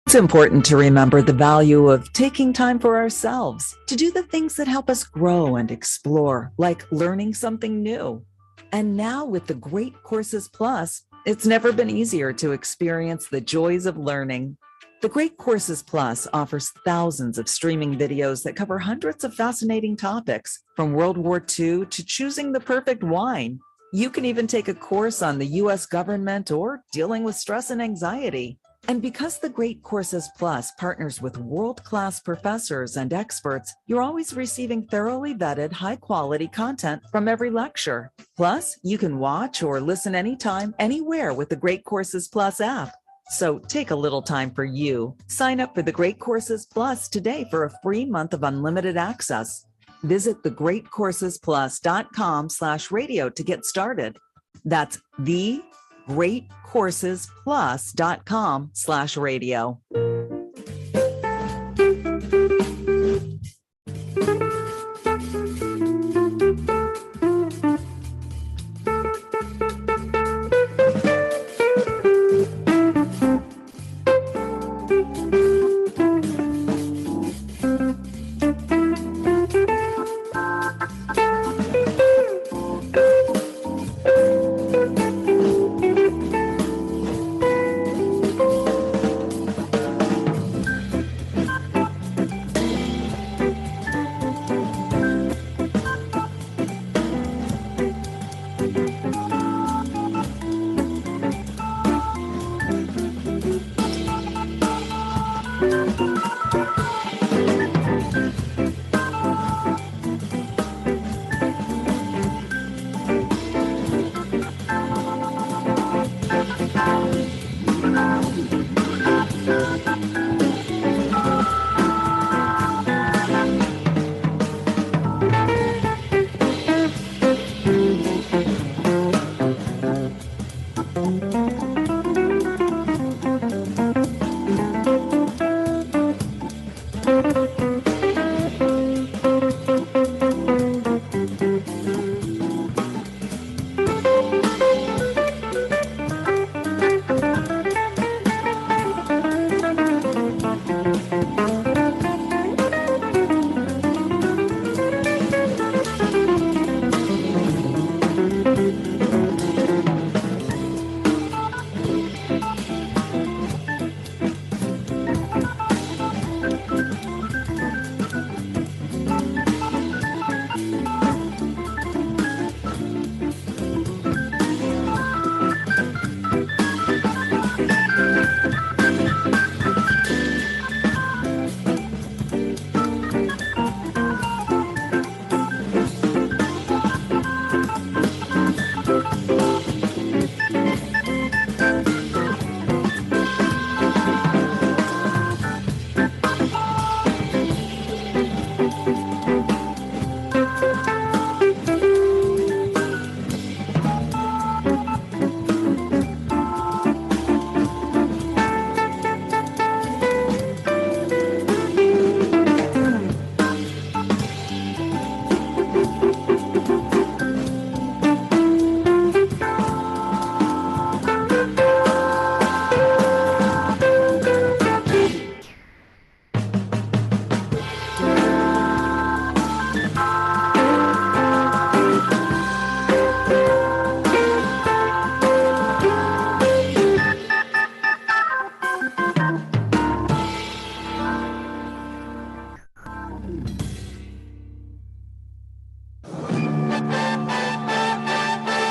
It's important to remember the value of taking time for ourselves to do the things that help us grow and explore, like learning something new. And now with the Great Courses Plus, it's never been easier to experience the joys of learning. The Great Courses Plus offers thousands of streaming videos that cover hundreds of fascinating topics, from World War II to choosing the perfect wine. You can even take a course on the U.S. government or dealing with stress and anxiety. And because the Great Courses Plus partners with world-class professors and experts, you're always receiving thoroughly vetted, high-quality content from every lecture. Plus, you can watch or listen anytime, anywhere with the Great Courses Plus app. So take a little time for you. Sign up for the Great Courses Plus today for a free month of unlimited access. Visit thegreatcoursesplus.com/radio to get started. That's thegreatcoursesplus.com/radio.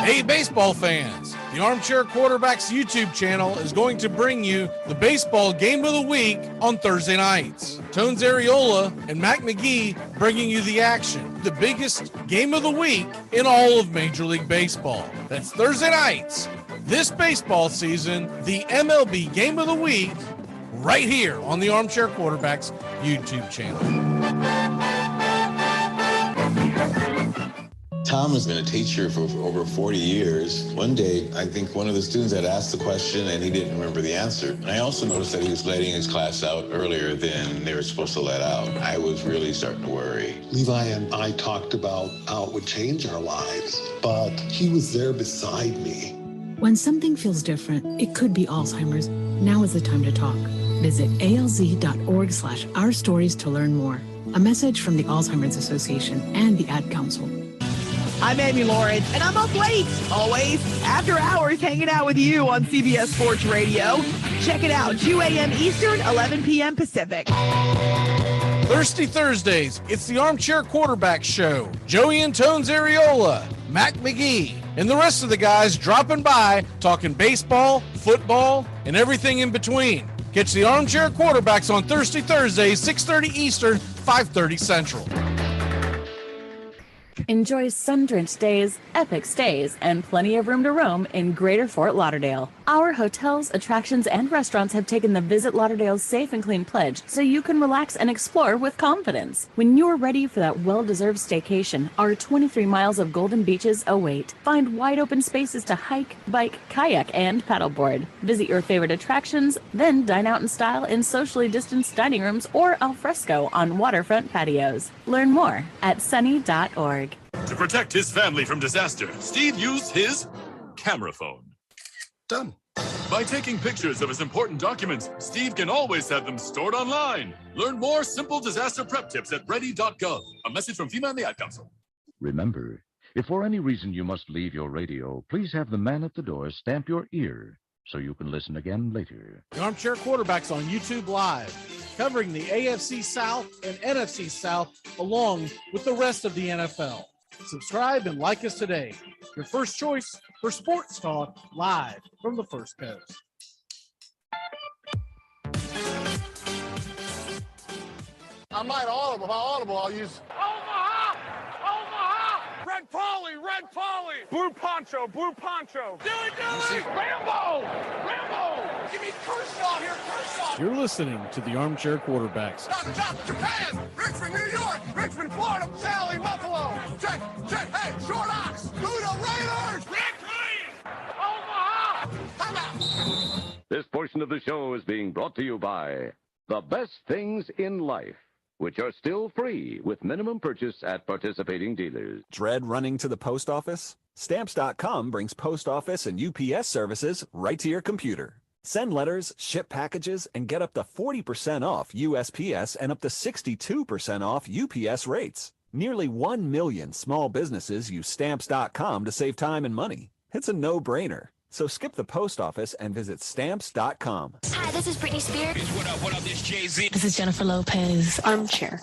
Hey, baseball fans, the Armchair Quarterbacks YouTube channel is going to bring you the baseball game of the week on Thursday nights. Tones Ariola and Mac McGee bringing you the action, the biggest game of the week in all of Major League Baseball. That's Thursday nights, this baseball season, the MLB game of the week, right here on the Armchair Quarterbacks YouTube channel. Tom has been a teacher for over 40 years. One day, I think one of the students had asked the question and he didn't remember the answer. And I also noticed that he was letting his class out earlier than they were supposed to let out. I was really starting to worry. Levi and I talked about how it would change our lives, but he was there beside me. When something feels different, it could be Alzheimer's. Now is the time to talk. Visit alz.org/ourstories to learn more. A message from the Alzheimer's Association and the Ad Council. I'm Amy Lawrence, and I'm up late, always, after hours, hanging out with you on CBS Sports Radio. Check it out, 2 a.m. Eastern, 11 p.m. Pacific. Thirsty Thursdays, it's the Armchair Quarterback Show. Joey Antone's Areola, Mac McGee, and the rest of the guys dropping by, talking baseball, football, and everything in between. Catch the Armchair Quarterbacks on Thirsty Thursdays, 6:30 Eastern, 5:30 Central. Enjoy sun-drenched days, epic stays, and plenty of room to roam in Greater Fort Lauderdale. Our hotels, attractions, and restaurants have taken the Visit Lauderdale's Safe and Clean pledge so you can relax and explore with confidence. When you're ready for that well-deserved staycation, our 23 miles of golden beaches await. Find wide-open spaces to hike, bike, kayak, and paddleboard. Visit your favorite attractions, then dine out in style in socially distanced dining rooms or al fresco on waterfront patios. Learn more at sunny.org. To protect his family from disaster, Steve used his camera phone. Done. By taking pictures of his important documents, Steve can always have them stored online. Learn more simple disaster prep tips at ready.gov. A message from FEMA and the Ad Council. Remember, if for any reason you must leave your radio, please have the man at the door stamp your ear so you can listen again later. The Armchair Quarterbacks on YouTube Live, covering the AFC South and NFC South along with the rest of the NFL. Subscribe and like us today. Your first choice for sports talk live from the First Coast. I'm not audible. If I'm audible, I'll use Omaha! Omaha! Red Polly! Red Polly! Blue Poncho! Blue Poncho! Dilly Dilly! Rambo! Rambo! Give me Kershaw here! Kershaw! You're listening to the Armchair Quarterbacks. Stop! Japan! Richmond, New York! Richmond, Florida! Sally, Buffalo! Check! Hey! Short Ox! Buda Raiders! Red Lions! Omaha! Come out! This portion of the show is being brought to you by The Best Things in Life, which are still free with minimum purchase at participating dealers. Dread running to the post office? Stamps.com brings post office and UPS services right to your computer. Send letters, ship packages, and get up to 40% off USPS and up to 62% off UPS rates. Nearly 1 million small businesses use Stamps.com to save time and money. It's a no-brainer. So skip the post office and visit Stamps.com. Hi, this is Britney Spears. What up, this Jay-Z. This is Jennifer Lopez. Armchair.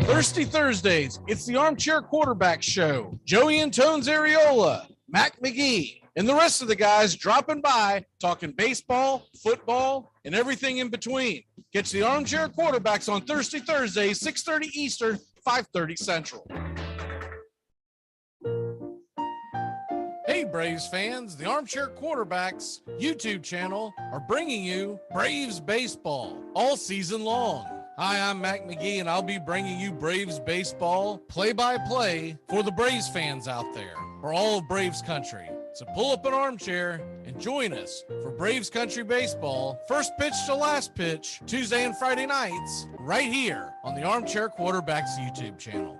Thirsty Thursdays, it's the Armchair Quarterback Show. Joey Antone's Areola, Mac McGee, and the rest of the guys dropping by, talking baseball, football, and everything in between. Catch the Armchair Quarterbacks on Thirsty Thursdays, 6:30 Eastern, 5:30 Central. Hey, Braves fans, the Armchair Quarterbacks YouTube channel are bringing you Braves baseball all season long. Hi, I'm Mac McGee, and I'll be bringing you Braves baseball play-by-play for the Braves fans out there, for all of Braves country. So pull up an armchair and join us for Braves country baseball, first pitch to last pitch, Tuesday and Friday nights, right here on the Armchair Quarterbacks YouTube channel.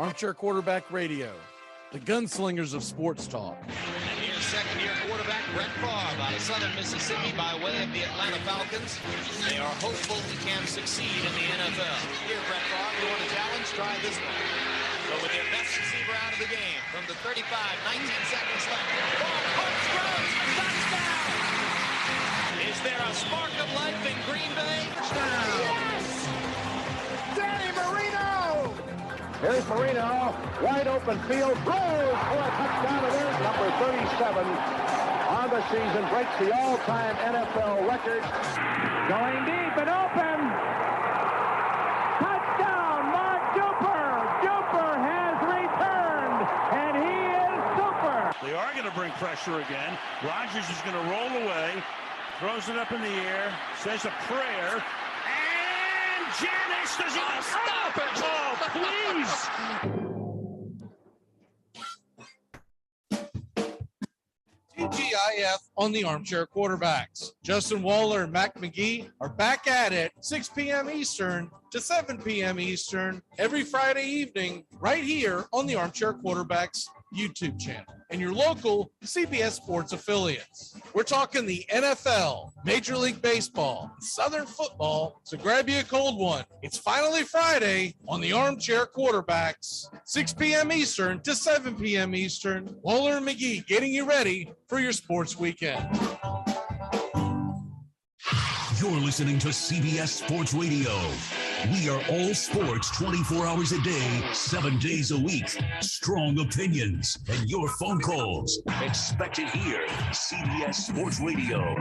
Armchair Quarterback Radio, the gunslingers of sports talk. And here's second-year quarterback Brett Favre out of Southern Mississippi by way of the Atlanta Falcons. They are hopeful he can succeed in the NFL. Here, Brett Favre, you want a challenge? Try this one. So with their best receiver out of the game from the 35, 19 seconds left. Ball punch throws, touchdown! Is there a spark of life in Green Bay? Touchdown! Yes! Danny Marino! Here's Marino, wide open field, throws for a touchdown. It is number 37 on the season, breaks the all-time NFL record. Going deep and open. Touchdown, Mark Duper. Duper has returned, and he is super. They are going to bring pressure again. Rodgers is going to roll away, throws it up in the air, says a prayer. Janice, does he stop it? Oh, please. TGIF on the Armchair Quarterbacks. Justin Waller and Mac McGee are back at it 6 p.m. Eastern to 7 p.m. Eastern every Friday evening right here on the Armchair Quarterbacks YouTube channel and your local CBS Sports affiliates. We're talking the NFL, Major League Baseball, Southern football, so grab you a cold one. It's finally Friday on the Armchair Quarterbacks, 6 p.m. Eastern to 7 p.m. Eastern. Waller and McGee getting you ready for your sports weekend. You're listening to CBS Sports Radio. We are all sports 24 hours a day, 7 days a week. Strong opinions and your phone calls. Expect it here. CBS Sports Radio.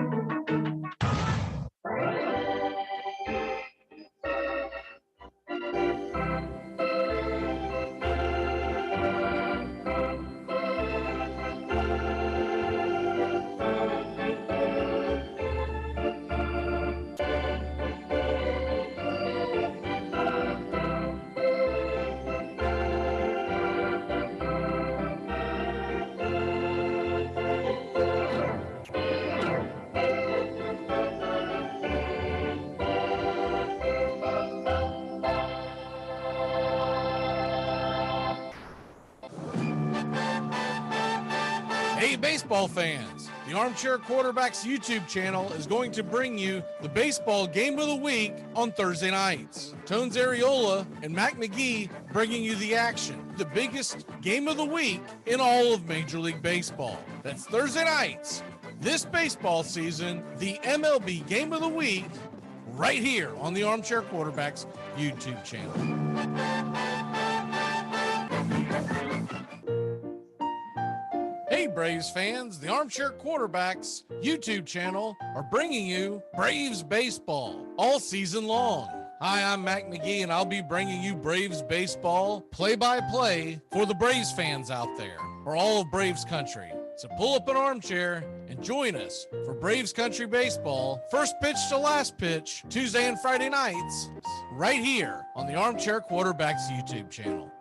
Hey, baseball fans, the Armchair Quarterbacks YouTube channel is going to bring you the baseball game of the week on Thursday nights. Tones Areola and Mac McGee bringing you the action, the biggest game of the week in all of Major League Baseball. That's Thursday nights. This baseball season, the MLB game of the week, right here on the Armchair Quarterbacks YouTube channel. Hey, Braves fans, the Armchair Quarterbacks YouTube channel are bringing you Braves baseball all season long. Hi, I'm Mac McGee, and I'll be bringing you Braves baseball play-by-play for the Braves fans out there, for all of Braves country. So pull up an armchair and join us for Braves country baseball, first pitch to last pitch, Tuesday and Friday nights, right here on the Armchair Quarterbacks YouTube channel.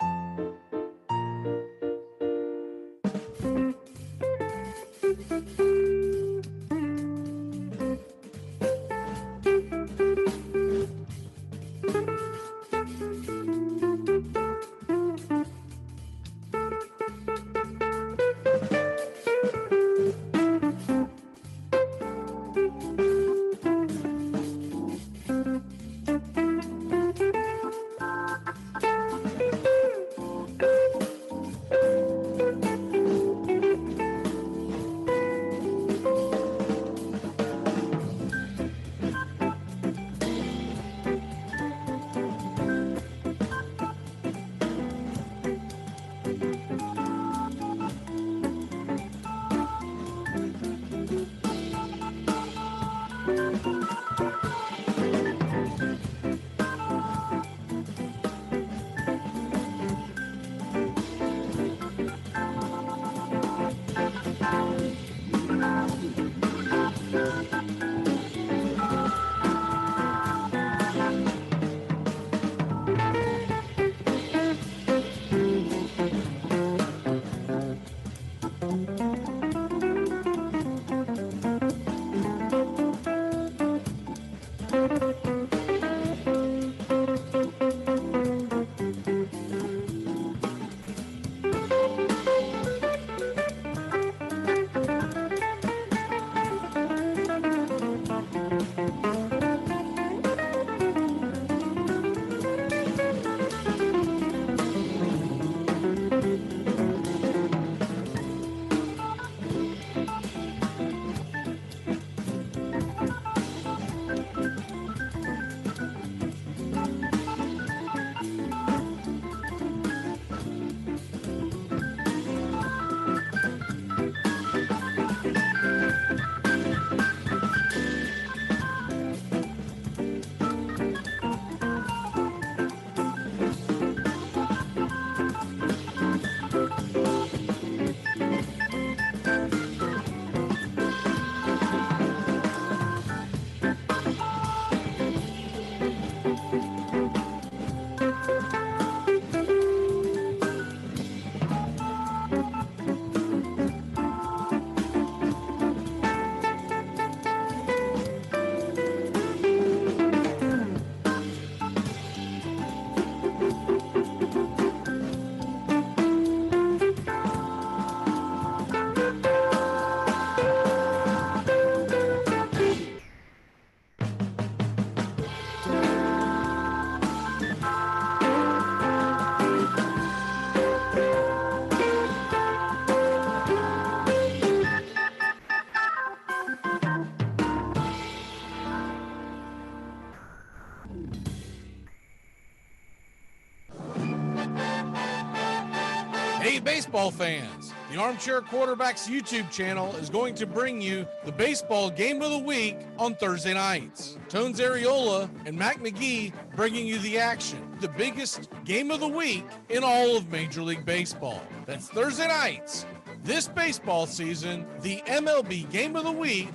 Hey, baseball fans, the Armchair Quarterbacks YouTube channel is going to bring you the baseball game of the week on Thursday nights. Tones Areola and Mac McGee bringing you the action, the biggest game of the week in all of Major League Baseball. That's Thursday nights. This baseball season, the MLB game of the week,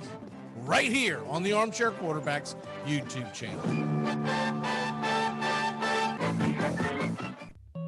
right here on the Armchair Quarterbacks YouTube channel.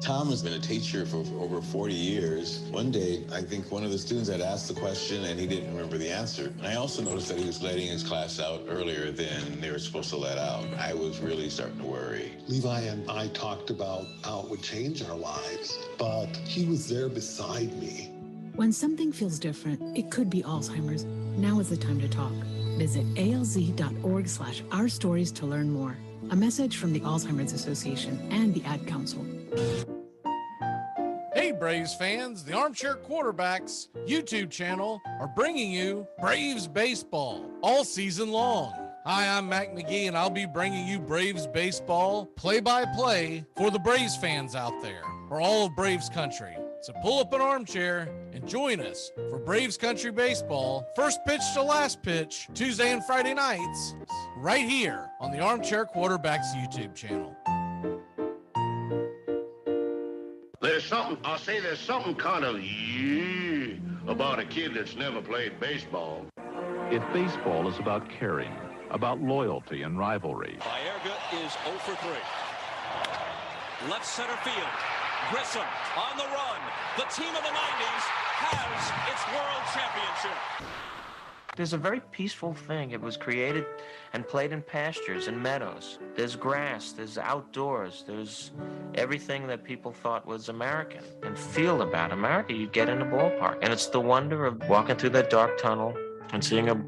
Tom has been a teacher for over 40 years. One day, I think one of the students had asked the question and he didn't remember the answer. And I also noticed that he was letting his class out earlier than they were supposed to let out. I was really starting to worry. Levi and I talked about how it would change our lives, but he was there beside me. When something feels different, it could be Alzheimer's. Now is the time to talk. Visit alz.org/ourstories to learn more. A message from the Alzheimer's Association and the Ad Council. Hey, Braves fans, the Armchair Quarterbacks YouTube channel are bringing you Braves baseball all season long. Hi, I'm Mac McGee, and I'll be bringing you Braves baseball play-by-play for the Braves fans out there, for all of Braves country. So pull up an armchair and join us for Braves Country Baseball, first pitch to last pitch, Tuesday and Friday nights, right here on the Armchair Quarterbacks YouTube channel. There's something kind of about a kid that's never played baseball. If baseball is about caring, about loyalty and rivalry. Baerga is 0 for 3. Left center field. Grissom on the run. The team of the 90s has its world championship. There's a very peaceful thing. It was created and played in pastures and meadows. There's grass, there's outdoors, there's everything that people thought was American and feel about America. You get in a ballpark, and it's the wonder of walking through that dark tunnel and seeing a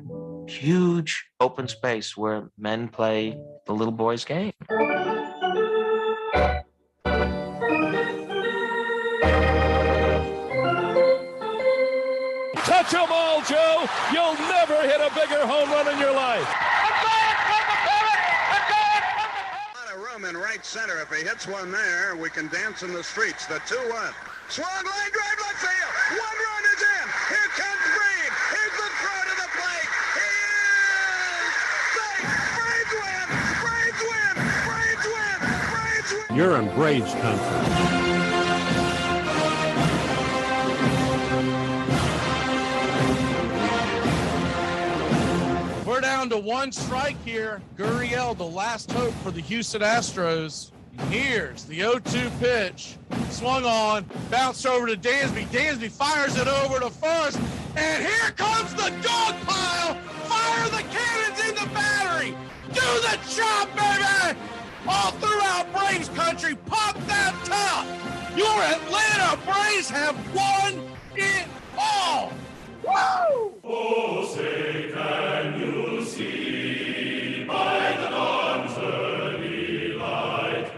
huge open space where men play the little boy's game. Touch them all, Joe. You'll never hit a bigger home run in your life. Out of room in right center. If he hits one there, we can dance in the streets. The 2-1. Swung line drive left field. One run is in. Here comes Breed. Here's the throw to the plate. He is safe. Braves win. Braves win. Braves win. Braves win. You're in Braves country. We're down to one strike here. Gurriel, the last hope for the Houston Astros. Here's the 0-2 pitch. Swung on, bounced over to Dansby. Dansby fires it over to first. And here comes the dog pile. Fire the cannons in the battery. Do the job, baby. All throughout Braves country, pop that top. Your Atlanta Braves have won it all. Woo! Oh, say, can you see by the dawn's early light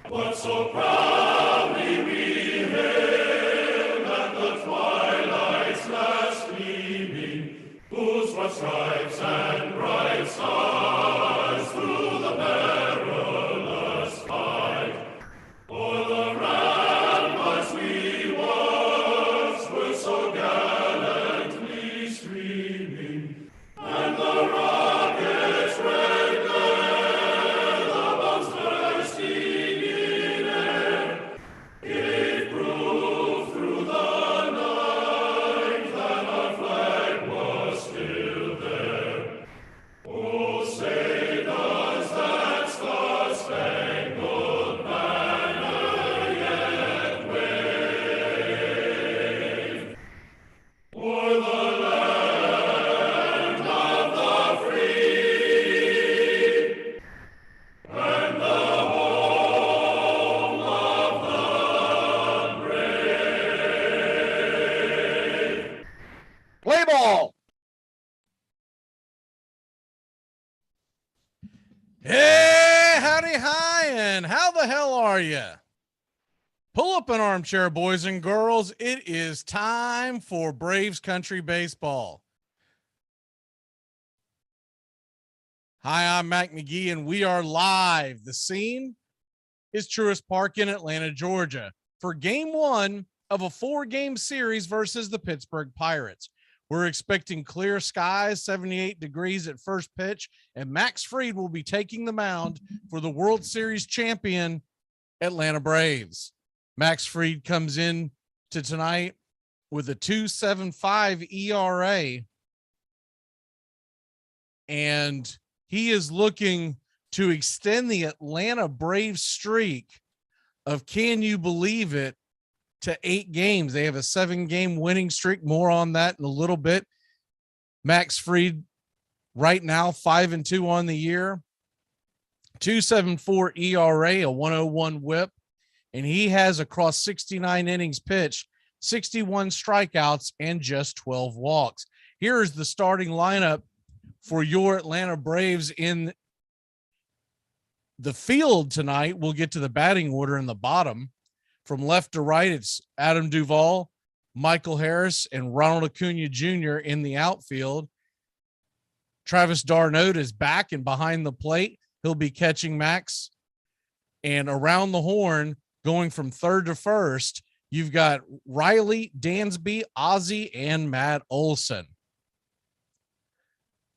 what so proudly we hailed at the twilight's last gleaming, whose broad stripes and bright stars through the perilous fight o'er the ramparts we once were so gallantly streaming, and the rockets' red glare, the bombs bursting in air, gave proof through the night that our flag was still there. Oh, say does that star-spangled banner yet wave o'er the land of the free and the home of the brave? Play ball. Hey, howdy, hi, and how the hell are you? Pull up an armchair, boys and girls. It is time for Braves Country Baseball. Hi, I'm Mac McGee, and we are live. The scene is Truist Park in Atlanta, Georgia, for Game 1 of a 4-game series versus the Pittsburgh Pirates. We're expecting clear skies, 78 degrees at first pitch, and Max Fried will be taking the mound for the World Series champion Atlanta Braves. Max Fried comes in to tonight with a 2.75 ERA, and he is looking to extend the Atlanta Braves streak of, can you believe it, to 8 games. They have a 7-game winning streak. More on that in a little bit. Max Fried right now 5-2 on the year, 2.74 ERA, a 101 whip, and he has across 69 innings pitched, 61 strikeouts and just 12 walks. Here is the starting lineup for your Atlanta Braves in the field tonight. We'll get to the batting order in the bottom. From left to right, it's Adam Duvall, Michael Harris, and Ronald Acuna Jr. in the outfield. Travis d'Arnaud is back and behind the plate. He'll be catching Max. And around the horn, going from third to first, you've got Riley, Dansby, Ozzie, and Matt Olson.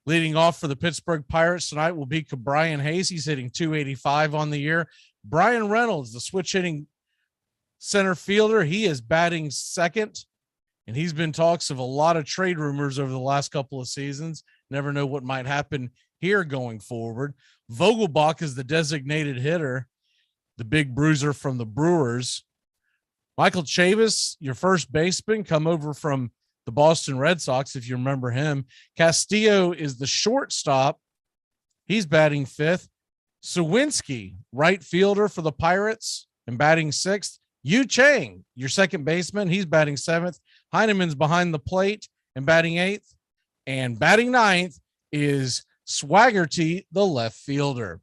Leading off for the Pittsburgh Pirates tonight will be Brian Hayes. He's hitting 285 on the year. Brian Reynolds, the switch hitting center fielder, he is batting second, and he's been talks of a lot of trade rumors over the last couple of seasons. Never know what might happen here going forward. Vogelbach is the designated hitter, the big bruiser from the Brewers. Michael Chavis, your first baseman, come over from the Boston Red Sox, if you remember him. Castillo is the shortstop. He's batting fifth. Sawinski, right fielder for the Pirates, and batting sixth. Yu Chang, your second baseman, he's batting seventh. Heineman's behind the plate and batting eighth. And batting ninth is Swaggerty, the left fielder.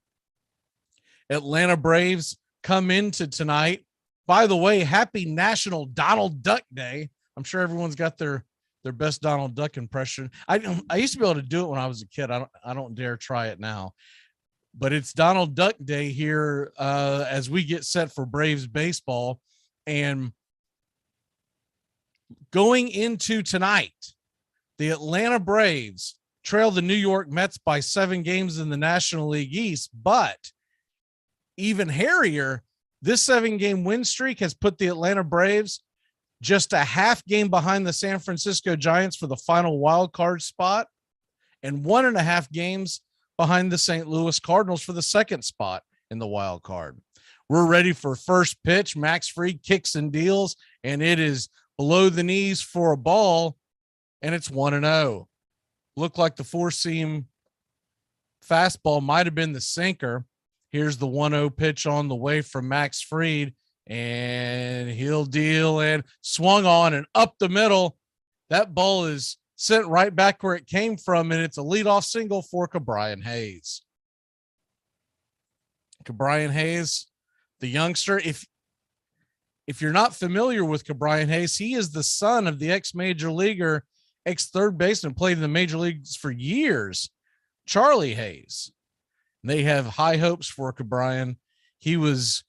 Atlanta Braves come into tonight. By the way, happy National Donald Duck Day. I'm sure everyone's got their best Donald Duck impression. I used to be able to do it when I was a kid. I don't dare try it now. But it's Donald Duck Day here as we get set for Braves baseball. And going into tonight, the Atlanta Braves trail the New York Mets by 7 games in the National League East. But even hairier, this 7-game win streak has put the Atlanta Braves just a half game behind the San Francisco Giants for the final wild card spot, and 1.5 games behind the St. Louis Cardinals for the second spot in the wild card. We're ready for first pitch. Max Fried kicks and deals, and it is below the knees for a ball, and it's 1-0. Looked like the 4-seam fastball might have been the sinker. Here's the 1-0 pitch on the way from Max Fried, and he'll deal and swung on and up the middle. That ball is sent right back where it came from, and it's a leadoff single for Brian Hayes. Brian Hayes, the youngster. If you're not familiar with Brian Hayes, he is the son of the ex-major leaguer, ex-third baseman, played in the major leagues for years, Charlie Hayes. They have high hopes for Brian. He was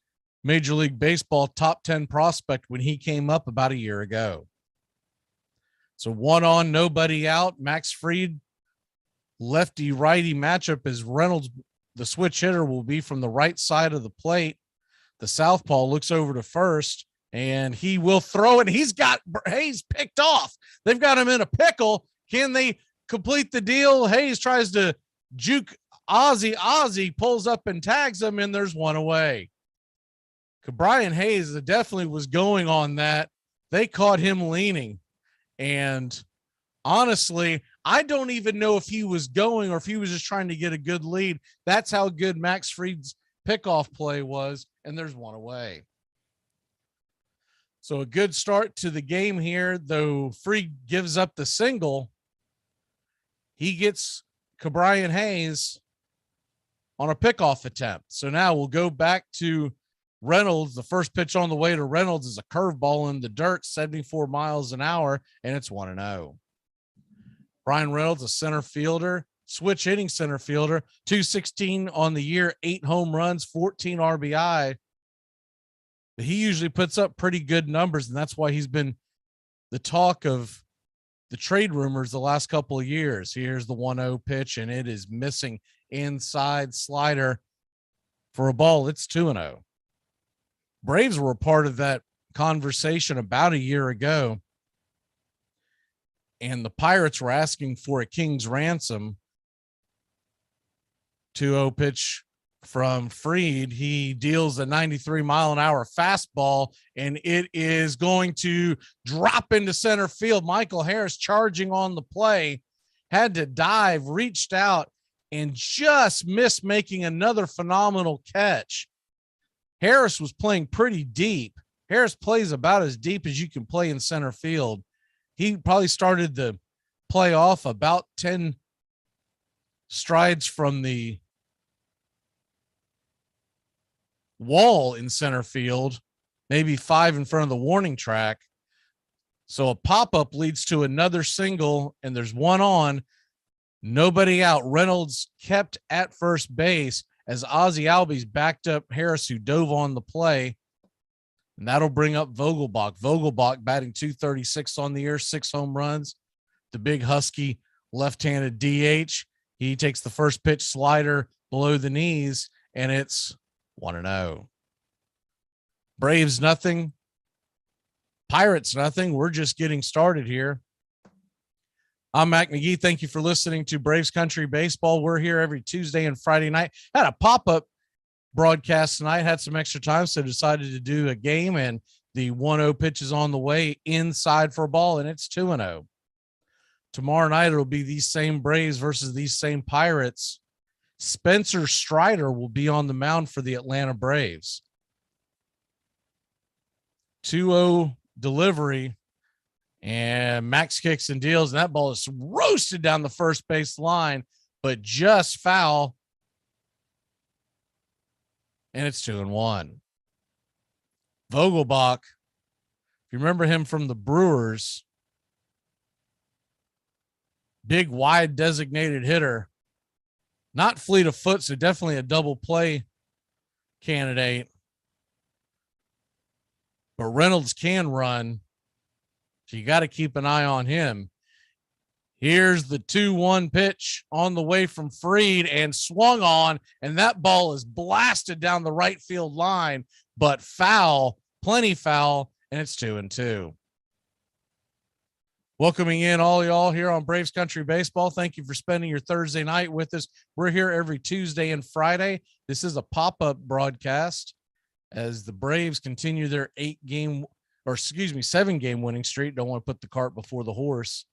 Major League Baseball top 10 prospect when he came up about a year ago. So 1 on, nobody out. Max Fried, lefty righty matchup is Reynolds. The switch hitter will be from the right side of the plate. The southpaw looks over to first, and he will throw it. He's got Hayes picked off. They've got him in a pickle. Can they complete the deal? Hayes tries to juke Ozzie. Ozzie pulls up and tags him, and there's 1 away. Brian Hayes definitely was going on that. They caught him leaning. And honestly, I don't even know if he was going or if he was just trying to get a good lead. That's how good Max Fried's pickoff play was. And there's 1 away. So a good start to the game here, though Fried gives up the single. He gets Brian Hayes on a pickoff attempt. So now we'll go back to Reynolds. The first pitch on the way to Reynolds is a curveball in the dirt, 74 miles an hour, and it's 1-0. Brian Reynolds, a center fielder, switch hitting center fielder, 216 on the year, 8 home runs, 14 RBI. But he usually puts up pretty good numbers, and that's why he's been the talk of the trade rumors the last couple of years. Here's the 1-0 pitch, and it is missing inside slider for a ball. It's 2-0. Braves were a part of that conversation about a year ago, and the Pirates were asking for a king's ransom. 2-0 pitch from Fried. He deals a 93-mile-an-hour fastball, and it is going to drop into center field. Michael Harris charging on the play, had to dive, reached out, and just missed making another phenomenal catch. Harris was playing pretty deep. Harris plays about as deep as you can play in center field. He probably started the play off about 10 strides from the wall in center field, maybe 5 in front of the warning track. So a pop-up leads to another single, and there's one on, nobody out. Reynolds kept at first base as Ozzie Albies backed up Harris, who dove on the play, and that'll bring up Vogelbach. Vogelbach batting .236 on the year, 6 home runs. The big husky left-handed DH. He takes the first pitch slider below the knees, and it's 1-0. Braves nothing. Pirates nothing. We're just getting started here. I'm Mac McGee. Thank you for listening to Braves Country Baseball. We're here every Tuesday and Friday night. Had a pop-up broadcast tonight, had some extra time, so decided to do a game, and the 1-0 pitch is on the way inside for a ball, and it's 2-0. Tomorrow night, it'll be these same Braves versus these same Pirates. Spencer Strider will be on the mound for the Atlanta Braves. 2-0 delivery, and Max kicks and deals, and that ball is roasted down the first base line, but just foul, and it's 2-1. Vogelbach, if you remember him from the Brewers, big wide designated hitter, not fleet of foot, so definitely a double play candidate. But Reynolds can run, so you got to keep an eye on him. Here's the 2-1 pitch on the way from Fried, and swung on, and that ball is blasted down the right field line, but foul, plenty foul, and it's 2-2. Welcoming in all y'all here on Braves Country Baseball. Thank you for spending your Thursday night with us. We're here every Tuesday and Friday. This is a pop-up broadcast as the Braves continue their 7-game winning streak. Don't want to put the cart before the horse.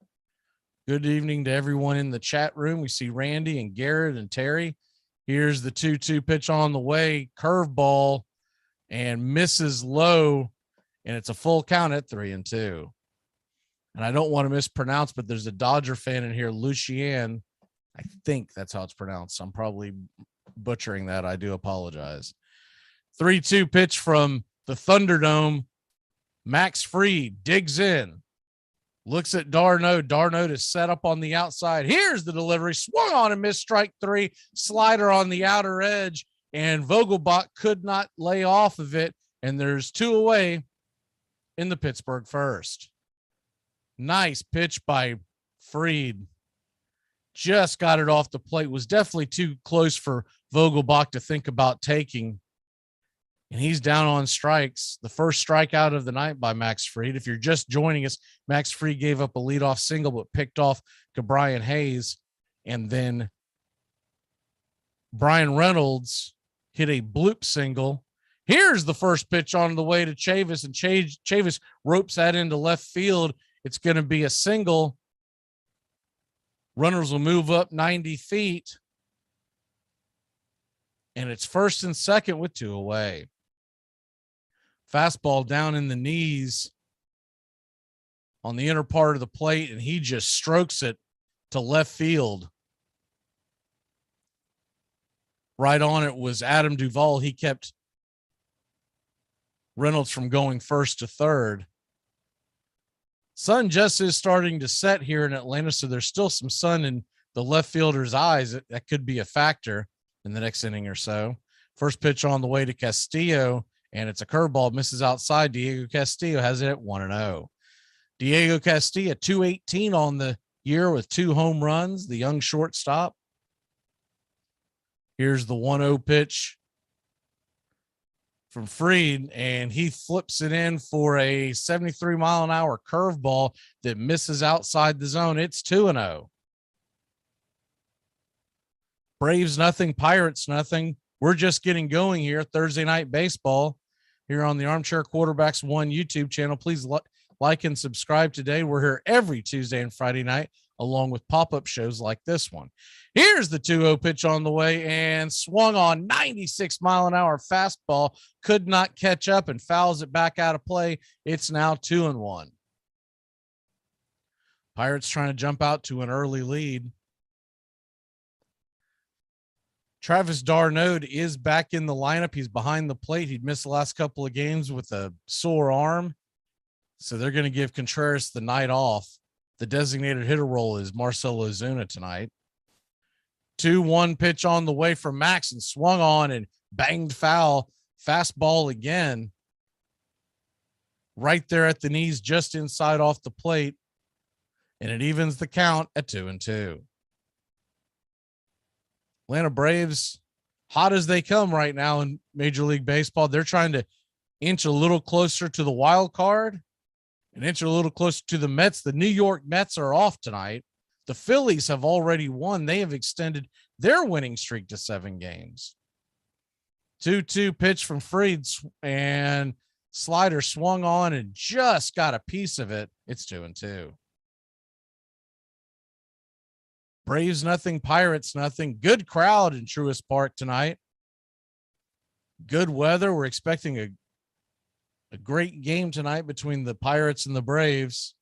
Good evening to everyone in the chat room. We see Randy and Garrett and Terry. Here's the 2-2 pitch on the way, curveball, and misses low, and it's a full count at 3-2. And I don't want to mispronounce, but there's a Dodger fan in here, Lucien. I think that's how it's pronounced. I'm probably butchering that. I do apologize. 3-2 pitch from the Thunderdome. Max Fried digs in, looks at Darno. Darno is set up on the outside. Here's the delivery, swung on and missed, strike 3, slider on the outer edge, and Vogelbach could not lay off of it. And there's 2 away in the Pittsburgh first. Nice pitch by Fried. Just got it off the plate. Was definitely too close for Vogelbach to think about taking. And he's down on strikes. The first strikeout of the night by Max Fried. If you're just joining us, Max Fried gave up a leadoff single, but picked off Brian Hayes. And then Brian Reynolds hit a bloop single. Here's the first pitch on the way to Chavis, and Chavis ropes that into left field. It's going to be a single. Runners will move up 90 feet. And it's first and second with 2 away. Fastball down in the knees on the inner part of the plate, and he just strokes it to left field. Right on it was Adam Duvall. He kept Reynolds from going first to third. Sun just is starting to set here in Atlanta, so there's still some sun in the left fielder's eyes. That could be a factor in the next inning or so. First pitch on the way to Castillo, and it's a curveball, misses outside. Diego Castillo has it at 1-0. Diego Castillo, 218 on the year with 2 home runs, the young shortstop. Here's the 1-0 pitch from Fried, and he flips it in for a 73-mile-an-hour curveball that misses outside the zone. It's 2-0. Braves nothing, Pirates nothing. We're just getting going here. Thursday night baseball here on the Armchair Quarterbacks 1 YouTube channel. Please like and subscribe today. We're here every Tuesday and Friday night, along with pop-up shows like this one. Here's the 2-0 pitch on the way, and swung on, 96-mile-an-hour fastball. Could not catch up and fouls it back out of play. It's now 2-1. Pirates trying to jump out to an early lead. Travis d'Arnaud is back in the lineup. He's behind the plate. He'd missed the last couple of games with a sore arm, so they're going to give Contreras the night off. The designated hitter role is Marcell Ozuna tonight. 2-1 pitch on the way from Max, and swung on and banged foul. Fastball again. Right there at the knees, just inside off the plate. And it evens the count at 2-2. Atlanta Braves, hot as they come right now in Major League Baseball. They're trying to inch a little closer to the wild card and inch a little closer to the Mets. The New York Mets are off tonight. The Phillies have already won. They have extended their winning streak to 7 games. 2-2 pitch from Fried, and slider swung on and just got a piece of it. It's 2-2. Braves nothing, Pirates nothing. Good crowd in Truist Park tonight. Good weather. We're expecting a great game tonight between the Pirates and the Braves.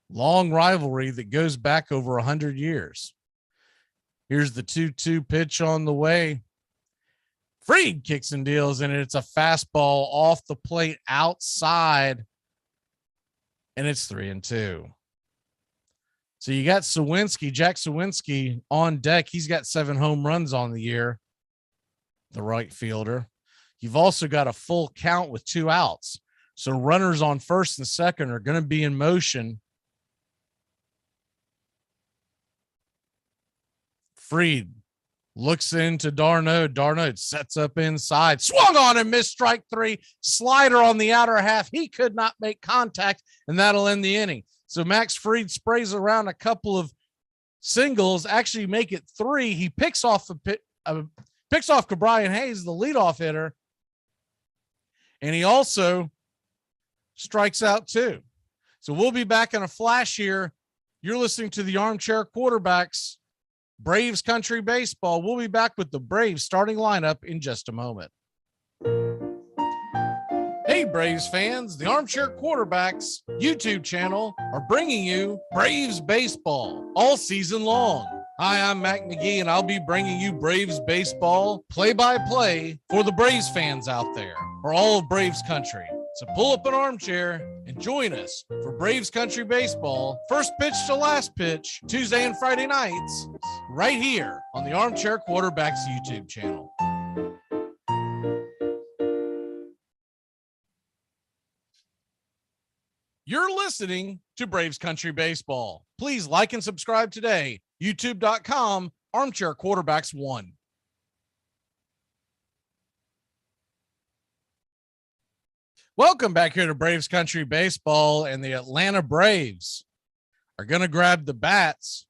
Long rivalry that goes back over 100 years. Here's the 2-2 pitch on the way. Fried kicks and deals in it. It's a fastball off the plate outside, and it's 3-2. So you got Jack Sawinski on deck. He's got 7 home runs on the year, the right fielder. You've also got a full count with 2 outs. So runners on first and second are going to be in motion. Fried looks into d'Arnaud. d'Arnaud sets up inside. Swung on and missed strike 3. Slider on the outer half. He could not make contact, and that'll end the inning. So Max Fried sprays around a couple of singles, actually make it 3. He picks off Cabrian Hayes, the leadoff hitter, and he also strikes out 2. So we'll be back in a flash here. You're listening to the Armchair Quarterbacks, Braves Country Baseball. We'll be back with the Braves starting lineup in just a moment. Hey, Braves fans, the Armchair Quarterbacks YouTube channel are bringing you Braves baseball all season long. Hi, I'm Mac McGee, and I'll be bringing you Braves baseball play-by-play for the Braves fans out there, or all of Braves country. So pull up an armchair and join us for Braves Country Baseball, first pitch to last pitch, Tuesday and Friday nights, right here on the Armchair Quarterbacks YouTube channel. You're listening to Braves Country Baseball. Please like and subscribe today. YouTube.com, Armchair Quarterbacks 1. Welcome back here to Braves Country Baseball, and the Atlanta Braves are going to grab the bats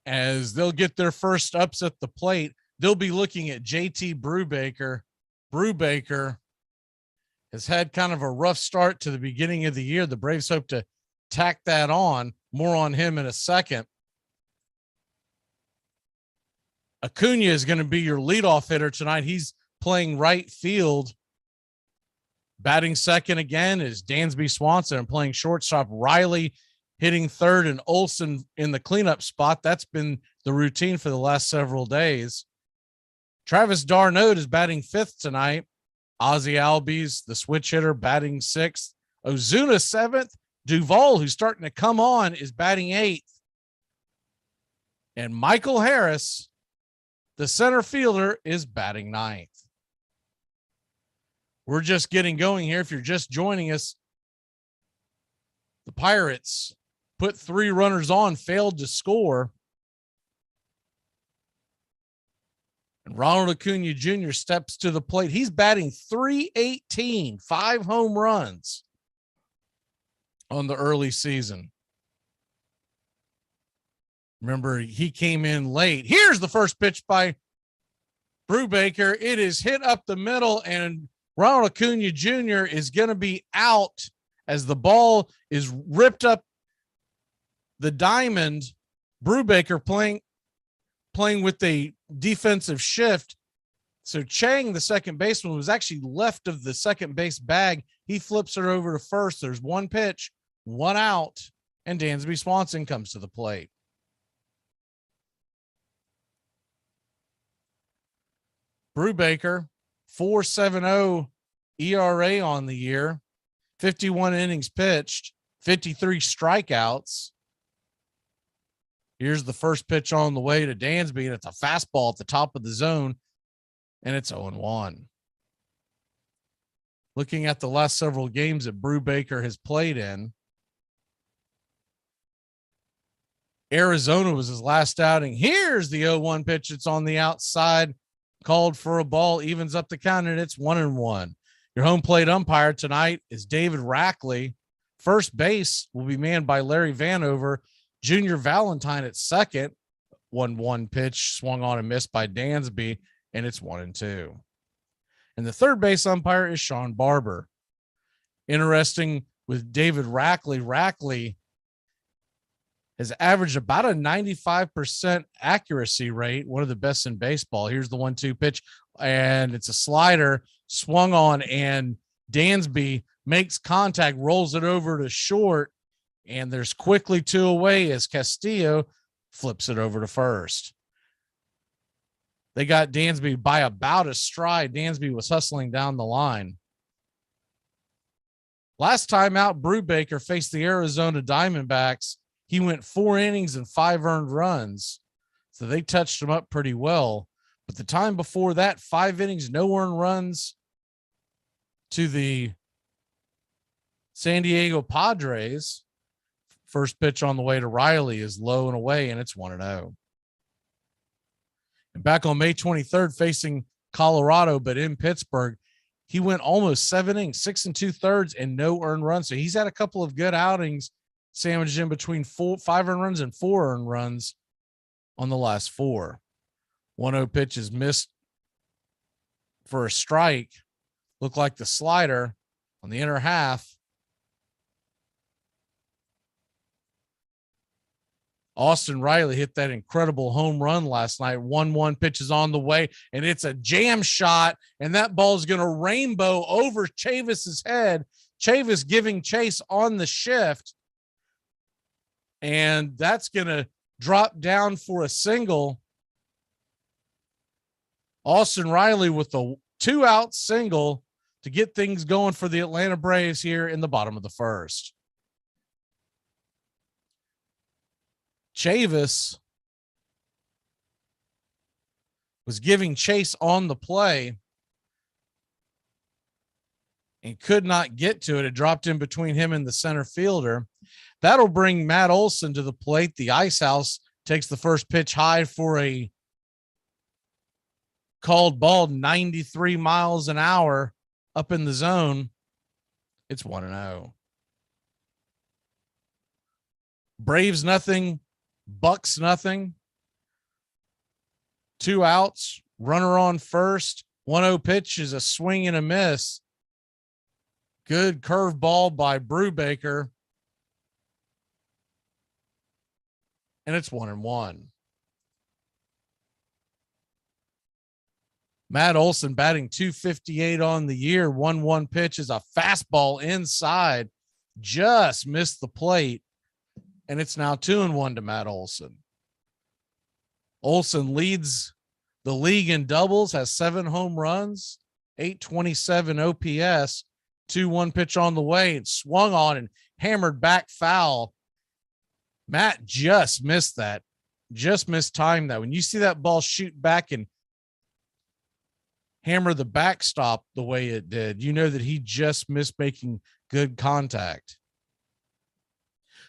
as they'll get their first ups at the plate. They'll be looking at JT Brubaker. Brubaker has had kind of a rough start to the beginning of the year. The Braves hope to tack that on. More on him in a second. Acuna is going to be your leadoff hitter tonight. He's playing right field. Batting second again is Dansby Swanson, and playing shortstop Riley hitting third, and Olsen in the cleanup spot. That's been the routine for the last several days. Travis d'Arnaud is batting 5th tonight. Ozzie Albies, the switch hitter, batting 6th. Ozuna 7th. Duvall, who's starting to come on, is batting 8th. And Michael Harris The center fielder is batting ninth. We're just getting going here. If you're just joining us, the Pirates put 3 runners on, failed to score. And Ronald Acuna Jr. steps to the plate. He's batting .318, 5 home runs on the early season. Remember, he came in late. Here's the first pitch by Brubaker. It is hit up the middle, and Ronald Acuna Jr. is going to be out as the ball is ripped up the diamond. Brubaker playing with a defensive shift. So Chang, the second baseman, was actually left of the second base bag. He flips it over to first. There's 1 pitch, 1 out, and Dansby Swanson comes to the plate. Brubaker, 4.70 ERA on the year, 51 innings pitched, 53 strikeouts. Here's the first pitch on the way to Dansby, and it's a fastball at the top of the zone, and it's 0-1. Looking at the last several games that Brubaker has played in, Arizona was his last outing. Here's the 0-1 pitch. It's on the outside, called for a ball, evens up the count, and it's 1-1. Your home plate umpire tonight is David Rackley. First base will be manned by Larry Vanover. Junior Valentine at second. 1-1 pitch swung on and missed by Dansby, and it's 1-2. And the third base umpire is Sean Barber. Interesting with David Rackley. Rackley has averaged about a 95% accuracy rate, one of the best in baseball. Here's the 1-2 pitch, and it's a slider swung on, and Dansby makes contact, rolls it over to short, and there's quickly 2 away as Castillo flips it over to first. They got Dansby by about a stride. Dansby was hustling down the line. Last time out, Brubaker faced the Arizona Diamondbacks. He went 4 innings and 5 earned runs. So they touched him up pretty well. But the time before that, 5 innings, no earned runs to the San Diego Padres. First pitch on the way to Riley is low and away, and it's 1-0. And back on May 23rd, facing Colorado, but in Pittsburgh, he went almost 7 innings, 6 2/3, and no earned runs. So he's had a couple of good outings sandwiched in between 5 earned runs and 4 earned runs on the last 4. 1-0 pitch is missed for a strike. Looked like the slider on the inner half. Austin Riley hit that incredible home run last night. 1-1 pitch is on the way, and it's a jam shot, and that ball is going to rainbow over Chavis's head. Chavis giving chase on the shift, and that's going to drop down for a single. Austin Riley with a 2-out single to get things going for the Atlanta Braves here in the bottom of the first. Chavis was giving chase on the play and could not get to it. It dropped in between him and the center fielder. That'll bring Matt Olson to the plate. The Ice House takes the first pitch high for a called ball, 93 miles an hour up in the zone. It's 1-0. Braves nothing, Bucks nothing. 2 outs, runner on first. 1-0 pitch is a swing and a miss. Good curveball by Brubaker. And it's 1-1. Matt Olson batting .258 on the year. 1-1 pitch is a fastball inside. Just missed the plate. And it's now 2-1 to Matt Olson. Olson leads the league in doubles, has 7 home runs, 827 OPS. 2-1 pitch on the way and swung on and hammered back foul. Matt just missed that. just mistimed that. When you see that ball shoot back and hammer the backstop the way it did, you know that he just missed making good contact.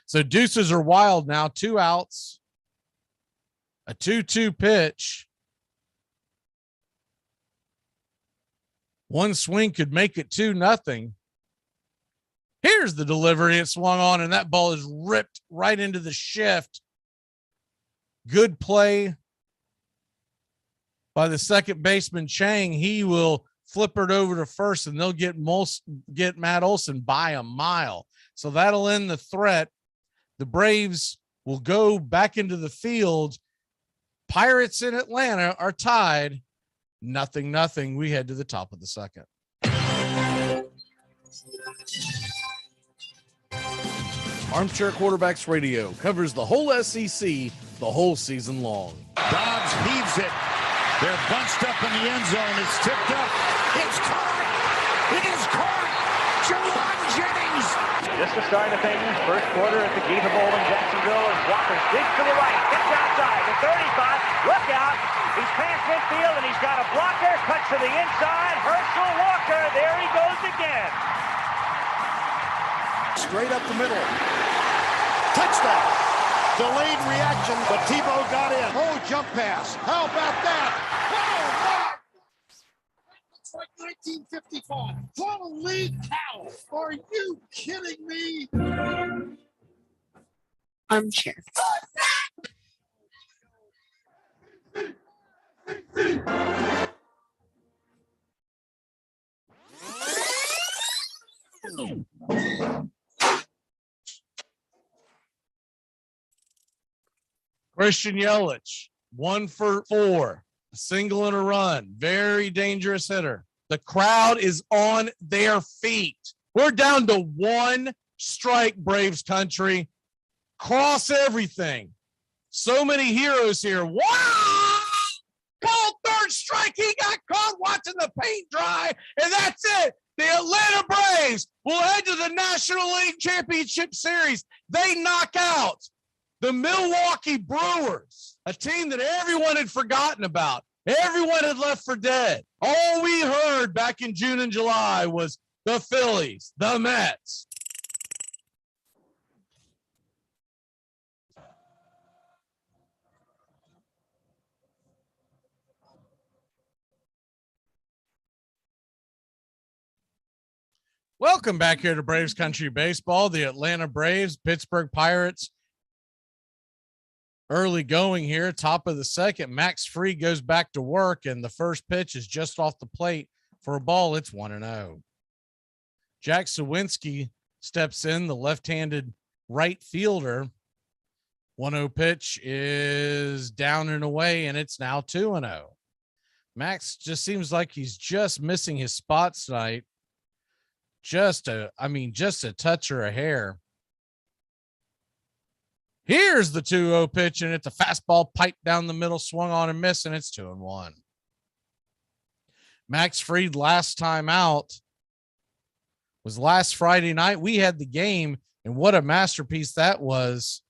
So deuces are wild now. 2 outs, a 2-2 pitch. One swing could make it 2-0. Here's the delivery. It swung on, and that ball is ripped right into the shift. Good play by the second baseman, Chang. He will flip it over to first, and they'll get Matt Olson by a mile. So that'll end the threat. The Braves will go back into the field. Pirates in Atlanta are tied 0-0. We head to the top of the second. Armchair Quarterbacks Radio covers the whole SEC the whole season long. Dobbs heaves it. They're bunched up in the end zone. It's tipped up. It's caught. It is caught. Jawan Jennings. Just the start of things. First quarter at the Gator Bowl in Jacksonville. And Walker digs to the right. Gets outside. The 35. Look out. He's past midfield and he's got a blocker. Cuts to the inside. Herschel Walker. There he goes again. Straight up the middle. Touchdown. Delayed reaction, but Tebow got in. Oh, jump pass. How about that? Oh, it's like 1955. Holy cow. Are you kidding me? Armchair. Christian Yelich, 1 for 4, a single and a run. Very dangerous hitter. The crowd is on their feet. We're down to 1 strike, Braves country. Cross everything. So many heroes here. Wow! Called third strike. He got caught watching the paint dry, and that's it. The Atlanta Braves will head to the National League Championship Series. They knock out the Milwaukee Brewers, a team that everyone had forgotten about. Everyone had left for dead. All we heard back in June and July was the Phillies, the Mets. Welcome back here to Braves Country Baseball. The Atlanta Braves, Pittsburgh Pirates. Early going here, top of the second. Max Fried goes back to work, and the first pitch is just off the plate for a ball. It's 1-0. Jack Sawinski steps in, the left-handed right fielder. 1-0 pitch is down and away, and it's now 2-0. Max just seems like he's just missing his spots tonight. Just a touch or a hair. Here's the 2-0 pitch, and it's a fastball piped down the middle, swung on and missed, and it's 2-1. Max Fried last time out was last Friday night. We had the game, and what a masterpiece that was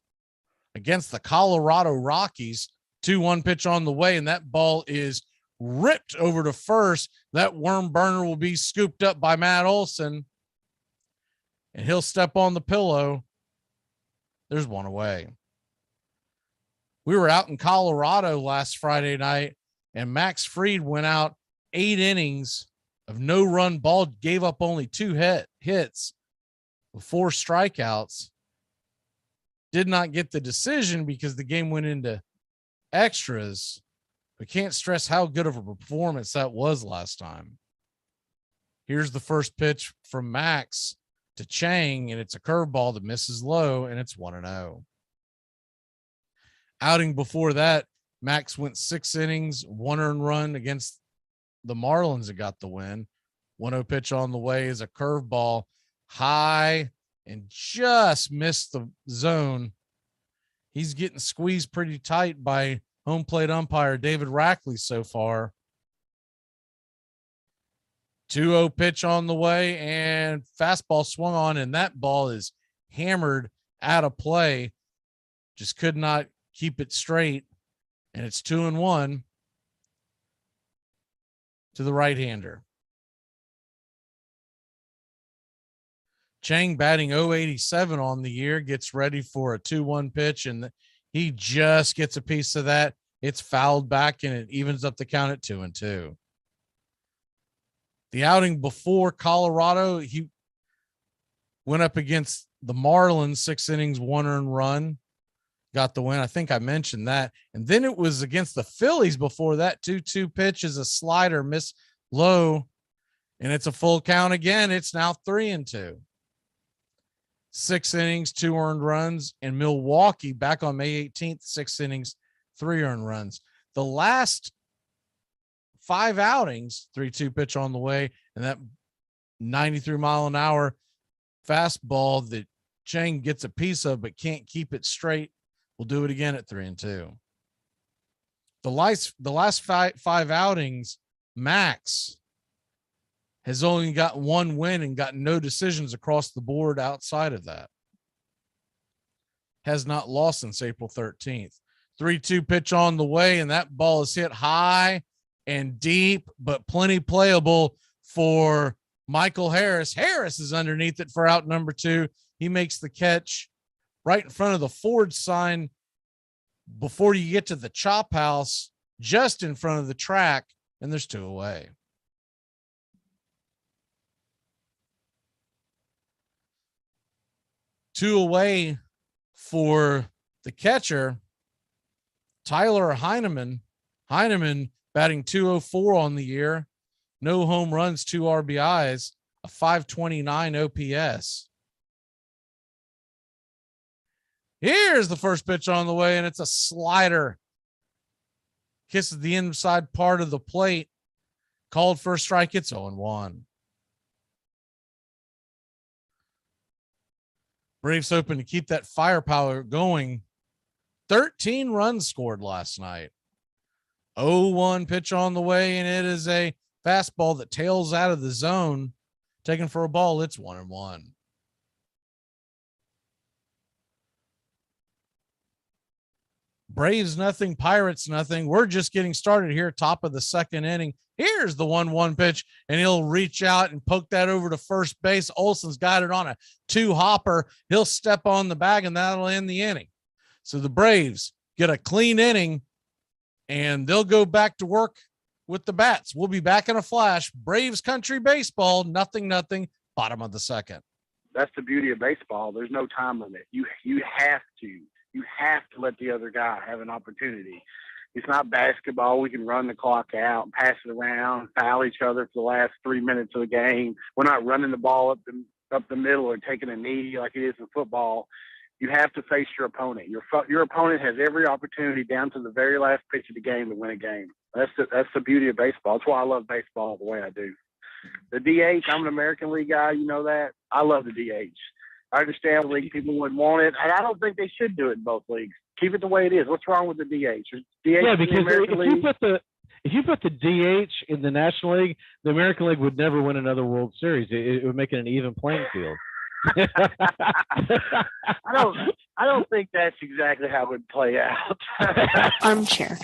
against the Colorado Rockies. 2-1 pitch on the way, and that ball is ripped over to first. That worm burner will be scooped up by Matt Olson, and he'll step on the pillow. There's one away. We were out in Colorado last Friday night, and Max Fried went out 8 innings of no run ball, gave up only 2 hits with 4 strikeouts. Did not get the decision because the game went into extras. We can't stress how good of a performance that was last time. Here's the first pitch from Max to Chang, and it's a curveball that misses low, and it's 1-0. Outing before that, Max went 6 innings, 1 earned run against the Marlins that got the win. 1-0 pitch on the way is a curveball high and just missed the zone. He's getting squeezed pretty tight by home plate umpire David Rackley so far. 2-0 pitch on the way, and fastball swung on, and that ball is hammered out of play. Just could not keep it straight, and it's 2-1 to the right-hander. Chang batting 087 on the year, gets ready for a 2-1 pitch, and he just gets a piece of that. It's fouled back, and it evens up the count at 2-2. The outing before Colorado, he went up against the Marlins, 6 innings, 1 earned run, got the win. I think I mentioned that. And then it was against the Phillies before that. 2-2 pitch is a slider, miss low, and it's a full count again. It's now 3-2. 6 innings, 2 earned runs, and Milwaukee back on May 18th, 6 innings, 3 earned runs. The last 5 outings, 3-2 pitch on the way, and that 93-mile-an-hour fastball that Chang gets a piece of but can't keep it straight. We'll do it again at 3-2. The last five outings, Max has only got 1 win and got no decisions across the board outside of that. Has not lost since April 13th. 3-2 pitch on the way, and that ball is hit high and deep, but plenty playable for Michael Harris. Harris is underneath it for out number 2. He makes the catch right in front of the Ford sign before you get to the chop house, just in front of the track, and there's 2 away. Two away for the catcher, Tyler Heineman. Heineman batting 204 on the year, no home runs, 2 RBIs, a 529 OPS. Here's the first pitch on the way, and it's a slider. Kisses the inside part of the plate. Called for a strike. It's 0-1. Braves hoping to keep that firepower going. 13 runs scored last night. 0-1 pitch on the way, and it is a fastball that tails out of the zone. Taken for a ball. It's 1-1. Braves nothing, Pirates nothing. We're just getting started here, top of the 2nd inning. Here's the 1-1 pitch, and he'll reach out and poke that over to first base. Olson's got it on a 2-hopper. He'll step on the bag, and that'll end the inning. So the Braves get a clean inning, and they'll go back to work with the bats. We'll be back in a flash. Braves country baseball, 0-0, bottom of the 2nd. That's the beauty of baseball. There's no time limit. You have to let the other guy have an opportunity. It's not basketball. We can run the clock out and pass it around, foul each other for the last 3 minutes of the game. We're not running the ball up the middle or taking a knee like it is in football. You have to face your opponent. Your opponent has every opportunity down to the very last pitch of the game to win a game. That's the beauty of baseball. That's why I love baseball the way I do. The DH, I'm an American League guy. You know that. I love the DH. I understand the league people wouldn't want it, and I don't think they should do it in both leagues. Keep it the way it is. What's wrong with the DH? Yeah, because if you put the DH in the National League, the American League would never win another World Series. It would make it an even playing field. I don't think that's exactly how it would play out. Armchair.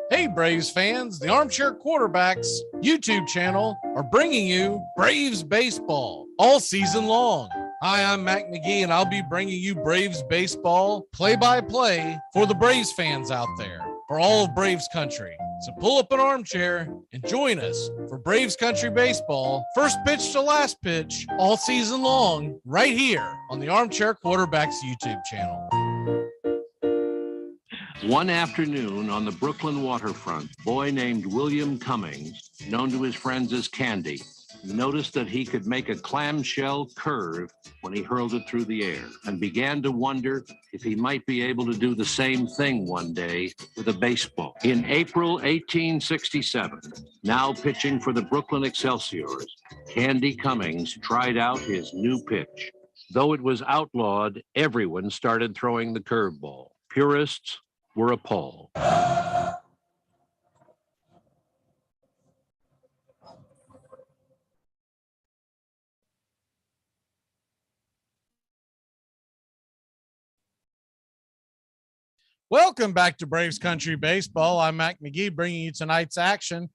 Hey, Braves fans, the Armchair Quarterbacks YouTube channel are bringing you Braves baseball all season long. Hi, I'm Mac McGee, and I'll be bringing you Braves baseball play-by-play for the Braves fans out there, for all of Braves country. So pull up an armchair and join us for Braves country baseball, first pitch to last pitch, all season long, right here on the Armchair Quarterbacks YouTube channel. One afternoon on the Brooklyn waterfront, a boy named William Cummings, known to his friends as Candy, noticed that he could make a clamshell curve when he hurled it through the air and began to wonder if he might be able to do the same thing one day with a baseball. In April 1867, now pitching for the Brooklyn Excelsiors, Candy Cummings tried out his new pitch. Though it was outlawed, everyone started throwing the curveball. Purists were appalled. Welcome back to Braves Country Baseball. I'm Mac McGee bringing you tonight's action.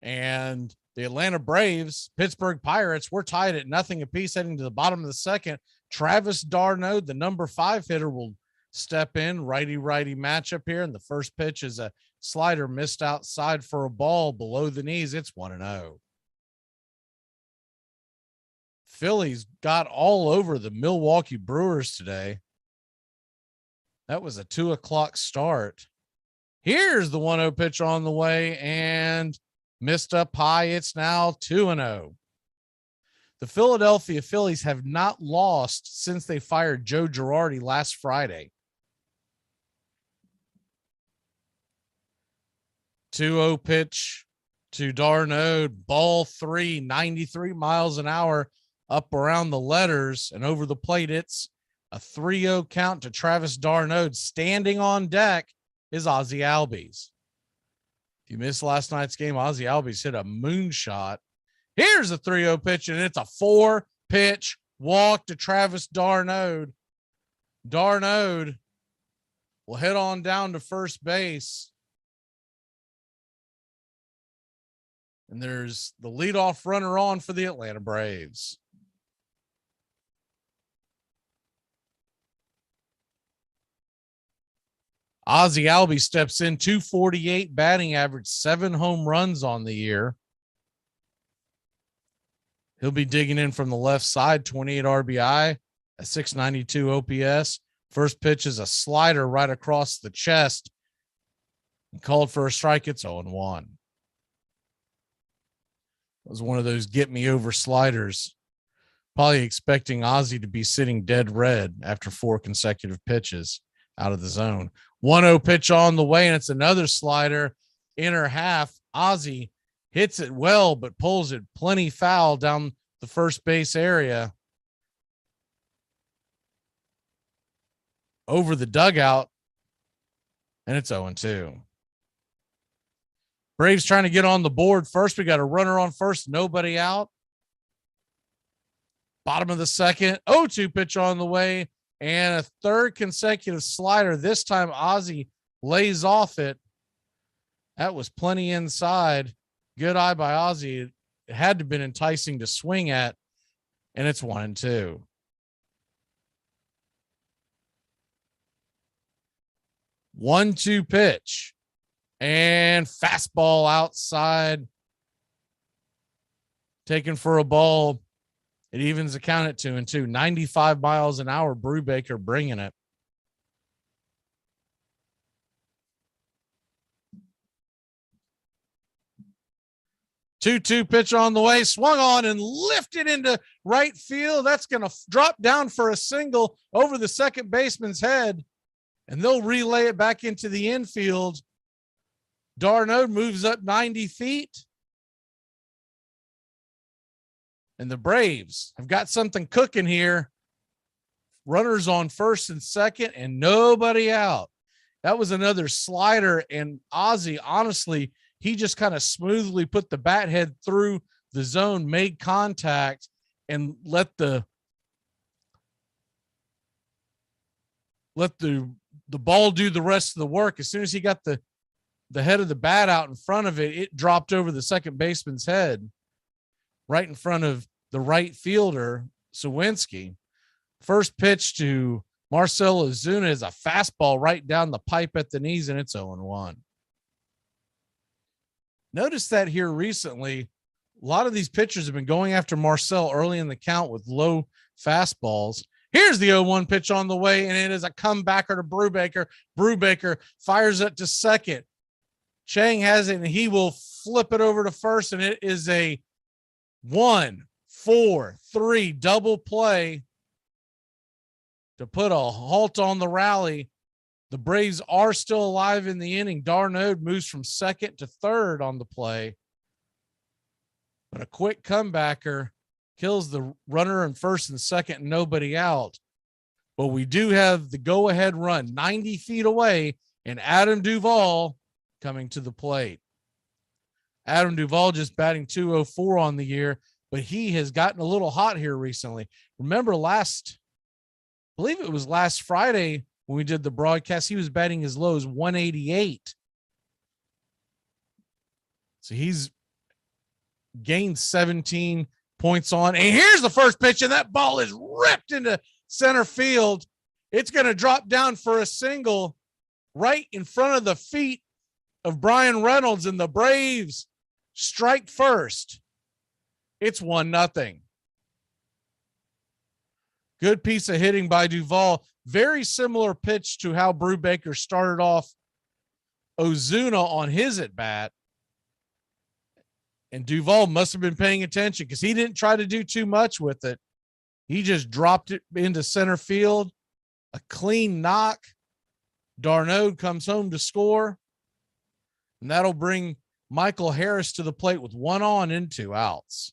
And the Atlanta Braves, Pittsburgh Pirates, we're tied at 0 apiece heading to the bottom of the second. Travis d'Arnaud, the number 5 hitter, will step in. Righty-righty matchup here. And the first pitch is a slider missed outside for a ball below the knees. It's 1-0. Phillies got all over the Milwaukee Brewers today. That was a 2:00 start. Here's the 1-0 pitch on the way and missed up high. It's now 2-0. The Philadelphia Phillies have not lost since they fired Joe Girardi last Friday. 2-0 pitch to d'Arnaud, ball 3, 93 miles an hour up around the letters and over the plate. It's a 3-0 count to Travis d'Arnaud. Standing on deck is Ozzie Albies. If you missed last night's game, Ozzie Albies hit a moonshot. Here's a 3-0 pitch, and it's a 4-pitch walk to Travis d'Arnaud. d'Arnaud will head on down to first base. And there's the leadoff runner on for the Atlanta Braves. Ozzie Albies steps in, 248 batting average, 7 home runs on the year. He'll be digging in from the left side, 28 RBI, a 692 OPS. First pitch is a slider right across the chest. Called for a strike. It's 0-1. It was one of those get me over sliders. Probably expecting Ozzie to be sitting dead red after 4 consecutive pitches out of the zone. 1-0 pitch on the way, and it's another slider, inner half. Ozzie hits it well, but pulls it plenty foul down the first base area. Over the dugout, and it's 0-2. Braves trying to get on the board first. We got a runner on first, nobody out. Bottom of the second, 0-2 pitch on the way, and a third consecutive slider. This time Ozzie lays off it. That was plenty inside. Good eye by Ozzie. It had to have been enticing to swing at, and it's 1-2. One-two pitch and fastball outside, taken for a ball. It evens the count at 2-2. 95 miles an hour. Brubaker bringing it. Two-two pitch on the way, swung on and lifted into right field. That's going to drop down for a single over the second baseman's head, and they'll relay it back into the infield. d'Arnaud moves up 90 feet. And the Braves have got something cooking here. Runners on first and second and nobody out. That was another slider, and Ozzie, honestly, he just kind of smoothly put the bat head through the zone, made contact, and let the ball do the rest of the work. As soon as he got the head of the bat out in front of it, it dropped over the second baseman's head, right in front of the right fielder, Sawinski. First pitch to Marcell Ozuna is a fastball right down the pipe at the knees, and it's 0-1. Notice that here recently, a lot of these pitchers have been going after Marcell early in the count with low fastballs. Here's the 0-1 pitch on the way, and it is a comebacker to Brubaker. Brubaker fires it to second. Chang has it, and he will flip it over to first, and it is a 1-4-3 double play to put a halt on the rally. The Braves are still alive in the inning. d'Arnaud moves from second to third on the play, but a quick comebacker kills the runner in first and second, nobody out. But we do have the go-ahead run 90 feet away, and Adam Duvall coming to the plate. Adam Duvall just batting .204 on the year, but he has gotten a little hot here recently. Remember I believe it was last Friday when we did the broadcast. He was batting as low as 188. So he's gained 17 points on. And here's the first pitch, and that ball is ripped into center field. It's going to drop down for a single right in front of the feet of Brian Reynolds, and the Braves strike first. It's 1-0. Good piece of hitting by Duvall. Very similar pitch to how Brubaker started off Ozuna on his at bat. And Duvall must have been paying attention because he didn't try to do too much with it. He just dropped it into center field. A clean knock. Darno comes home to score. And that'll bring Michael Harris to the plate with 1 on and 2 outs.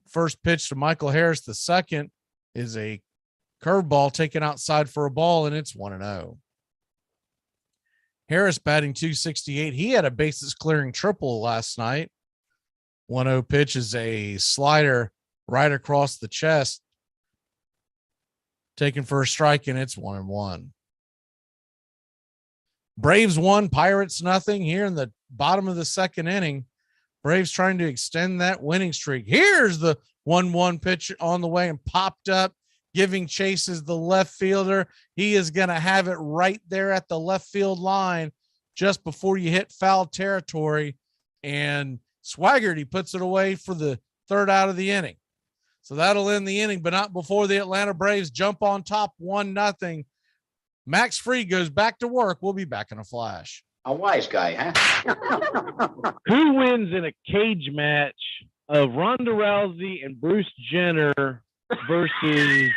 First pitch to Michael Harris. The second is a curveball taken outside for a ball, and it's 1-0. Harris batting .268. He had a bases clearing triple last night. 1-0 pitch is a slider right across the chest, taken for a strike, and it's 1-1. Braves 1, Pirates nothing here in the bottom of the second inning. Braves trying to extend that winning streak. Here's the 1-1 pitch on the way and popped up, giving chases the left fielder. He is going to have it right there at the left field line just before you hit foul territory. And Swaggerty puts it away for the third out of the inning. So that'll end the inning, but not before the Atlanta Braves jump on top 1-0. Max Fried goes back to work. We'll be back in a flash. A wise guy, huh? Who wins in a cage match of Ronda Rousey and Bruce Jenner versus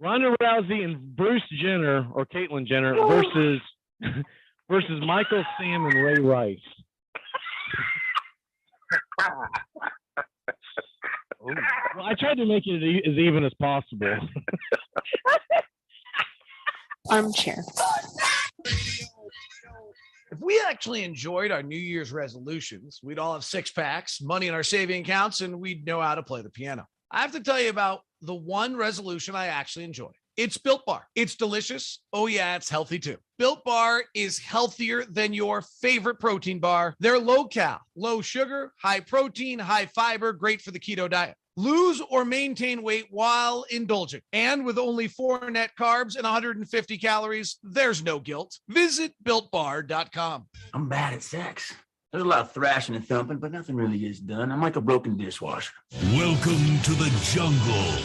Ronda Rousey and Bruce Jenner, or Caitlyn Jenner, versus Michael Sam and Ray Rice? Well, I tried to make it as even as possible. Armchair. If we actually enjoyed our New Year's resolutions, we'd all have 6-packs, money in our saving accounts, and we'd know how to play the piano. I have to tell you about the one resolution I actually enjoy. It's Built Bar. It's delicious. Oh, yeah, it's healthy too. Built Bar is healthier than your favorite protein bar. They're low-cal, low sugar, high protein, high fiber, great for the keto diet. Lose or maintain weight while indulging. And with only 4 net carbs and 150 calories, there's no guilt. Visit BuiltBar.com. I'm bad at sex. There's a lot of thrashing and thumping, but nothing really gets done. I'm like a broken dishwasher. Welcome to the jungle.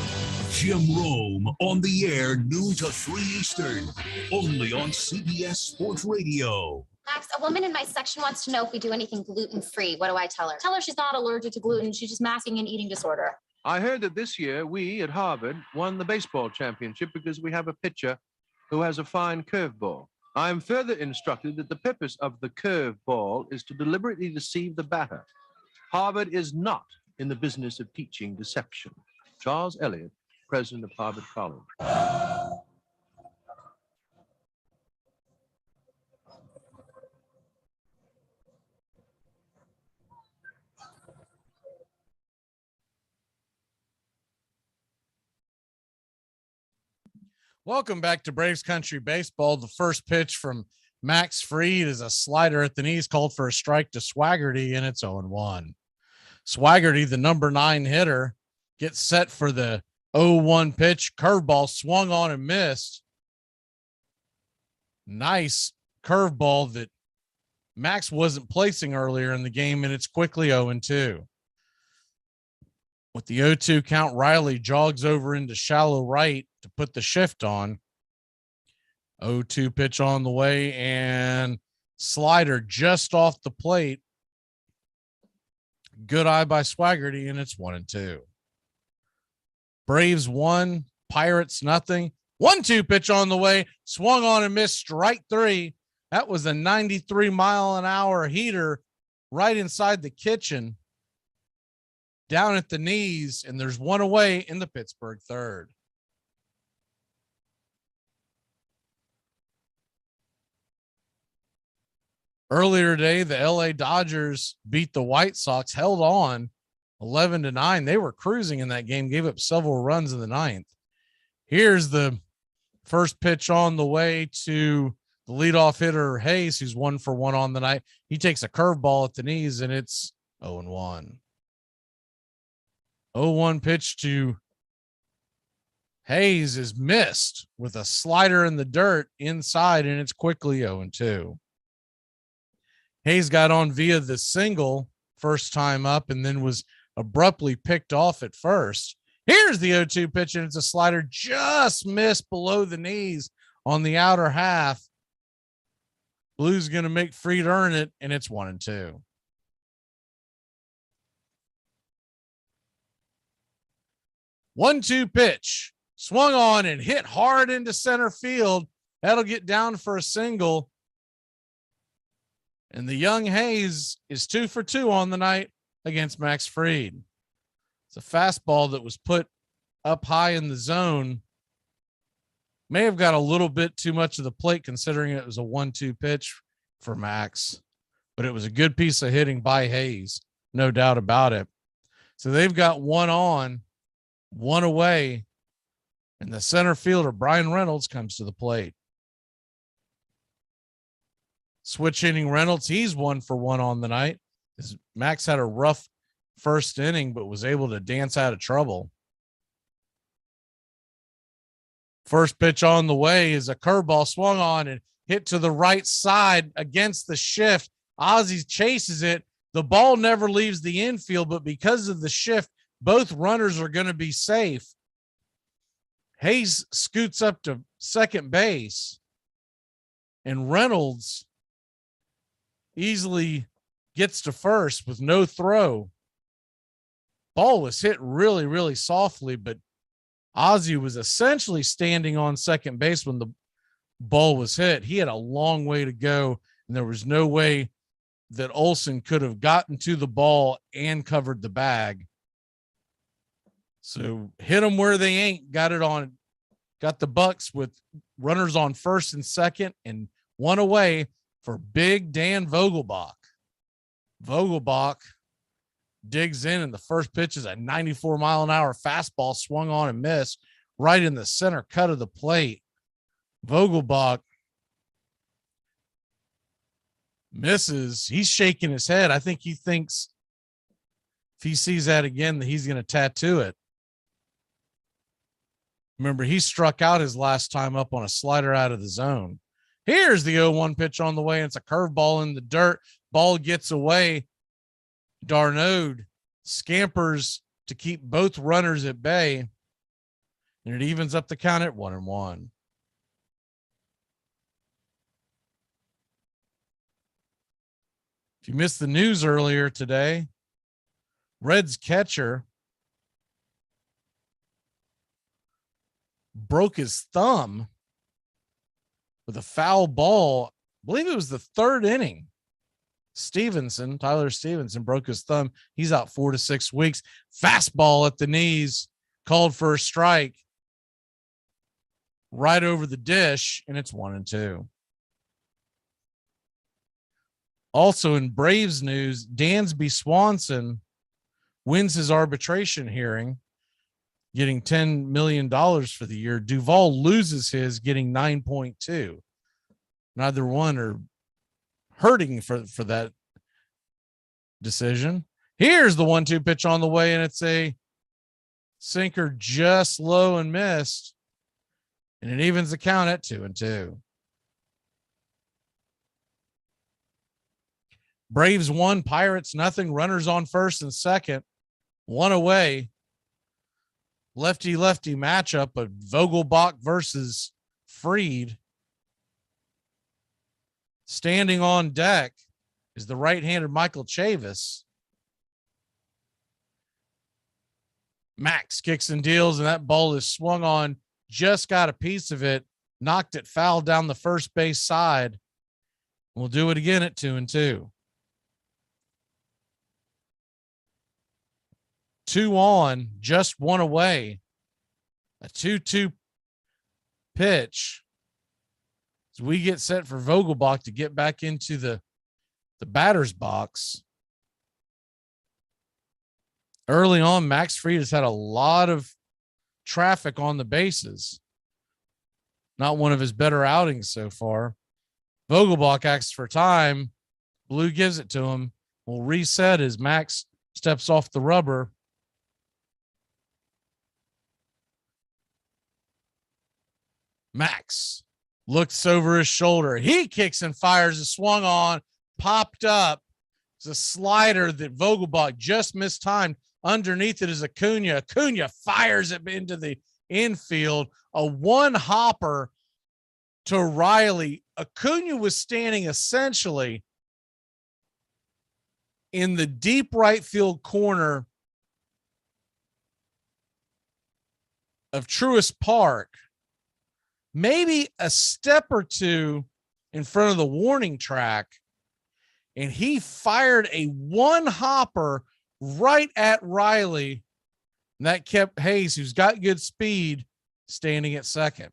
Jim Rome on the air, noon to 3 Eastern, only on CBS Sports Radio. Max, a woman in my section wants to know if we do anything gluten-free. What do I tell her? Tell her she's not allergic to gluten. She's just masking an eating disorder. I heard that this year we at Harvard won the baseball championship because we have a pitcher who has a fine curveball. I am further instructed that the purpose of the curveball is to deliberately deceive the batter. Harvard is not in the business of teaching deception. Charles Eliot, president of Harvard College. Welcome back to Braves Country Baseball. The first pitch from Max Fried is a slider at the knees, called for a strike to Swaggerty, and it's 0-1. Swaggerty, the number 9 hitter, gets set for the 0-1 pitch. Curveball swung on and missed. Nice curveball that Max wasn't placing earlier in the game, and it's quickly 0-2. With the 0-2 count, Riley jogs over into shallow right to put the shift on. 0-2 pitch on the way, and slider just off the plate. Good eye by Swaggerty, and it's 1-2. Braves 1, Pirates nothing. 1-2 pitch on the way, swung on and missed, strike 3. That was a 93-mile-an-hour heater right inside the kitchen, down at the knees, and there's one away in the Pittsburgh third. Earlier today, the LA Dodgers beat the White Sox, held on 11-9. They were cruising in that game, gave up several runs in the ninth. Here's the first pitch on the way to the leadoff hitter, Hayes, who's 1 for 1 on the night. He takes a curveball at the knees, and it's 0-1. 0-1 pitch to Hayes is missed with a slider in the dirt inside, and it's quickly 0-2. Hayes got on via the single first time up and then was abruptly picked off at first. Here's the 0-2 pitch, and it's a slider just missed below the knees on the outer half. Blue's going to make Fried earn it, and it's 1-2. One-two pitch, swung on and hit hard into center field. That'll get down for a single. And the young Hayes is 2 for 2 on the night against Max Fried. It's a fastball that was put up high in the zone. May have got a little bit too much of the plate considering it was a 1-2 pitch for Max, but it was a good piece of hitting by Hayes, no doubt about it. So they've got 1 on, 1 away, and the center fielder, Brian Reynolds, comes to the plate. Switch hitting Reynolds, he's 1 for 1 on the night. Max had a rough first inning, but was able to dance out of trouble. First pitch on the way is a curveball swung on and hit to the right side against the shift. Ozzie chases it. The ball never leaves the infield, but because of the shift, both runners are going to be safe. Hayes scoots up to second base, and Reynolds easily gets to first with no throw. Ball was hit really, really softly, but Ozzie was essentially standing on second base when the ball was hit. He had a long way to go, and there was no way that Olsen could have gotten to the ball and covered the bag. So hit them where they ain't. Got the Bucks with runners on first and second and 1 away for big Dan Vogelbach. Vogelbach digs in, and the first pitch is a 94-mile-an-hour fastball swung on and missed right in the center cut of the plate. Vogelbach misses. He's shaking his head. I think he thinks if he sees that again, that he's going to tattoo it. Remember, he struck out his last time up on a slider out of the zone. Here's the 0-1 pitch on the way. And it's a curveball in the dirt. Ball gets away. Darnode scampers to keep both runners at bay, and it evens up the count at 1-1. If you missed the news earlier today, Reds catcher broke his thumb with a foul ball. I believe it was the 3rd inning. Tyler Stevenson broke his thumb. He's out 4 to 6 weeks. Fastball at the knees, called for a strike right over the dish, and it's 1-2. Also in Braves news, Dansby Swanson wins his arbitration hearing, getting $10 million for the year. Duvall loses his, getting 9.2. Neither one are hurting for that decision. Here's the 1-2 pitch on the way, and it's a sinker just low and missed, and it evens the count at 2-2. Braves 1, Pirates nothing. Runners on first and second, 1 away. Lefty matchup of Vogelbach versus Fried. Standing on deck is the right-handed Michael Chavis. Max kicks and deals, and that ball is swung on. Just got a piece of it, knocked it foul down the first base side. We'll do it again at 2-2. 2 on, just 1 away. A 2-2 pitch as we get set for Vogelbach to get back into the the batter's box. Early on, Max Fried has had a lot of traffic on the bases. Not one of his better outings so far. Vogelbach asks for time. Blue gives it to him. Will reset as Max steps off the rubber. Max looks over his shoulder. He kicks and fires. It swung on, popped up. It's a slider that Vogelbach just mistimed. Underneath it is Acuna. Acuna fires it into the infield. A one hopper to Riley. Acuna was standing essentially in the deep right field corner of Truist Park, maybe a step or two in front of the warning track, and he fired a one hopper right at Riley, and that kept Hayes, who's got good speed, standing at second.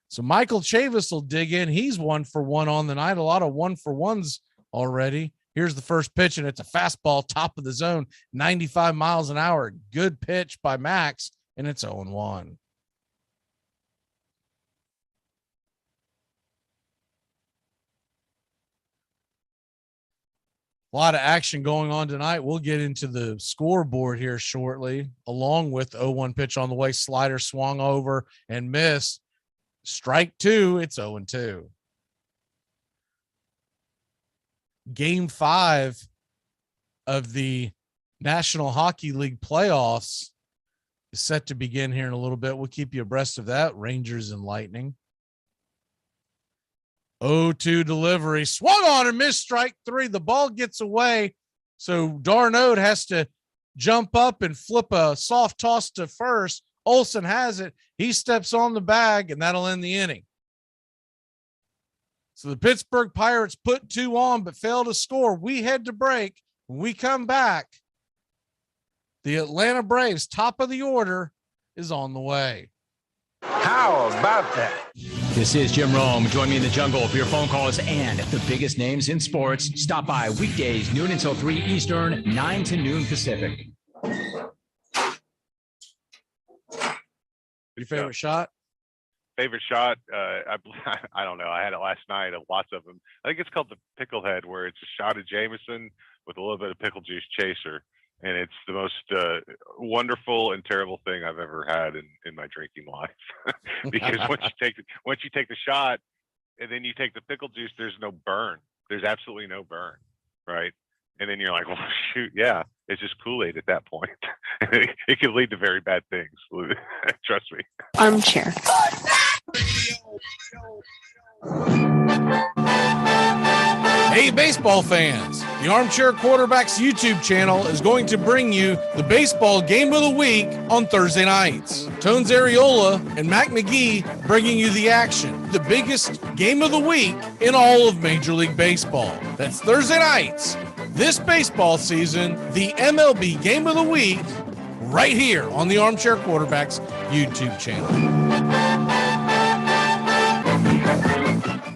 So Michael Chavis will dig in. He's 1-for-1 on the night. A lot of 1-for-1s already. Here's the first pitch, and it's a fastball, top of the zone, 95 miles an hour. Good pitch by Max, and it's 0-1. A lot of action going on tonight. We'll get into the scoreboard here shortly, along with 0-1 pitch on the way. Slider swung over and missed. Strike two. It's 0-2. Game 5 of the National Hockey League playoffs is set to begin here in a little bit. We'll keep you abreast of that. Rangers and Lightning. 0-2 delivery, swung on and missed, strike three. The ball gets away, so Darnode has to jump up and flip a soft toss to first. Olsen has it. He steps on the bag, and that'll end the inning. So the Pittsburgh Pirates put 2 on but fail to score. We head to break. When we come back, the Atlanta Braves, top of the order, is on the way. How about that? This is Jim Rome. Join me in the jungle for your phone calls and the biggest names in sports. Stop by weekdays, noon until 3 Eastern, 9 to noon Pacific. Your favorite shot? Favorite shot? I don't know. I had it last night. Lots of them. I think it's called the Picklehead, where it's a shot of Jameson with a little bit of pickle juice chaser. And it's the most wonderful and terrible thing I've ever had in my drinking life. Because once you take the shot and then you take the pickle juice, there's no burn. There's absolutely no burn, right? And then you're like, well, shoot, yeah, it's just Kool-Aid at that point. It can lead to very bad things. Trust me. Armchair. Hey, baseball fans, the Armchair Quarterbacks YouTube channel is going to bring you the baseball game of the week on Thursday nights. Tones Areola and Mac McGee bringing you the action, the biggest game of the week in all of Major League Baseball. That's Thursday nights. This baseball season, the MLB game of the week, right here on the Armchair Quarterbacks YouTube channel.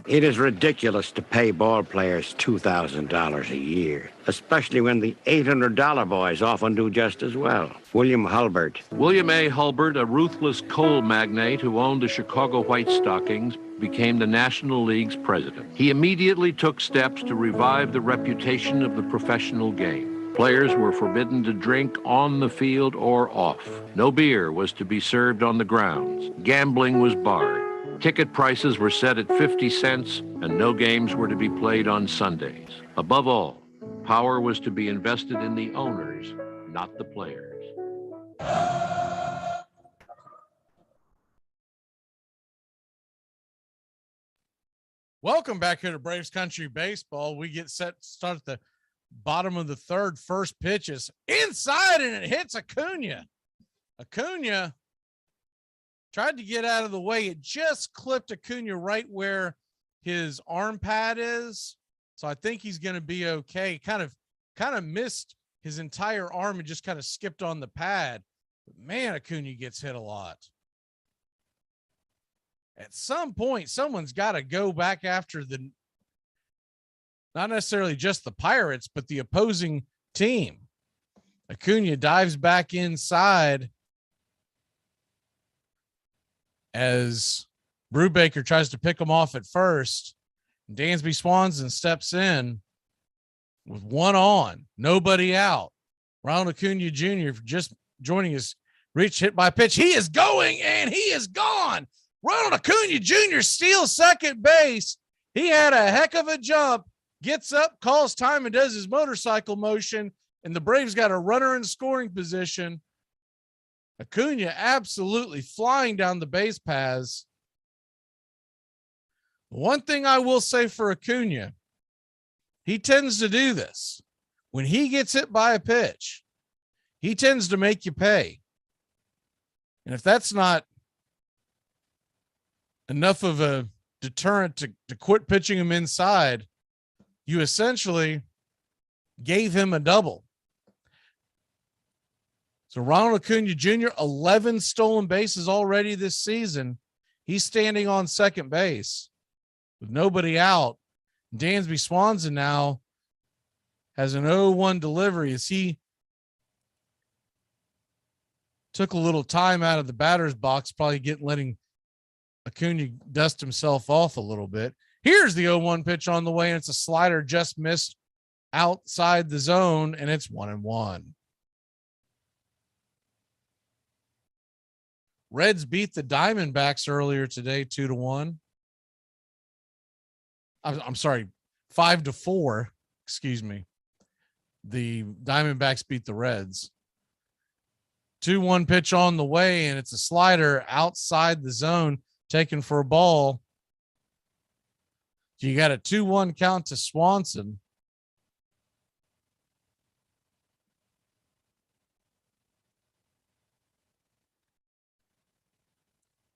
It is ridiculous to pay ball players $2,000 a year, especially when the $800 boys often do just as well. William Hulbert. William A. Hulbert, a ruthless coal magnate who owned the Chicago White Stockings, became the National League's president. He immediately took steps to revive the reputation of the professional game. Players were forbidden to drink on the field or off. No beer was to be served on the grounds. Gambling was barred. Ticket prices were set at 50 cents, and no games were to be played on Sundays. Above all, power was to be invested in the owners, not the players. Welcome back here to Braves Country Baseball. We get set to start at the bottom of the third. First pitch is inside, and it hits Acuna. Acuna tried to get out of the way. It just clipped Acuna right where his arm pad is. So I think he's going to be okay. Kind of missed his entire arm and just kind of skipped on the pad. But man, Acuna gets hit a lot. At some point, someone's got to go back after not necessarily just the Pirates, but the opposing team. Acuna dives back inside as Brubaker tries to pick him off at first. Dansby Swanson steps in with one on, nobody out. Ronald Acuna Jr. just joining us, reach hit by pitch. He is going and he is gone. Ronald Acuna Jr. steals second base. He had a heck of a jump, gets up, calls time, and does his motorcycle motion, and the Braves got a runner in scoring position. Acuna absolutely flying down the base paths. One thing I will say for Acuna, he tends to do this. When he gets hit by a pitch, he tends to make you pay. And if that's not enough of a deterrent to quit pitching him inside, you essentially gave him a double. So Ronald Acuna Jr., 11 stolen bases already this season. He's standing on second base with nobody out. Dansby Swanson now has an 0-1 delivery as he took a little time out of the batter's box, probably letting Acuna dust himself off a little bit. Here's the 0-1 pitch on the way, and it's a slider just missed outside the zone, and it's 1-1. Reds beat the Diamondbacks earlier today, 2-1. I'm sorry, 5-4. Excuse me. The Diamondbacks beat the Reds. 2-1 pitch on the way, and it's a slider outside the zone, taken for a ball. You got a 2-1 count to Swanson.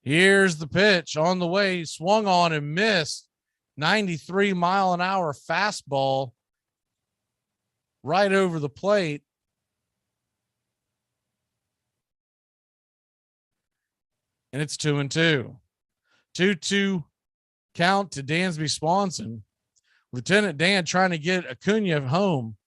Here's the pitch on the way, swung on and missed. 93-mile-an-hour fastball right over the plate. And it's 2-2. 2-2 count to Dansby Swanson. Lieutenant Dan trying to get Acuna home.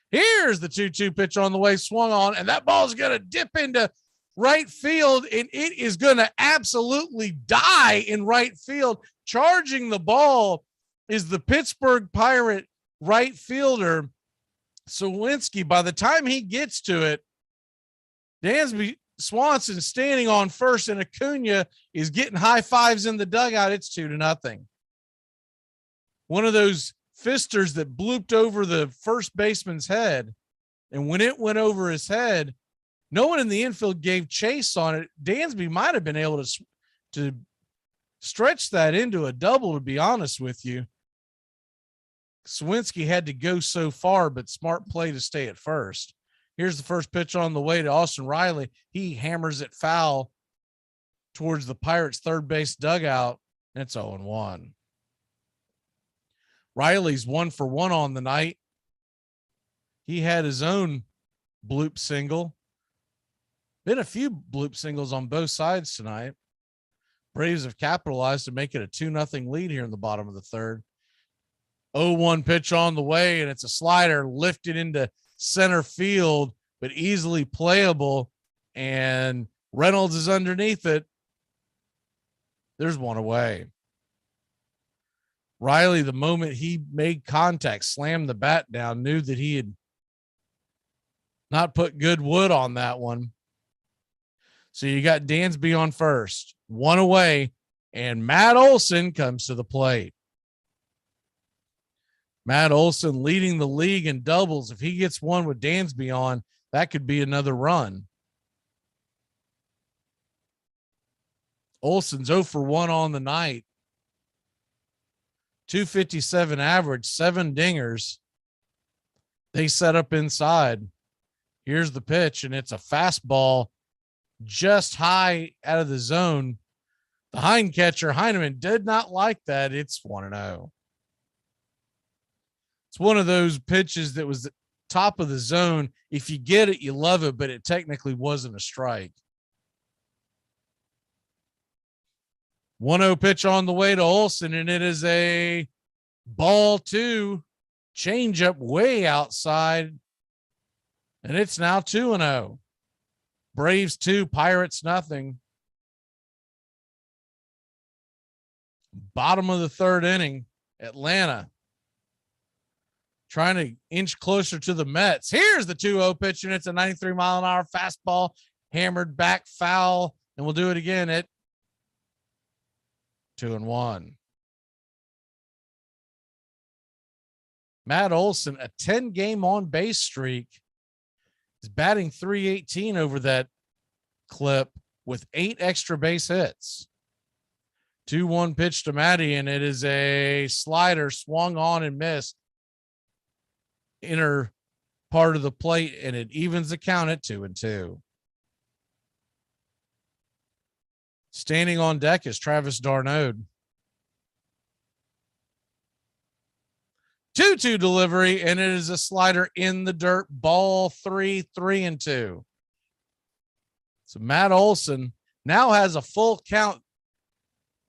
Here's the 2-2 pitch on the way, swung on, and that ball is going to dip into right field, and it is going to absolutely die in right field. Charging the ball is the Pittsburgh Pirate right fielder, Sawinski. By the time he gets to it, Dansby Swanson standing on first, and Acuna is getting high fives in the dugout. It's 2-0. One of those fisters that blooped over the first baseman's head. And when it went over his head, no one in the infield gave chase on it. Dansby might have been able to stretch that into a double, to be honest with you. Sawinski had to go so far, but smart play to stay at first. Here's the first pitch on the way to Austin Riley. He hammers it foul towards the Pirates' third base dugout, and it's 0-1. Riley's 1-for-1 on the night. He had his own bloop single. Been a few bloop singles on both sides tonight. Braves have capitalized to make it a 2-0 lead here in the bottom of the third. 0-1 pitch on the way, and it's a slider lifted into center field, but easily playable, and Reynolds is underneath it. There's one away. Riley, the moment he made contact, slammed the bat down, knew that he had not put good wood on that one. So you got Dansby on first, one away, and Matt Olson comes to the plate. Matt Olson leading the league in doubles. If he gets one with Dansby on, that could be another run. Olson's 0-for-1 on the night. 257 average, 7 dingers. They set up inside. Here's the pitch, and it's a fastball just high out of the zone. The hind catcher, Heineman, did not like that. It's 1-0. It's one of those pitches that was the top of the zone. If you get it, you love it, but it technically wasn't a strike. 1-0 pitch on the way to Olson, and it is a ball 2. Change up way outside. And it's now 2-0. Braves 2, Pirates nothing. Bottom of the third inning, Atlanta trying to inch closer to the Mets. Here's the 2-0 pitch, and it's a 93-mile-an-hour fastball, hammered back, foul, and we'll do it again at 2-1. Matt Olson, a 10-game on-base streak, is batting .318 over that clip with 8 extra base hits. 2-1 pitch to Matty, and it is a slider swung on and missed. Inner part of the plate, and it evens the count at 2-2. Standing on deck is Travis d'Arnaud. 2-2 delivery, and it is a slider in the dirt. Ball 3, 3-2. So Matt Olson now has a full count,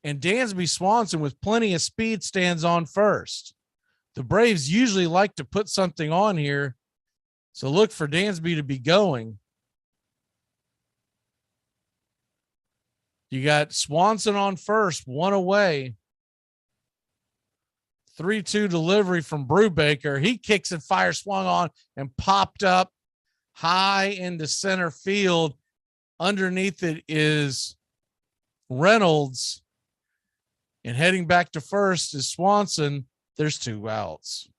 and Dansby Swanson with plenty of speed stands on first. The Braves usually like to put something on here, so look for Dansby to be going. You got Swanson on first, 1 away. 3-2 delivery from Brubaker. He kicks and fires, swung on and popped up high into center field. Underneath it is Reynolds, and heading back to first is Swanson. There's 2 outs.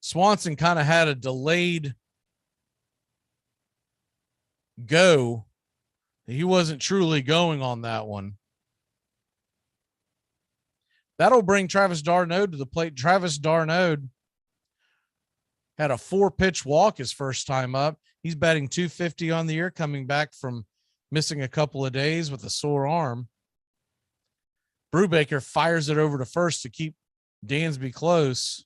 Swanson kind of had a delayed go. He wasn't truly going on that one. That'll bring Travis d'Arnaud to the plate. Travis d'Arnaud had a 4-pitch walk his first time up. He's batting .250 on the year, coming back from missing a couple of days with a sore arm. Brubaker fires it over to first to keep Dansby close.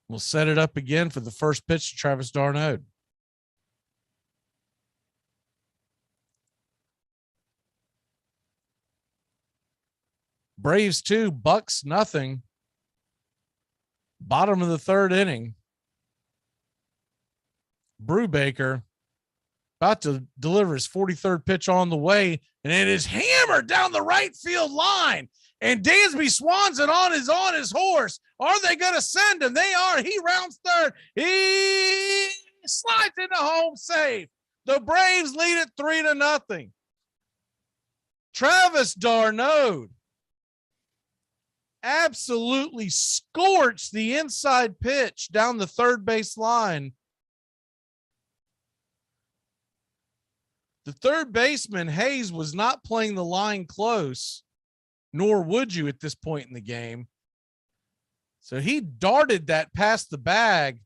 We'll set it up again for the first pitch to Travis d'Arnaud. Braves 2, Bucks nothing. Bottom of the third inning. Brubaker about to deliver his 43rd pitch on the way, and it is hammered down the right field line. And Dansby Swanson on his horse. Are they going to send him? They are. He rounds third. He slides into home safe. The Braves lead it 3-0. Travis d'Arnaud absolutely scorched the inside pitch down the third base line. The third baseman, Hayes, was not playing the line close, nor would you at this point in the game. So he darted that past the bag,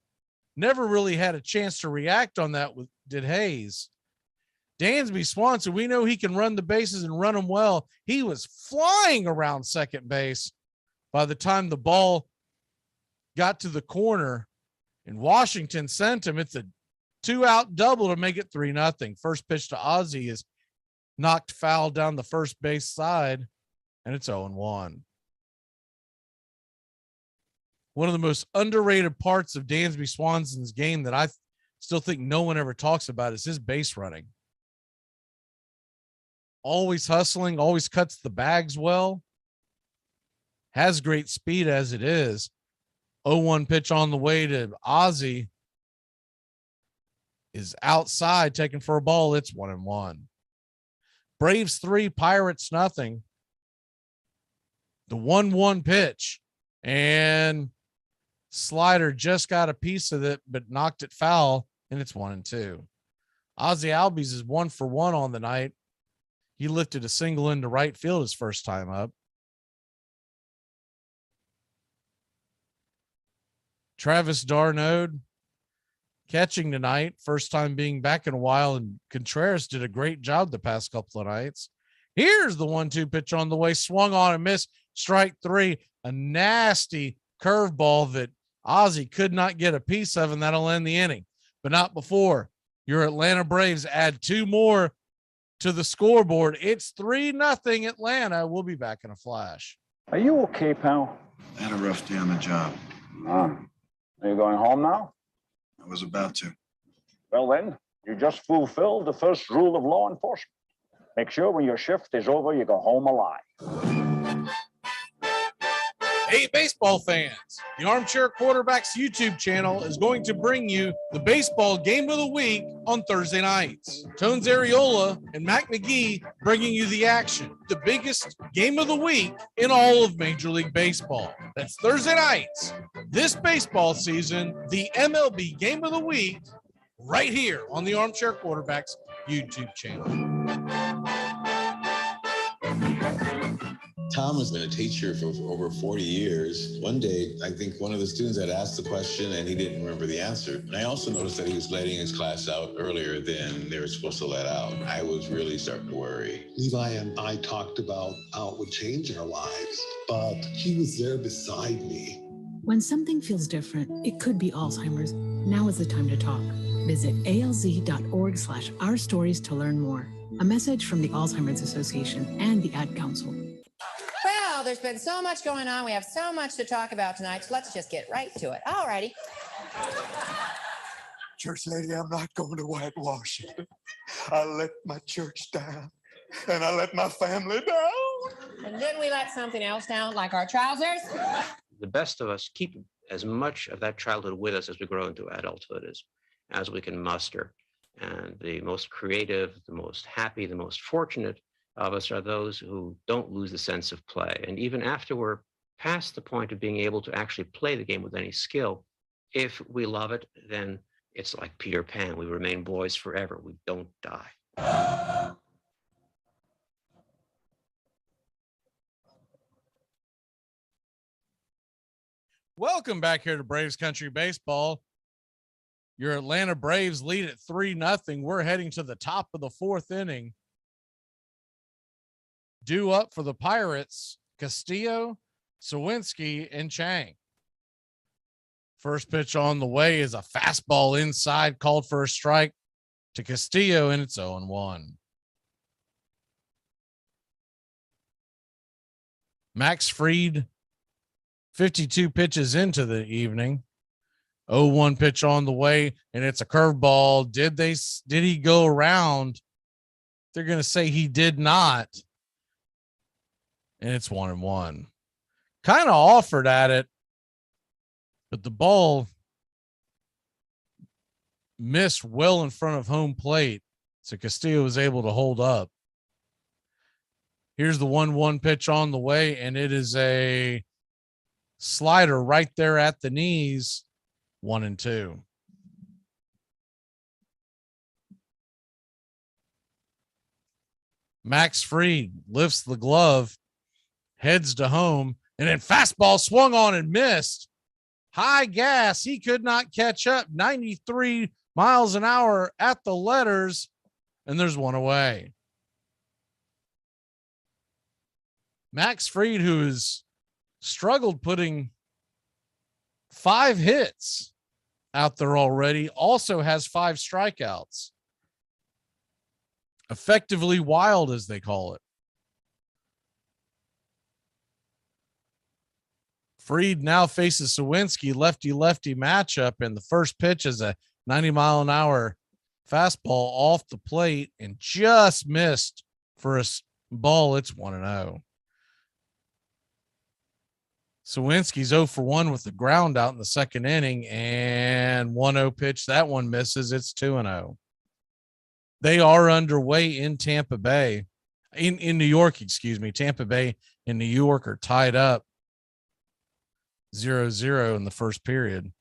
never really had a chance to react on that, did Hayes. Dansby Swanson, we know he can run the bases and run them well. He was flying around second base by the time the ball got to the corner, and Washington sent him. It's a 2-out double to make it 3-0. First pitch to Ozzie is knocked foul down the first base side, and it's 0-1. One of the most underrated parts of Dansby Swanson's game that I still think no one ever talks about is his base running. Always hustling, always cuts the bags well. Has great speed as it is. 0-1 pitch on the way to Ozzie is outside, taken for a ball. It's 1-1. Braves 3, Pirates nothing. The 1-1 pitch, and slider just got a piece of it, but knocked it foul, and it's 1-2. Ozzie Albies is 1 for 1 on the night. He lifted a single into right field his first time up. Travis d'Arnaud catching tonight, first time being back in a while, and Contreras did a great job the past couple of nights. Here's the 1-2 pitch on the way, swung on and missed. Strike 3, a nasty curveball that Ozzie could not get a piece of, and that'll end the inning. But not before your Atlanta Braves add 2 more to the scoreboard. It's 3-0 Atlanta. We'll be back in a flash. Are you okay, pal? I had a rough day on the job. Are you going home now? I was about to. Well then, you just fulfilled the first rule of law enforcement. Make sure when your shift is over, you go home alive. Hey, baseball fans, the Armchair Quarterbacks YouTube channel is going to bring you the baseball game of the week on Thursday nights. Tones Areola and Mac McGee bringing you the action, the biggest game of the week in all of Major League Baseball. That's Thursday nights. This baseball season, the MLB game of the week, right here on the Armchair Quarterbacks YouTube channel. Tom has been a teacher for over 40 years. One day, I think one of the students had asked the question and he didn't remember the answer. And I also noticed that he was letting his class out earlier than they were supposed to let out. I was really starting to worry. Levi and I talked about how it would change our lives, but he was there beside me. When something feels different, it could be Alzheimer's. Now is the time to talk. Visit alz.org/ourstories to learn more. A message from the Alzheimer's Association and the Ad Council. Well, there's been so much going on. We have so much to talk about tonight. So let's just get right to it. All righty. Church lady, I'm not going to whitewash it. I let my church down, and I let my family down. And didn't we let something else down, like our trousers? The best of us keep as much of that childhood with us as we grow into adulthood as we can muster. And the most creative, the most happy, the most fortunate of us are those who don't lose the sense of play. And even after we're past the point of being able to actually play the game with any skill, if we love it, then it's like Peter Pan. We remain boys forever. We don't die. Welcome back here to Braves Country Baseball. Your Atlanta Braves lead at 3-0. We're heading to the top of the fourth inning. Due up for the Pirates, Castillo, Sawinski, and Chang. First pitch on the way is a fastball inside, called for a strike to Castillo, and it's 0-1. Max Fried, 52 pitches into the evening. 0-1 pitch on the way, and it's a curveball. Did he go around? They're going to say he did not. And it's 1-1. Kind of offered at it, but the ball missed well in front of home plate. So Castillo was able to hold up. Here's the 1-1 pitch on the way, and it is a slider right there at the knees. 1-2. Max Fried lifts the glove, heads to home, and then fastball swung on and missed. High gas. He could not catch up. 93 miles an hour at the letters, and there's one away. Max Fried, who has struggled putting 5 hits out there already, also has 5 strikeouts. Effectively wild, as they call it. Fried now faces Sawinski, lefty-lefty matchup, and the first pitch is a 90-mile-an-hour fastball off the plate and just missed for a ball. It's 1-0. Sawinski's 0 for 1 with the ground out in the second inning, and 1-0 pitch. That one misses. It's 2-0. They are underway in Tampa Bay, in New York, excuse me. Tampa Bay and New York are tied up 0-0 in the first period.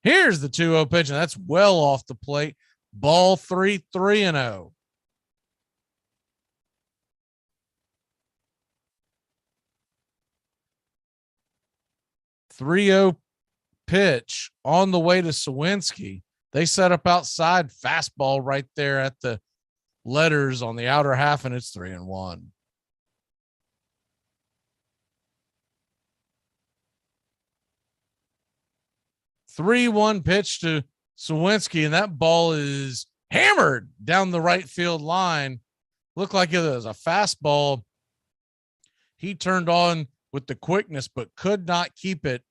Here's the 2-0 pitch, and that's well off the plate. Ball 3, 3-0. .30 pitch on the way to Sawinski. They set up outside, fastball right there at the letters on the outer half, and it's 3-1. .31 pitch to Sawinski, and that ball is hammered down the right field line. Looked like it was a fastball. He turned on with the quickness, but could not keep it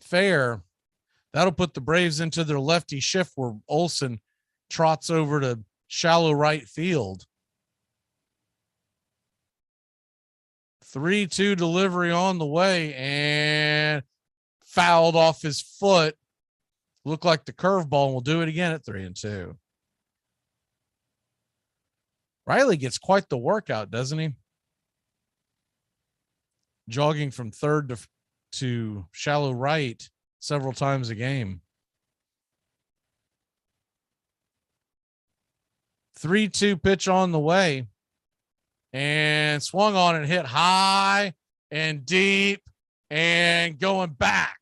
fair. That'll put the Braves into their lefty shift where Olson trots over to shallow right field. 3-2 delivery on the way and fouled off his foot. Looked like the curveball, and we'll do it again at 3-2. Riley gets quite the workout, doesn't he? Jogging from third to shallow right several times a game. 3-2 pitch on the way and swung on and hit high and deep and going back.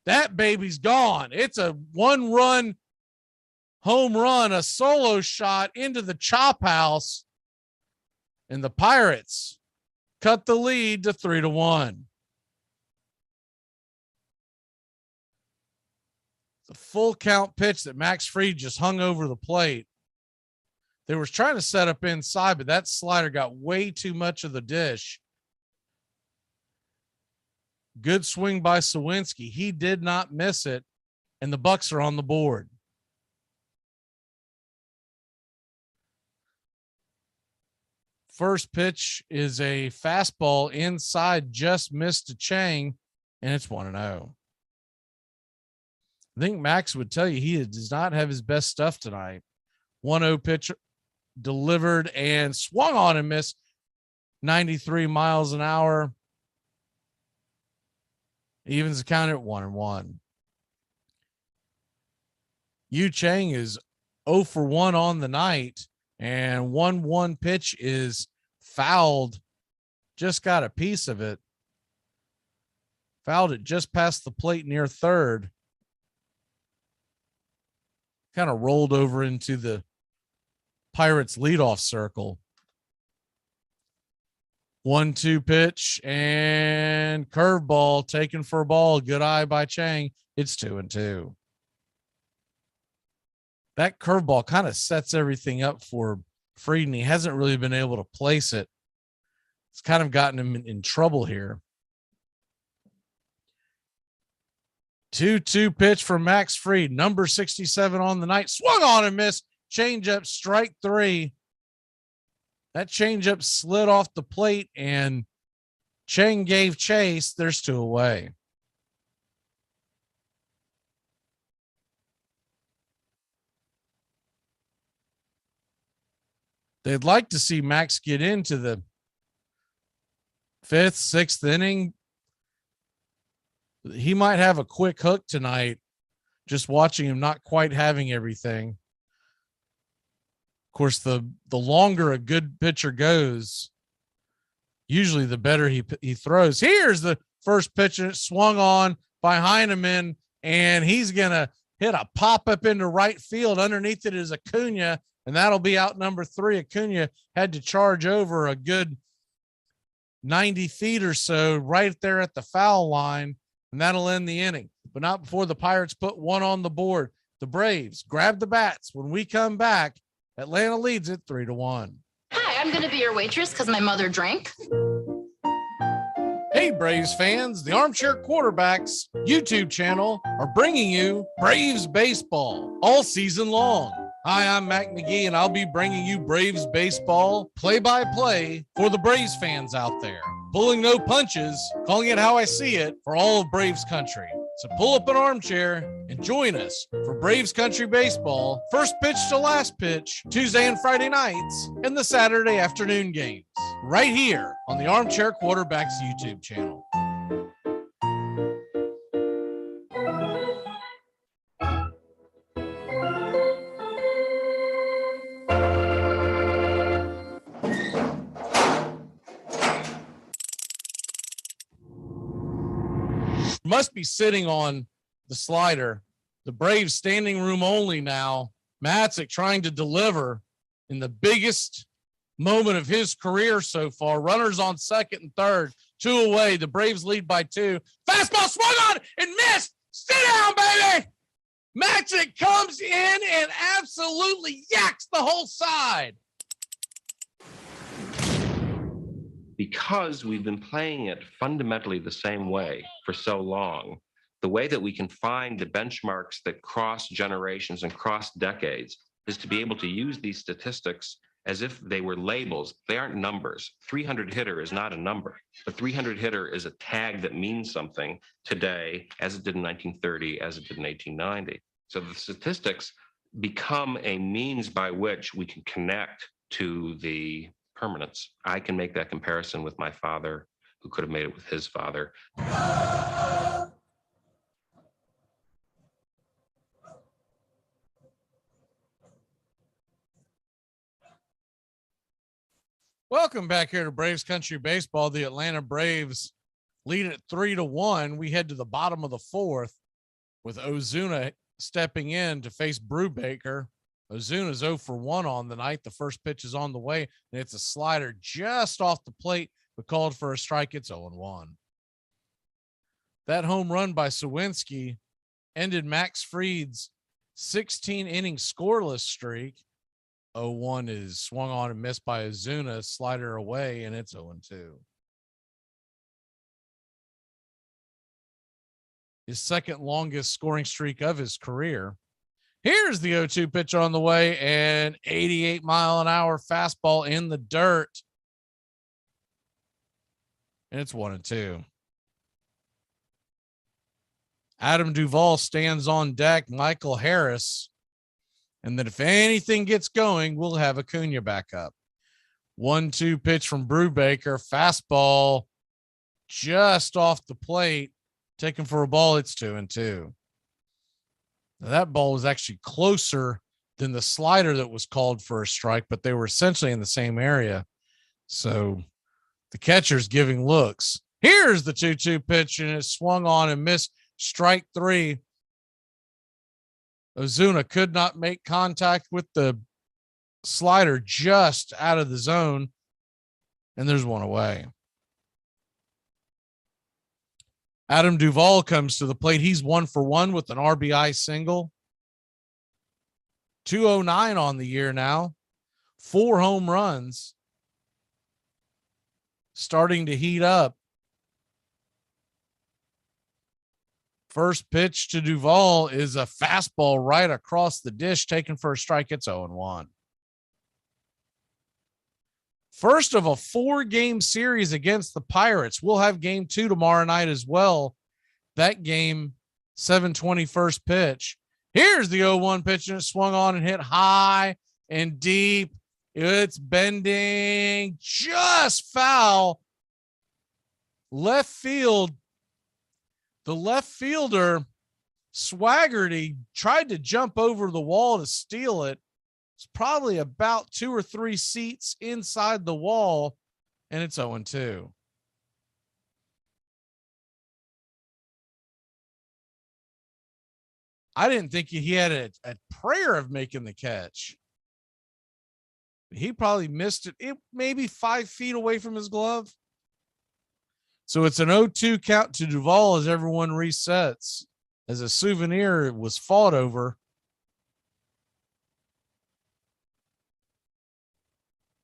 That baby's gone. It's a 1-run home run, a solo shot into the chop house, and the Pirates cut the lead to 3-1. The full count pitch that Max Fried just hung over the plate. They were trying to set up inside, but that slider got way too much of the dish. Good swing by Sawinski. He did not miss it, and the Bucks are on the board. First pitch is a fastball inside, just missed a Chang, and it's 1-0. I think Max would tell you he does not have his best stuff tonight. 1-0 pitch delivered and swung on and missed 93 miles an hour. Evens the count at 1-1. Yu Chang is 0 for 1 on the night, and 1-1 pitch is fouled. Just got a piece of it. Fouled it just past the plate near third. Kind of rolled over into the Pirates leadoff circle. 1-2 pitch and curveball taken for a ball. Good eye by Chang. It's 2-2. That curveball kind of sets everything up for Fried, and he hasn't really been able to place it. It's kind of gotten him in trouble here. 2-2 pitch from Max Fried, number 67 on the night. Swung on and missed. Changeup, strike 3. That changeup slid off the plate, and Chang gave chase. There's 2 away. They'd like to see Max get into the 5th, 6th inning. He might have a quick hook tonight, just watching him not quite having everything. Of course, the longer a good pitcher goes, usually the better he throws. Here's the first pitch, and it swung on by Heineman, and he's going to hit a pop-up into right field. Underneath it is Acuna, and that'll be out number 3. Acuna had to charge over a good 90 feet or so right there at the foul line, and that'll end the inning. But not before the Pirates put 1 on the board. The Braves grab the bats. When we come back, Atlanta leads it 3-1. Hi, I'm going to be your waitress because my mother drank. Hey, Braves fans, the Armchair Quarterbacks YouTube channel are bringing you Braves baseball all season long. Hi, I'm Mac McGee, and I'll be bringing you Braves baseball play-by-play for the Braves fans out there. Pulling no punches, calling it how I see it for all of Braves country. So pull up an armchair and join us for Braves country baseball, first pitch to last pitch, Tuesday and Friday nights, and the Saturday afternoon games, right here on the Armchair Quarterbacks YouTube channel. Must be sitting on the slider. The Braves standing room only now. Matzik trying to deliver in the biggest moment of his career so far. Runners on second and third, 2 away. The Braves lead by 2. Fastball swung on and missed. Sit down, baby. Matzik comes in and absolutely yaks the whole side. because we've been playing it fundamentally the same way for so long, the way that we can find the benchmarks that cross generations and cross decades is to be able to use these statistics as if they were labels. They aren't numbers. 300 hitter is not a number. The 300 hitter is a tag that means something today, as it did in 1930, as it did in 1890. So the statistics become a means by which we can connect to the permanence. I can make that comparison with my father, who could have made it with his father. Welcome back here to Braves Country Baseball. The Atlanta Braves lead at 3-1. We head to the bottom of the fourth with Ozuna stepping in to face Brubaker. Ozuna's 0 for 1 on the night. The first pitch is on the way, and it's a slider just off the plate, but called for a strike. It's 0-1. That home run by Sawinski ended Max Fried's 16-inning scoreless streak. 0-1 is swung on and missed by Ozuna, slider away, and it's 0-2. His second longest scoring streak of his career. Here's the 0-2 pitch on the way, and 88-mile-an-hour fastball in the dirt. And it's 1-2. Adam Duvall stands on deck. Michael Harris. And then if anything gets going, we'll have Acuna back up. 1-2 pitch from Brubaker. Fastball just off the plate. Taken for a ball. It's 2-2. Now that ball was actually closer than the slider that was called for a strike, but they were essentially in the same area. So the catcher's giving looks. Here's the 2-2 pitch, and it swung on and missed. Strike 3. Ozuna could not make contact with the slider, just out of the zone, and there's one away. Adam Duvall comes to the plate. He's 1 for 1 with an RBI single. 209 on the year now. 4 home runs. Starting to heat up. First pitch to Duvall is a fastball right across the dish, taken for a strike. It's 0-1. First of a 4-game series against the Pirates. We'll have game 2 tomorrow night as well. That game, 7:20 first pitch. Here's the 0-1 pitch, and it swung on and hit high and deep. It's bending just foul. Left field. The left fielder, Swaggerty, tried to jump over the wall to steal it. It's probably about 2 or 3 seats inside the wall, and it's 0-2. I didn't think he had a prayer of making the catch. He probably missed it maybe 5 feet away from his glove. So it's an 0-2 count to Duvall as everyone resets, as a souvenir was fought over.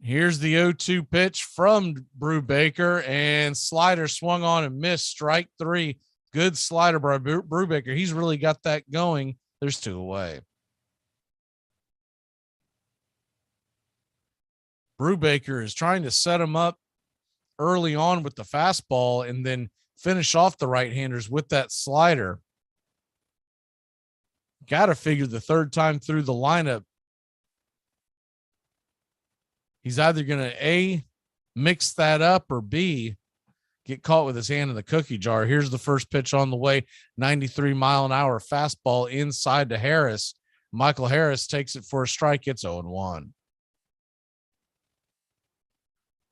Here's the 0-2 pitch from Brubaker, and slider swung on and missed. Strike 3. Good slider by Brubaker. He's really got that going. There's 2 away. Brubaker is trying to set him up early on with the fastball and then finish off the right-handers with that slider. Got to figure the third time through the lineup, he's either going to A, mix that up, or B, get caught with his hand in the cookie jar. Here's the first pitch on the way. 93-mile-an-hour fastball inside to Harris. Michael Harris takes it for a strike. It's 0-1.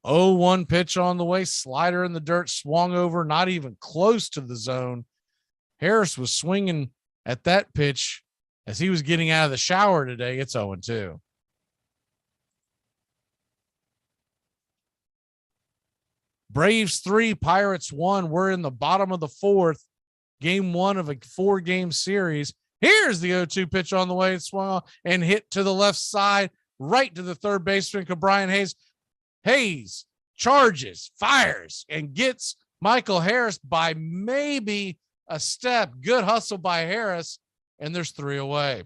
0-1 pitch on the way. Slider in the dirt, swung over, not even close to the zone. Harris was swinging at that pitch as he was getting out of the shower today. It's 0-2. Braves 3, Pirates 1. We're in the bottom of the fourth. Game 1 of a 4-game series. Here's the 0-2 pitch on the way. It swung on and hit to the left side, right to the third baseman, Brian Hayes. Hayes charges, fires, and gets Michael Harris by maybe a step. Good hustle by Harris, and there's 3 away.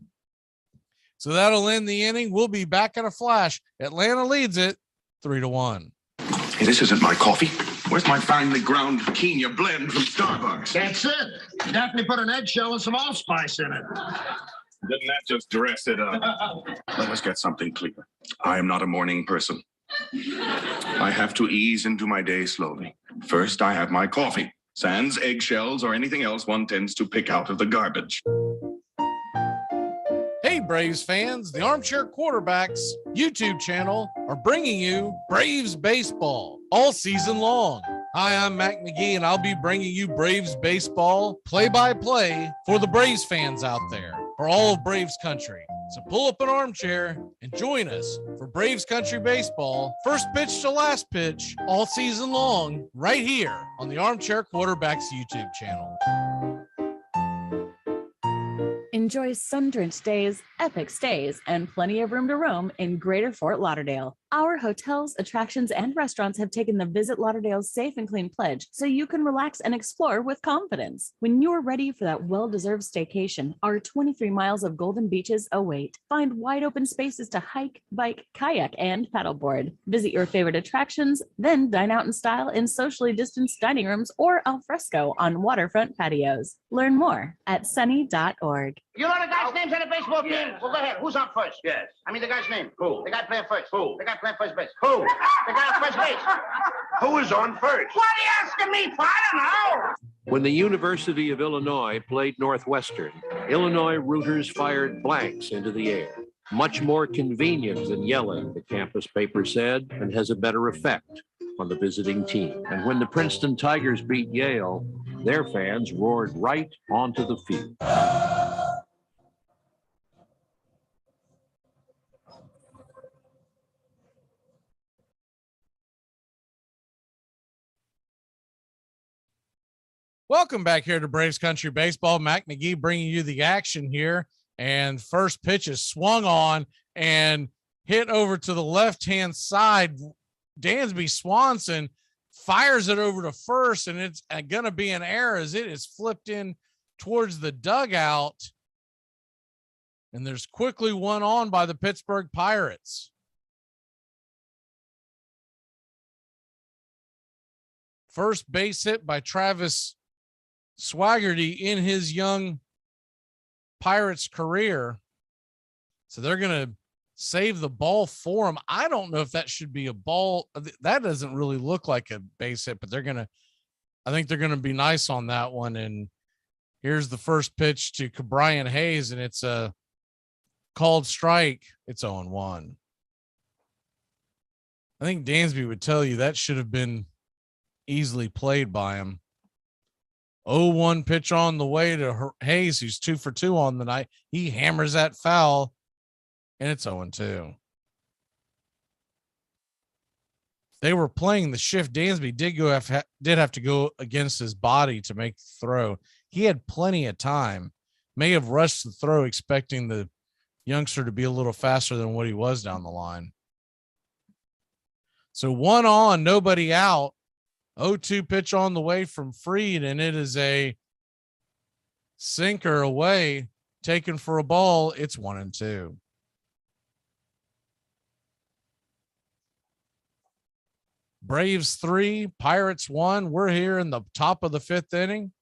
So that'll end the inning. We'll be back in a flash. Atlanta leads it 3-1. Hey, this isn't my coffee. Where's my finely ground quinoa blend from Starbucks? That's it. Daphne put an eggshell and some allspice in it. Didn't that just dress it up? Let us get something clear. I am not a morning person. I have to ease into my day slowly. First, I have my coffee. Sans eggshells or anything else one tends to pick out of the garbage. Hey, Braves fans, the Armchair Quarterbacks YouTube channel are bringing you Braves baseball all season long. Hi, I'm Mac McGee, and I'll be bringing you Braves baseball play-by-play for the Braves fans out there, for all of Braves country. So pull up an armchair and join us for Braves country baseball, first pitch to last pitch, all season long, right here on the Armchair Quarterbacks YouTube channel. Enjoy sun-drenched days, epic stays, and plenty of room to roam in Greater Fort Lauderdale. Our hotels, attractions, and restaurants have taken the Visit Lauderdale's Safe and Clean pledge, so you can relax and explore with confidence. When you're ready for that well-deserved staycation, our 23 miles of golden beaches await. Find wide-open spaces to hike, bike, kayak, and paddleboard. Visit your favorite attractions, then dine out in style in socially distanced dining rooms or al fresco on waterfront patios. Learn more at sunny.org. You know the guy's names on the baseball team? Yes. Well, go ahead. Who's on first? Yes. I mean the guy's name. Who? The guy playing first. Who? The guy playing first base. Who? The guy on first base. Who is on first? What are you asking me for? I don't know. When the University of Illinois played Northwestern, Illinois rooters fired blanks into the air. Much more convenient than yelling, the campus paper said, and has a better effect on the visiting team. And when the Princeton Tigers beat Yale, their fans roared right onto the field. Welcome back here to Braves Country Baseball. Mac McGee bringing you the action here. And first pitch is swung on and hit over to the left-hand side. Dansby Swanson fires it over to first, and it's going to be an error as it is flipped in towards the dugout. And there's quickly one on by the Pittsburgh Pirates. First base hit by Travis Swaggerty in his young Pirates career. So they're going to save the ball for him. I don't know if that should be a ball. That doesn't really look like a base hit, but I think they're going to be nice on that one. And here's the first pitch to Brian Hayes, and it's a called strike. It's 0-1. I think Dansby would tell you that should have been easily played by him. 0-1 pitch on the way to Hayes, who's 2 for 2 on the night. He hammers that foul, and it's 0-2. They were playing the shift. Dansby did have to go against his body to make the throw. He had plenty of time. May have rushed the throw, expecting the youngster to be a little faster than what he was down the line. So 1 on, nobody out. 0-2 pitch on the way from Freed, and it is a sinker away, taken for a ball. It's 1-2. Braves 3, Pirates 1. We're here in the top of the 5th inning.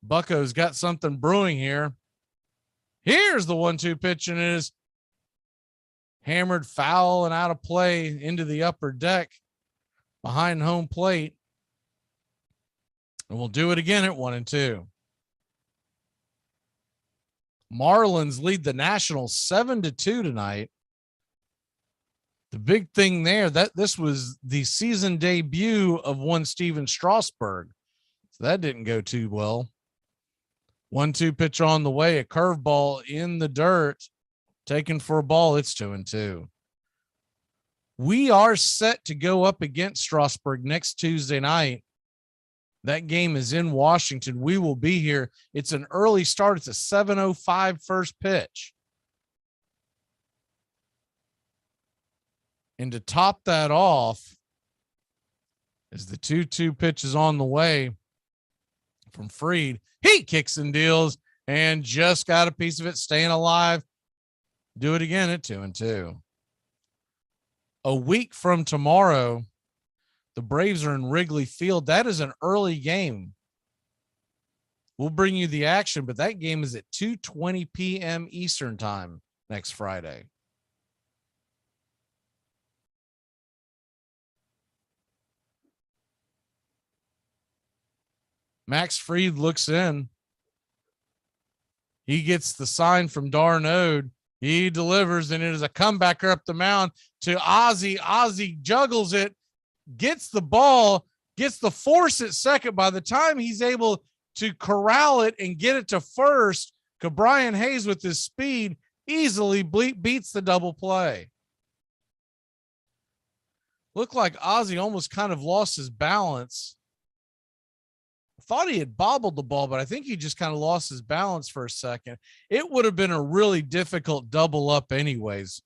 Bucco's got something brewing here. Here's the 1-2 pitch, and it is hammered foul and out of play into the upper deck behind home plate. And we'll do it again at 1-2. Marlins lead the Nationals 7-2 tonight. The big thing there, that this was the season debut of one Steven Strasburg. So that didn't go too well. 1-2 pitch on the way, a curveball in the dirt, taken for a ball. It's 2-2. We are set to go up against Strasburg next Tuesday night. That game is in Washington. We will be here. It's an early start. It's a 7:05 first pitch. And to top that off, as the 2-2 pitch is on the way from Fried, he kicks and deals and just got a piece of it, staying alive. Do it again at 2-2. A week from tomorrow, the Braves are in Wrigley Field. That is an early game. We'll bring you the action, but that game is at 2:20 p.m. Eastern time next Friday. Max Fried looks in. He gets the sign from Darnode. He delivers, and it is a comebacker up the mound to Ozzie. Ozzie juggles it, gets the ball, gets the force at second. By the time he's able to corral it and get it to first, Brian Hayes with his speed easily beats the double play. Looked like Ozzie almost kind of lost his balance. Thought he had bobbled the ball, but I think he just kind of lost his balance for a second. It would have been a really difficult double up anyways.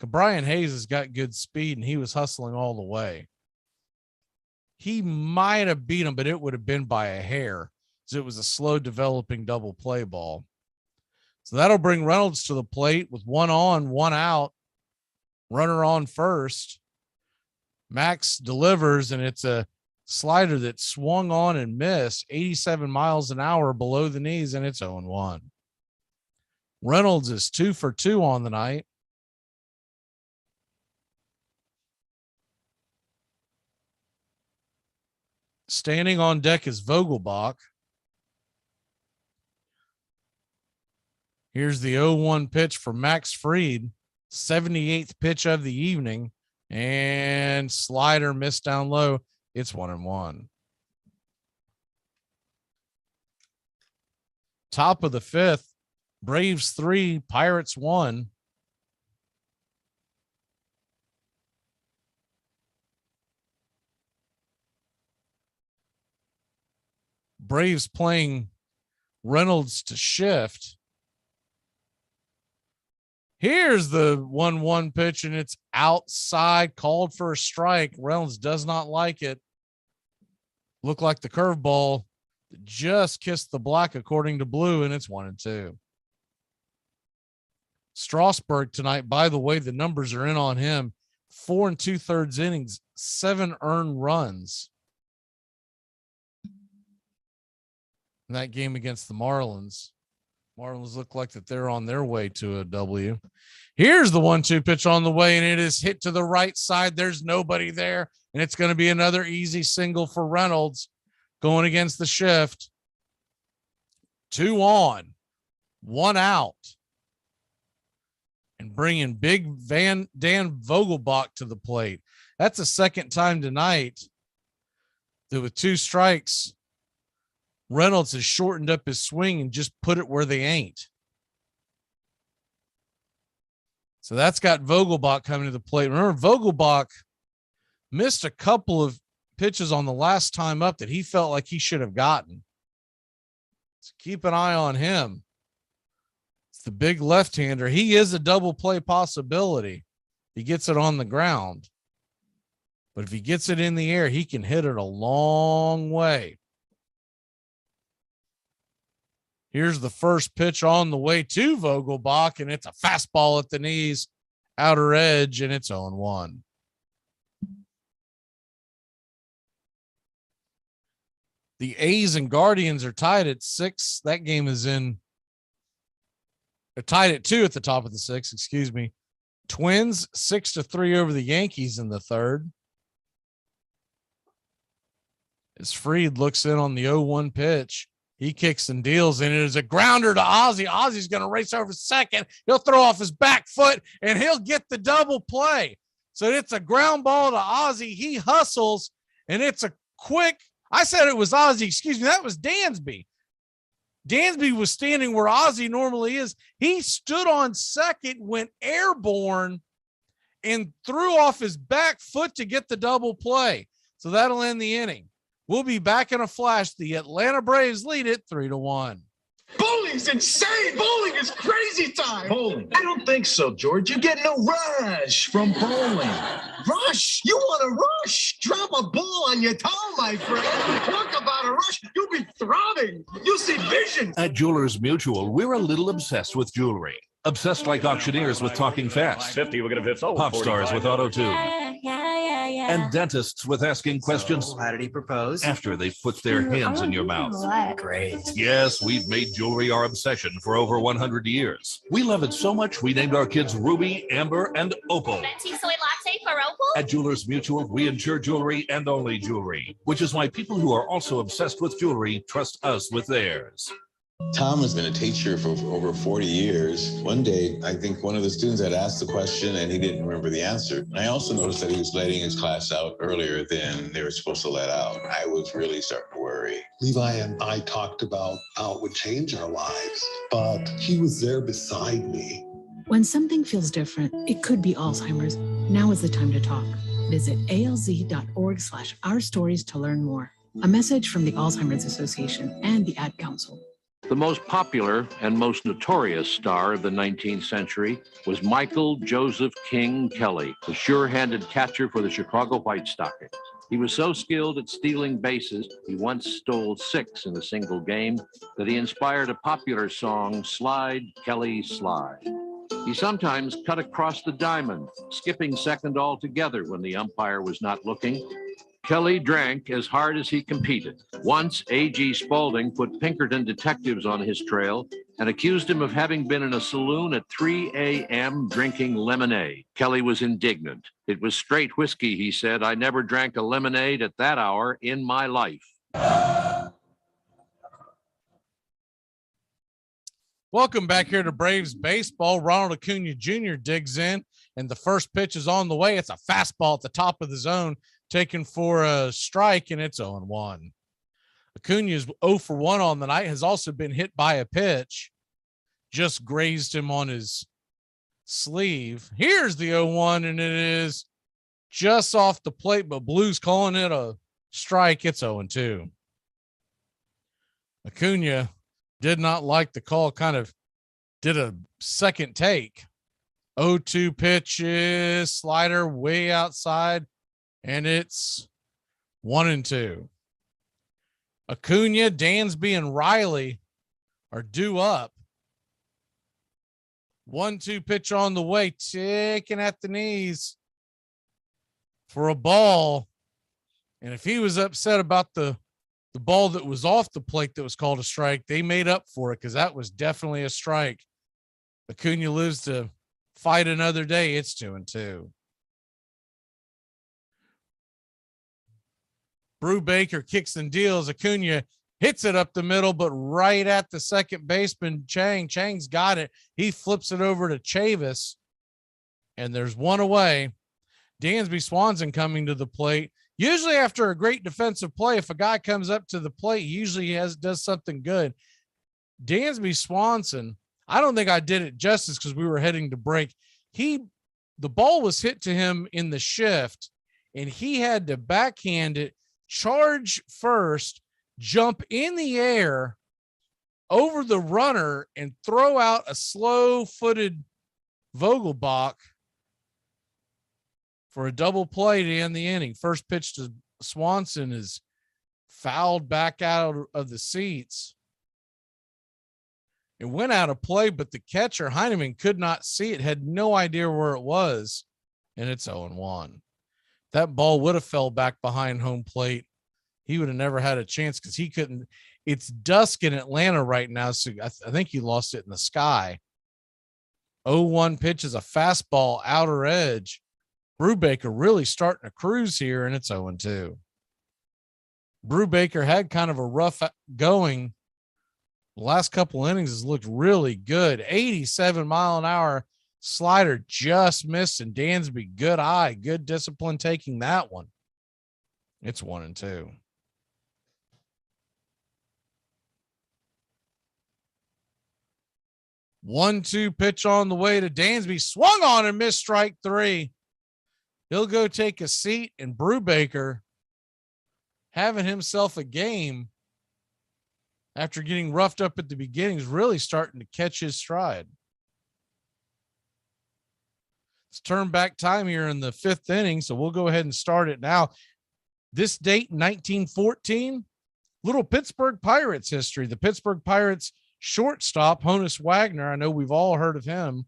Brian Hayes has got good speed, and he was hustling all the way. He might have beat him, but it would have been by a hair, because it was a slow developing double play ball. So that'll bring Reynolds to the plate with 1 on, 1 out, runner on first. Max delivers, and it's a slider that swung on and missed 87 miles an hour below the knees, and it's 0-1. Reynolds is 2 for 2 on the night. Standing on deck is Vogelbach. Here's the 0-1 pitch for Max Fried, 78th pitch of the evening, and slider missed down low. It's 1-1. Top of the 5th, Braves 3, Pirates 1. Braves playing Reynolds to shift. Here's the 1-1 pitch, and it's outside, called for a strike. Reynolds does not like it. Looked like the curveball just kissed the black according to Blue, and it's 1-2. Strasburg tonight, by the way, the numbers are in on him. 4 2/3 innings, 7 earned runs. In that game against the Marlins. Marlins look like that they're on their way to a W. Here's the 1-2 pitch on the way, and it is hit to the right side. There's nobody there, and it's going to be another easy single for Reynolds going against the shift. 2 on, 1 out, and bringing big Dan Vogelbach to the plate. That's the second time tonight that with 2 strikes, Reynolds has shortened up his swing and just put it where they ain't. So that's got Vogelbach coming to the plate. Remember, Vogelbach missed a couple of pitches on the last time up that he felt like he should have gotten. So keep an eye on him. It's the big left-hander. He is a double play possibility. He gets it on the ground. But if he gets it in the air, he can hit it a long way. Here's the first pitch on the way to Vogelbach, and it's a fastball at the knees, outer edge, and it's 0-1. The A's and Guardians are tied at 6. That game is in. They're tied at 2 at the top of the 6, excuse me. Twins 6-3 over the Yankees in the 3rd. As Fried looks in on the 0-1 pitch. He kicks and deals, and it is a grounder to Ozzie. Ozzie's going to race over second. He'll throw off his back foot, and he'll get the double play. So it's a ground ball to Ozzie. He hustles, and it's a quick. I said it was Ozzie. Excuse me. That was Dansby. Dansby was standing where Ozzie normally is. He stood on second, went airborne, and threw off his back foot to get the double play. So that'll end the inning. We'll be back in a flash. The Atlanta Braves lead it 3-1. Bowling's insane. Bowling is crazy time. Bowling? I don't think so, George. You get no rush from bowling. Rush? You want a rush? Drop a ball on your toe, my friend. Talk about a rush. You'll be throbbing. You'll see vision. At Jewelers Mutual, we're a little obsessed with jewelry. Obsessed like auctioneers with talking fast. 50, we're going to 50. Pop stars with auto-tune. Yeah. And dentists with asking questions. How did he propose? After they've put their hands in your mouth. Great. Yes, we've made jewelry our obsession for over 100 years. We love it so much, we named our kids Ruby, Amber, and Opal. Venti soy latte for Opal? At Jewelers Mutual, we insure jewelry and only jewelry, which is why people who are also obsessed with jewelry trust us with theirs. Tom has been a teacher for over 40 years. One day, I think one of the students had asked the question and he didn't remember the answer. And I also noticed that he was letting his class out earlier than they were supposed to let out. I was really starting to worry. Levi and I talked about how it would change our lives, but he was there beside me. When something feels different, it could be Alzheimer's. Now is the time to talk. Visit alz.org/ourstories to learn more. A message from the Alzheimer's Association and the Ad Council. The most popular and most notorious star of the 19th century was Michael Joseph King Kelly, the sure-handed catcher for the Chicago White Stockings. He was so skilled at stealing bases, he once stole 6 in a single game, that he inspired a popular song, Slide, Kelly, Slide. He sometimes cut across the diamond, skipping second altogether when the umpire was not looking. Kelly drank as hard as he competed. Once, A.G. Spaulding put Pinkerton detectives on his trail and accused him of having been in a saloon at 3 a.m. drinking lemonade. Kelly was indignant. It was straight whiskey, he said. I never drank a lemonade at that hour in my life. Welcome back here to Braves baseball. Ronald Acuna Jr. digs in, and the first pitch is on the way. It's a fastball at the top of the zone, taken for a strike, and it's 0-1. Acuna is 0 for 1 on the night, has also been hit by a pitch, just grazed him on his sleeve. Here's the 0-1, and it is just off the plate, but Blues calling it a strike. It's 0-2. Acuna did not like the call, kind of did a second take. 0-2 pitches, slider way outside, and it's 1-2. Acuna, Dansby, and Riley are due up. 1-2 pitch on the way, ticking at the knees for a ball. And if he was upset about the ball that was off the plate that was called a strike, they made up for it because that was definitely a strike. Acuna lives to fight another day. It's 2-2. Brubaker kicks and deals. Acuna hits it up the middle, but right at the second baseman, Chang. Chang's got it. He flips it over to Chavis, and there's one away. Dansby Swanson coming to the plate. Usually after a great defensive play, if a guy comes up to the plate, usually he does something good. Dansby Swanson, I don't think I did it justice because we were heading to break. The ball was hit to him in the shift, and he had to backhand it, charge first, jump in the air over the runner, and throw out a slow-footed Vogelbach for a double play to end the inning. First pitch to Swanson is fouled back out of the seats. It went out of play, but the catcher, Heineman, could not see it, had no idea where it was, and it's 0-1. That ball would have fell back behind home plate. He would have never had a chance because he couldn't. It's dusk in Atlanta right now, so I think he lost it in the sky. 0-1 pitch is a fastball, outer edge. Brubaker really starting to cruise here, and it's 0-2. Brubaker had kind of a rough going. The last couple innings has looked really good. 87-mile-an-hour slider just missed, and Dansby, good eye, good discipline taking that one. It's 1-2. One-two pitch on the way to Dansby, swung on and missed strike 3. He'll go take a seat, and Brubaker having himself a game. after getting roughed up at the beginning, is really starting to catch his stride. It's turn back time here in the 5th inning, so we'll go ahead and start it now. This date, 1914, little Pittsburgh Pirates history. The Pittsburgh Pirates shortstop, Honus Wagner, I know we've all heard of him.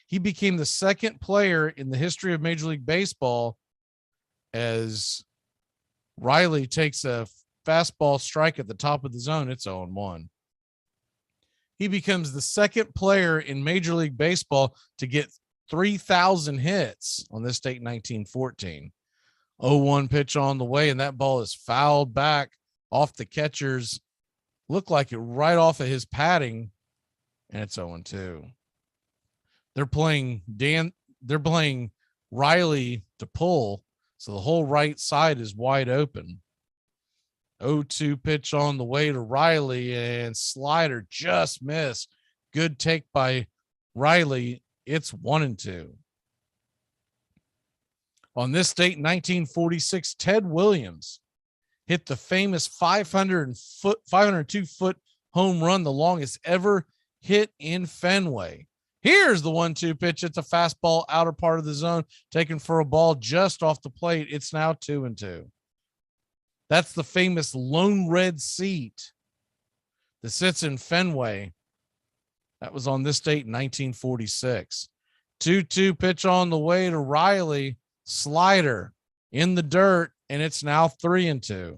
He became the second player in the history of Major League Baseball as Riley takes a fastball strike at the top of the zone. It's 0-1. He becomes the second player in Major League Baseball to get 3,000 hits on this date, 1914. 0-1 pitch on the way, and that ball is fouled back off the catcher's, looked like it right off of his padding, and it's 0-2. They're playing Riley to pull, so the whole right side is wide open. 0-2 pitch on the way to Riley, and slider just missed. Good take by Riley. It's 1-2. On this date, 1946, Ted Williams hit the famous 502-foot home run, the longest ever hit in Fenway. Here's the 1-2 pitch. It's a fastball outer part of the zone, taken for a ball just off the plate. It's now 2-2. That's the famous Lone Red seat that sits in Fenway. That was on this date in 1946. 2-2 pitch on the way to Riley. Slider in the dirt, and it's now 3-2.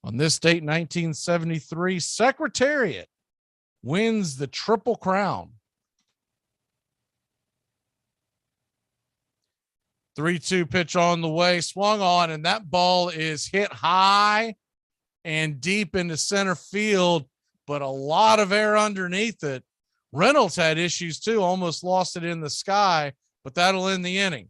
On this date, 1973, Secretariat wins the Triple Crown. 3-2 pitch on the way, swung on, and that ball is hit high and deep into center field, but a lot of air underneath it. Reynolds had issues too, almost lost it in the sky, but that'll end the inning.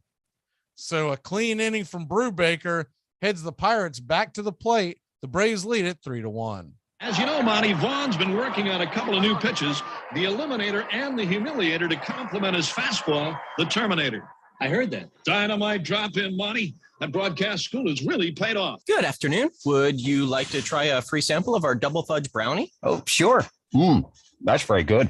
So a clean inning from Brubaker heads the Pirates back to the plate. The Braves lead it 3-1. As you know, Monty, Vaughn's been working on a couple of new pitches, the Eliminator and the Humiliator, to complement his fastball, the Terminator. I heard that. Dynamite drop in, Monty. That broadcast school has really paid off. Good afternoon. Would you like to try a free sample of our double fudge brownie? Oh, sure. That's very good.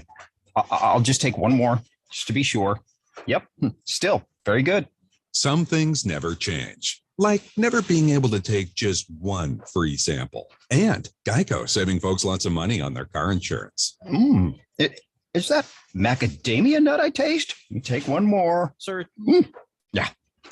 I'll just take one more, just to be sure. Yep, still very good. Some things never change, like never being able to take just one free sample. And Geico saving folks lots of money on their car insurance. Is that macadamia nut I taste? You take one more. Sir. Yeah,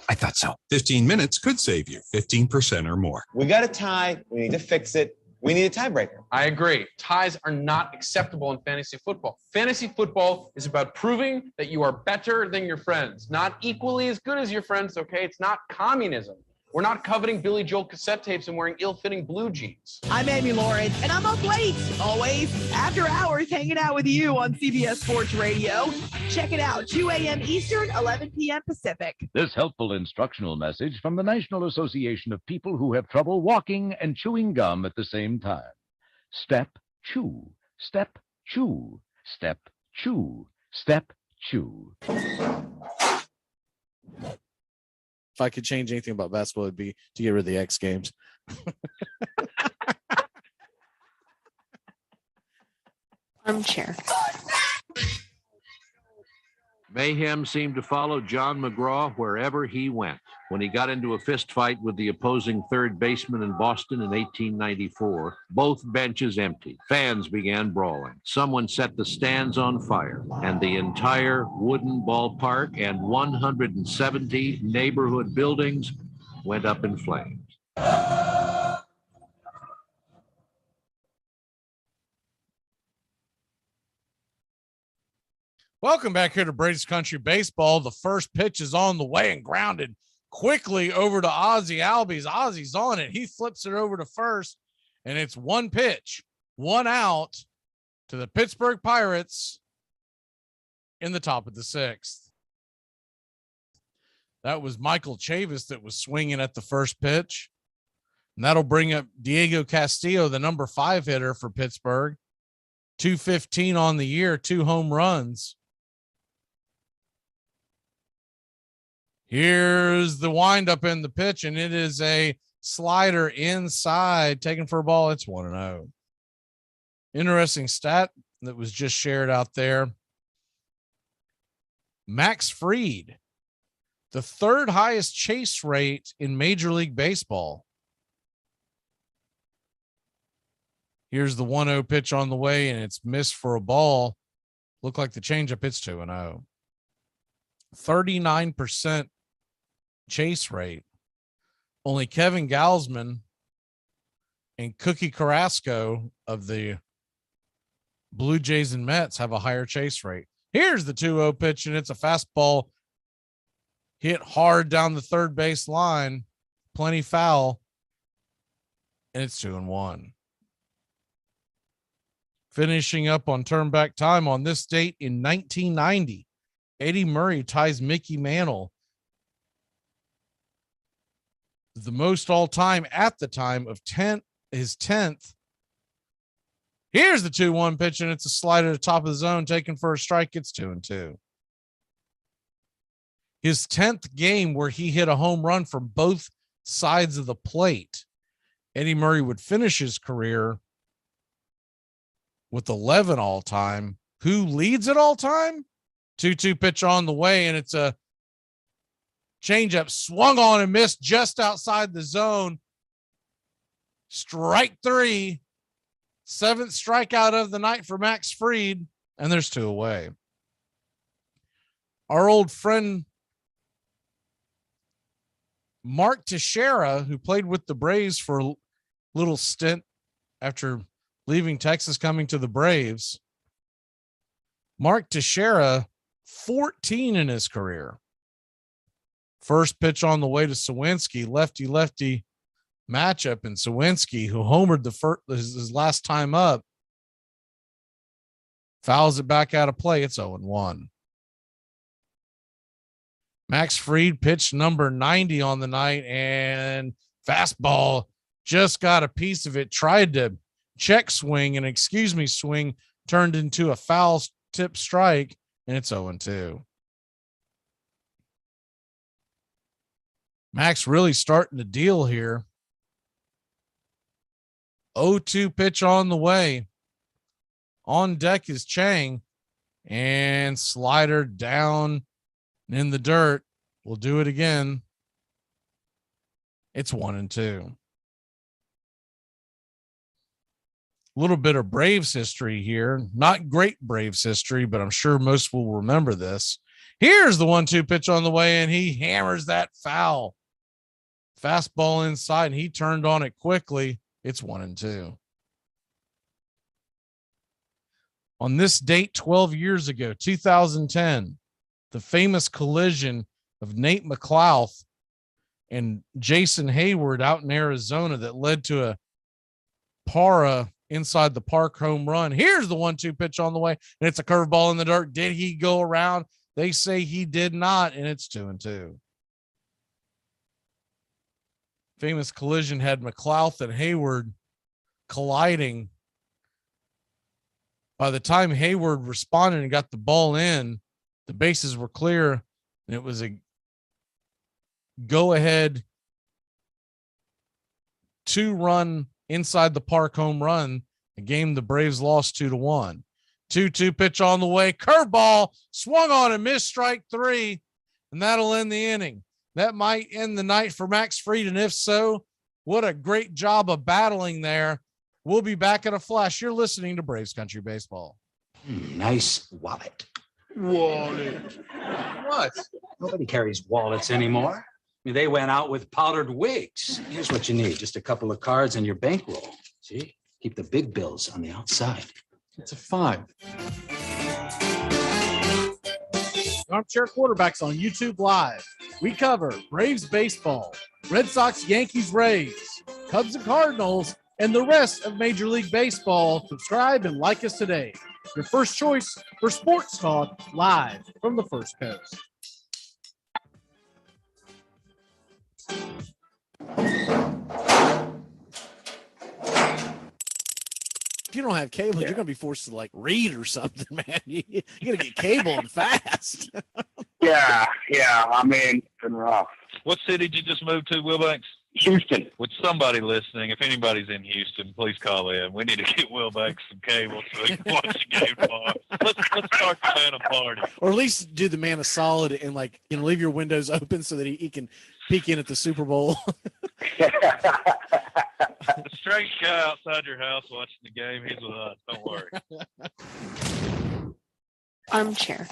I thought so. 15 minutes could save you 15% or more. We got a tie. We need to fix it. We need a tiebreaker. I agree. Ties are not acceptable in fantasy football. Fantasy football is about proving that you are better than your friends, not equally as good as your friends, okay? It's not communism. We're not coveting Billy Joel cassette tapes and wearing ill-fitting blue jeans. I'm Amy Lawrence, and I'm up late, always, after hours, hanging out with you on CBS Sports Radio. Check it out, 2 a.m. Eastern, 11 p.m. Pacific. This helpful instructional message from the National Association of People Who Have Trouble Walking and Chewing Gum at the same time. Step, chew, step, chew, step, chew, step, chew. If I could change anything about basketball, it'd be to get rid of the X Games. Armchair. Mayhem seemed to follow John McGraw wherever he went. When he got into a fist fight with the opposing third baseman in Boston in 1894, both benches emptied. Fans began brawling. Someone set the stands on fire, and the entire wooden ballpark and 170 neighborhood buildings went up in flames. Welcome back here to Braves Country Baseball. The first pitch is on the way and grounded quickly over to Ozzie Albies. Ozzie's on it. He flips it over to first, and it's one pitch, one out to the Pittsburgh Pirates in the top of the sixth. That was Michael Chavis that was swinging at the first pitch. And that'll bring up Diego Castillo, the number 5 hitter for Pittsburgh. 215 on the year, 2 home runs. Here's the windup in the pitch, and it is a slider inside, taken for a ball. It's 1-0. Interesting stat that was just shared out there. Max Fried, the third highest chase rate in Major League Baseball. Here's the 1-0 pitch on the way, and it's missed for a ball. Looked like the changeup. It's 2-0. 39% chase rate. Only Kevin Gausman and Cookie Carrasco of the Blue Jays and Mets have a higher chase rate. Here's the 2-0 pitch, and it's a fastball hit hard down the third base line, plenty foul, and it's 2-1. Finishing up on turn back time on this date in 1990, Eddie Murray ties Mickey Mantle, the most all time at the time of his 10th. Here's the 2-1 pitch, and it's a slide at the top of the zone, taken for a strike. It's 2-2. His 10th game where he hit a home run from both sides of the plate. Eddie Murray would finish his career with 11 all time. Who leads it all time? 2-2 pitch on the way, and it's a changeup swung on and missed just outside the zone. Strike 3. 7th strikeout of the night for Max Fried, and there's 2 away. Our old friend Mark Teixeira, who played with the Braves for a little stint after leaving Texas, coming to the Braves. Mark Teixeira, 14 in his career. First pitch on the way to Sawinski, lefty-lefty matchup, and Sawinski, who homered his last time up, fouls it back out of play. It's 0-1. Max Fried pitched number 90 on the night, and fastball just got a piece of it. Tried to check swing, and swing turned into a foul tip strike, and it's 0-2. Max really starting to deal here. 0-2 pitch on the way. On deck is Chang, and slider down in the dirt. We'll do it again. It's 1-2. A little bit of Braves history here. Not great Braves history, but I'm sure most will remember this. Here's the 1-2 pitch on the way, and he hammers that foul. Fastball inside, and he turned on it quickly. It's 1-2. On this date 12 years ago, 2010, the famous collision of Nate McLouth and Jason Hayward out in Arizona that led to a Parra inside the park home run. Here's the 1-2 pitch on the way, and it's a curveball in the dirt. Did he go around? They say he did not, and it's 2-2. Famous collision had McLouth and Hayward colliding. By the time Hayward responded and got the ball in, the bases were clear, and it was a go-ahead 2-run inside the park home run. A game the Braves lost 2-1. 2-2 pitch on the way. Curveball swung on and missed, strike 3, and that'll end the inning. That might end the night for Max Fried, and if so, what a great job of battling there. We'll be back in a flash. You're listening to Braves Country Baseball. Nice wallet. Wallet. What? Nobody carries wallets anymore. I mean, they went out with powdered wigs. Here's what you need. Just a couple of cards and your bankroll. See? Keep the big bills on the outside. It's a 5. Armchair Quarterbacks on YouTube Live. We cover Braves baseball, Red Sox, Yankees, Rays, Cubs and Cardinals, and the rest of Major League Baseball. Subscribe and like us today. Your first choice for sports talk live from the First Coast. If you don't have cable, you're going to be forced to read or something, man. You're going to get cable and fast. Yeah. I mean, it's been rough. What city did you just move to, Wilbanks? Houston. With somebody listening, if anybody's in Houston, please call in. We need to get Will back some cable so he can watch the game tomorrow. Let's start the Phantom party. Or at least do the man a solid and leave your windows open so that he can peek in at the Super Bowl. The strange guy outside your house watching the game, he's with us. Don't worry. Armchair.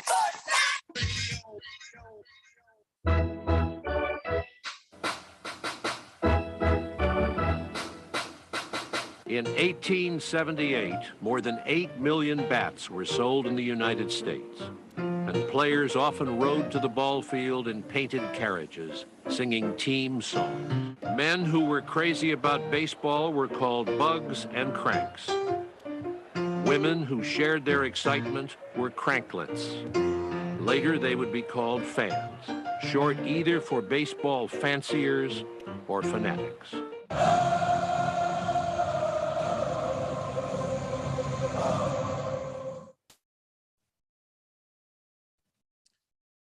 In 1878, more than 8 million bats were sold in the United States, and players often rode to the ball field in painted carriages, singing team songs. Men who were crazy about baseball were called bugs and cranks. Women who shared their excitement were cranklets. Later, they would be called fans, short either for baseball fanciers or fanatics.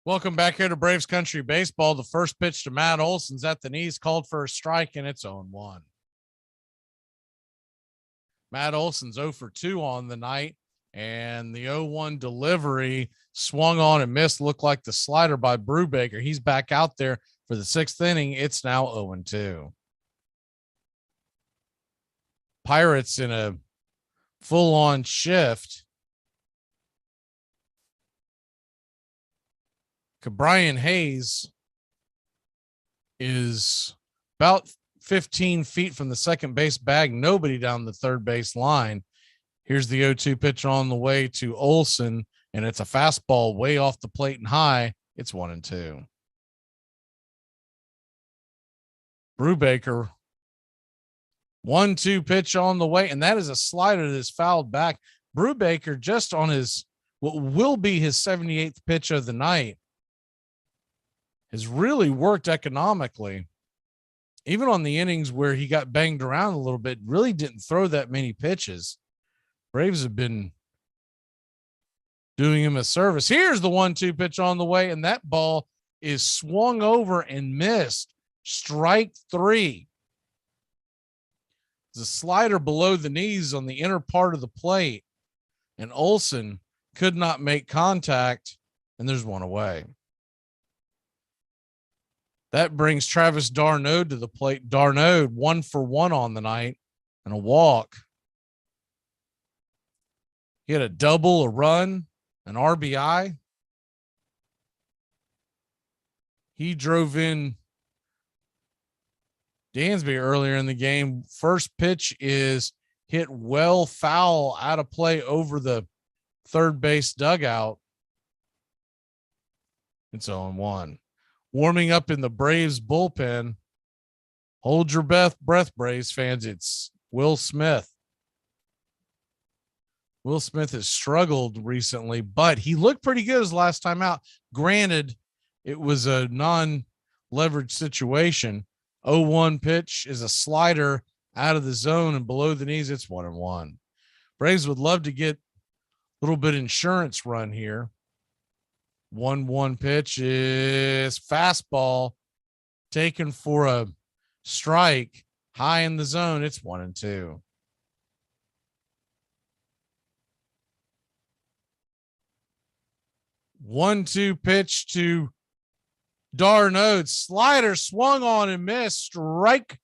Welcome back here to Braves Country Baseball. The first pitch to Matt Olson's at the knees, called for a strike, and it's 0-1. Matt Olson's 0 for 2 on the night, and the 0-1 delivery swung on and missed, looked like the slider by Brubaker. He's back out there for the 6th inning. It's now 0-2. Pirates in a full-on shift. Brian Hayes is about 15 feet from the second base bag, nobody down the third base line. Here's the 0-2 pitch on the way to Olson, and it's a fastball way off the plate and high. It's 1-2. Brubaker, 1-2 pitch on the way, and that is a slider that is fouled back. Brubaker, just on his what will be his 78th pitch of the night, has really worked economically. Even on the innings where he got banged around a little bit, really didn't throw that many pitches. Braves have been doing him a service. Here's the 1-2 pitch on the way, and that ball is swung over and missed. Strike 3. The slider below the knees on the inner part of the plate, and Olson could not make contact, and there's one away. That brings Travis d'Arnaud to the plate. d'Arnaud 1 for 1 on the night and a walk. He had a double, a run, an RBI. He drove in Dansby earlier in the game. First pitch is hit well foul out of play over the third base dugout. It's 0-1. Warming up in the Braves bullpen. Hold your breath, Braves fans. It's Will Smith. Will Smith has struggled recently, but he looked pretty good his last time out. Granted, it was a non-leverage situation. 0-1 pitch is a slider out of the zone and below the knees. It's 1-1. Braves would love to get a little bit of insurance run here. 1-1 pitch is fastball taken for a strike high in the zone. It's 1-2. One-two pitch to d'Arnaud. Slider swung on and missed. Strike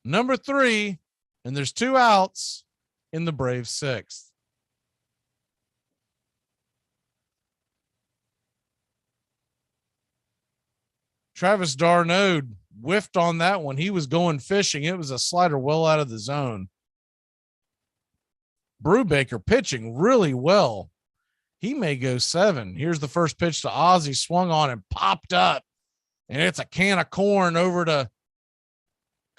number 3, and there's 2 outs in the Braves 6th. Travis d'Arnaud whiffed on that one. He was going fishing. It was a slider well out of the zone. Brubaker pitching really well. He may go 7. Here's the first pitch to Ozzie, swung on and popped up. And it's a can of corn over to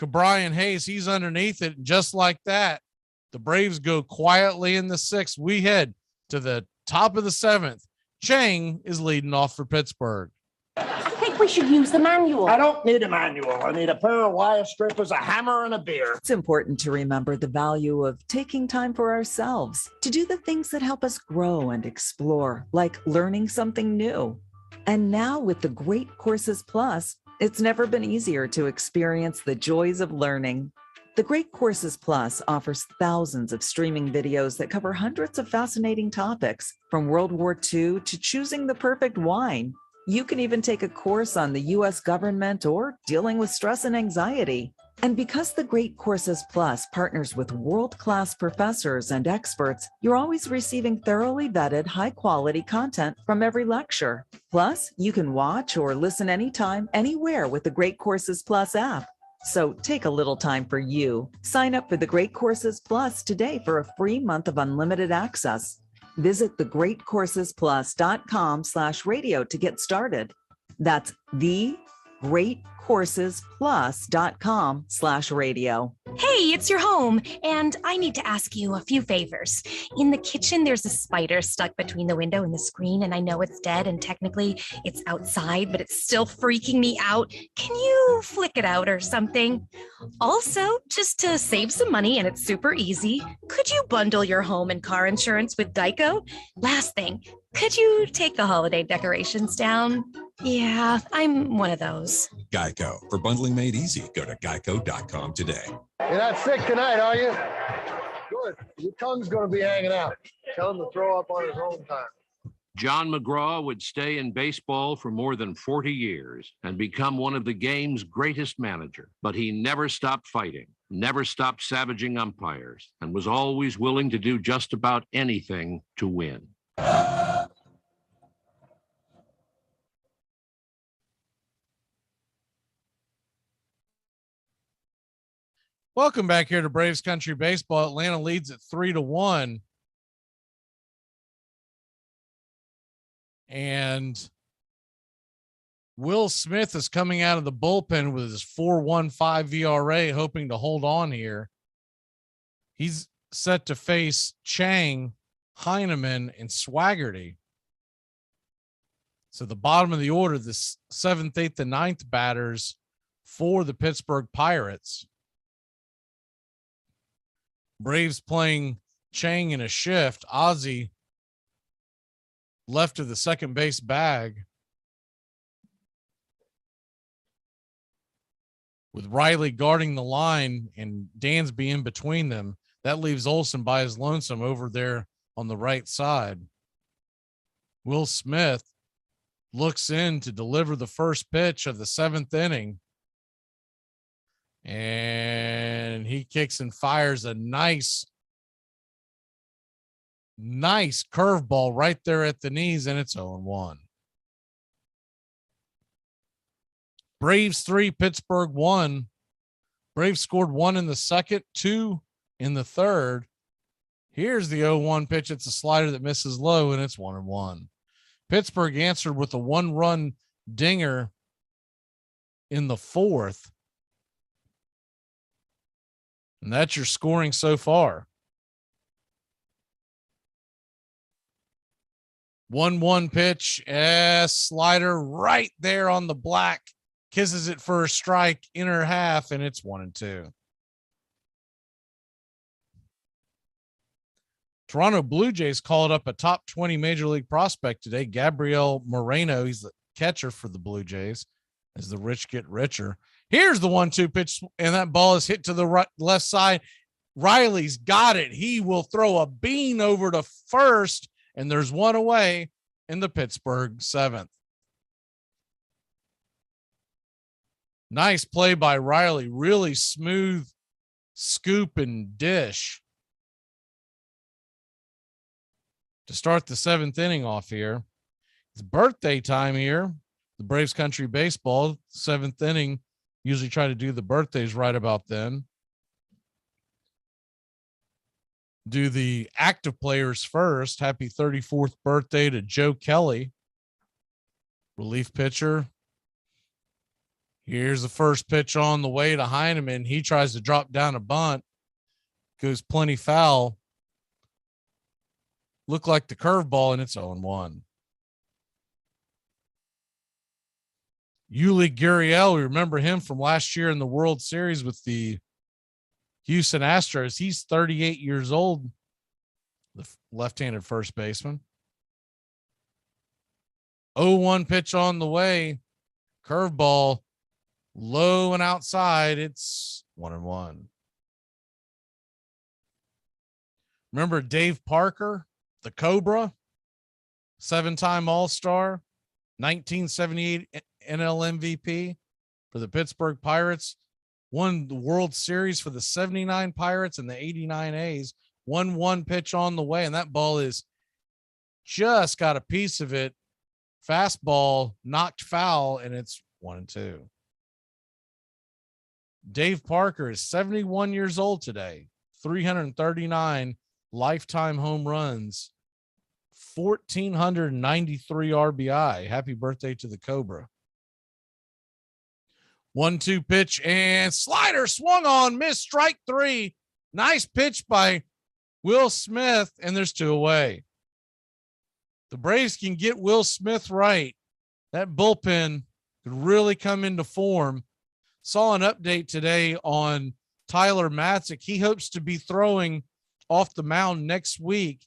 Brian Hayes. He's underneath it. And just like that, the Braves go quietly in the 6th. We head to the top of the 7th. Chang is leading off for Pittsburgh. I think we should use the manual. I don't need a manual. I need a pair of wire strippers, a hammer, and a beer. It's important to remember the value of taking time for ourselves to do the things that help us grow and explore, like learning something new. And now with the Great Courses Plus, It's never been easier to experience the joys of learning. The Great Courses Plus offers thousands of streaming videos that cover hundreds of fascinating topics, from World War II to choosing the perfect wine. You can even take a course on the U.S. government or dealing with stress and anxiety. And because the Great Courses Plus partners with world-class professors and experts, you're always receiving thoroughly vetted, high-quality content from every lecture. Plus, you can watch or listen anytime, anywhere with the Great Courses Plus app. So take a little time for you. Sign up for the Great Courses Plus today for a free month of unlimited access. Visit thegreatcoursesplus.com/radio to get started. That's thegreatcoursesplus.com/radio. Hey, it's your home, and I need to ask you a few favors. In the kitchen, there's a spider stuck between the window and the screen, and I know it's dead, and technically it's outside, but it's still freaking me out. Can you flick it out or something? Also, just to save some money, and it's super easy, could you bundle your home and car insurance with Geico? Last thing, could you take the holiday decorations down? Yeah, I'm one of those. Geico. For bundling made easy, go to geico.com today. You're not sick tonight, are you? Good. Your tongue's going to be hanging out. Tell him to throw up on his own time. John McGraw would stay in baseball for more than 40 years and become one of the game's greatest managers. But he never stopped fighting, never stopped savaging umpires, and was always willing to do just about anything to win. Welcome back here to Braves Country Baseball. Atlanta leads at 3-1. And Will Smith is coming out of the bullpen with his 4.15 VRA, hoping to hold on here. He's set to face Chang, Heineman, and Swaggerty. So the bottom of the order, the 7th, 8th, and 9th batters for the Pittsburgh Pirates. Braves playing Chang in a shift. Ozzie left of the second base bag, with Riley guarding the line and Dansby in between them. That leaves Olsen by his lonesome over there on the right side. Will Smith looks in to deliver the first pitch of the 7th inning. And he kicks and fires a nice curveball right there at the knees, and it's 0-1. Braves 3, Pittsburgh 1. Braves scored 1 in the second, 2 in the third. Here's the 0-1 pitch. It's a slider that misses low, and it's 1-1. Pittsburgh answered with a 1-run dinger in the 4th. And that's your scoring so far. 1-1 pitch, slider right there on the black, kisses it for a strike, inner half, and it's 1-2. Toronto Blue Jays called up a top 20 major league prospect today, Gabriel Moreno. He's the catcher for the Blue Jays as the rich get richer. Here's the 1-2 pitch, and that ball is hit to the left side. Riley's got it. He will throw a bean over to first, and there's one away in the Pittsburgh 7th. Nice play by Riley. Really smooth scoop and dish to start the 7th inning off here. It's birthday time here. The Braves Country Baseball 7th inning. Usually try to do the birthdays right about then. Do the active players first. Happy 34th birthday to Joe Kelly, relief pitcher. Here's the first pitch on the way to Heineman. He tries to drop down a bunt. Goes plenty foul. Looked like the curveball, and it's 0-1. Yuli Gurriel, we remember him from last year in the World Series with the Houston Astros. He's 38 years old, the left-handed first baseman. 0-1 pitch on the way. Curveball Low and outside, it's 1-1. Remember Dave Parker, the Cobra, 7-time All-Star, 1978 NL MVP for the Pittsburgh Pirates, won the World Series for the 79 Pirates and the 89 A's, 1-1 pitch on the way, and that ball is just got a piece of it. Fastball knocked foul, and it's 1-2. Dave Parker is 71 years old today, 339 lifetime home runs, 1,493 RBI. Happy birthday to the Cobra. 1-2 pitch and slider swung on, missed, strike 3. Nice pitch by Will Smith, and there's 2 away. The Braves can get Will Smith right. That bullpen could really come into form. Saw an update today on Tyler Matzik. He hopes to be throwing off the mound next week.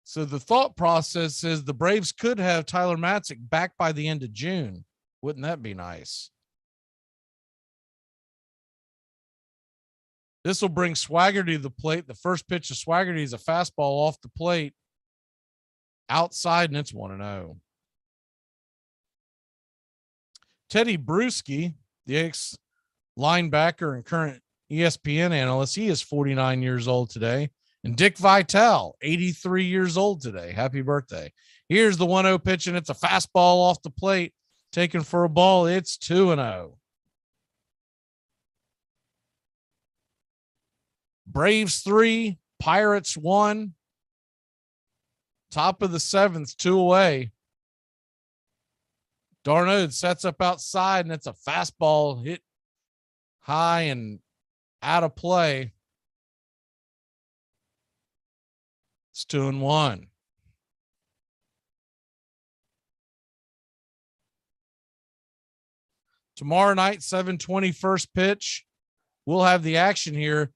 So the thought process is the Braves could have Tyler Matzik back by the end of June. Wouldn't that be nice? This will bring Swaggerty to the plate. The first pitch of Swaggerty is a fastball off the plate, outside, and it's 1-0. Teddy Bruschi, the ex-linebacker and current ESPN analyst, he is 49 years old today. And Dick Vitale, 83 years old today. Happy birthday. Here's the 1-0 pitch, and it's a fastball off the plate, taken for a ball. It's 2-0. Braves 3, Pirates 1. Top of the 7th, 2 away. Darnold sets up outside, and it's a fastball hit high and out of play. It's 2-1. Tomorrow night, 7:20 first pitch. We'll have the action here.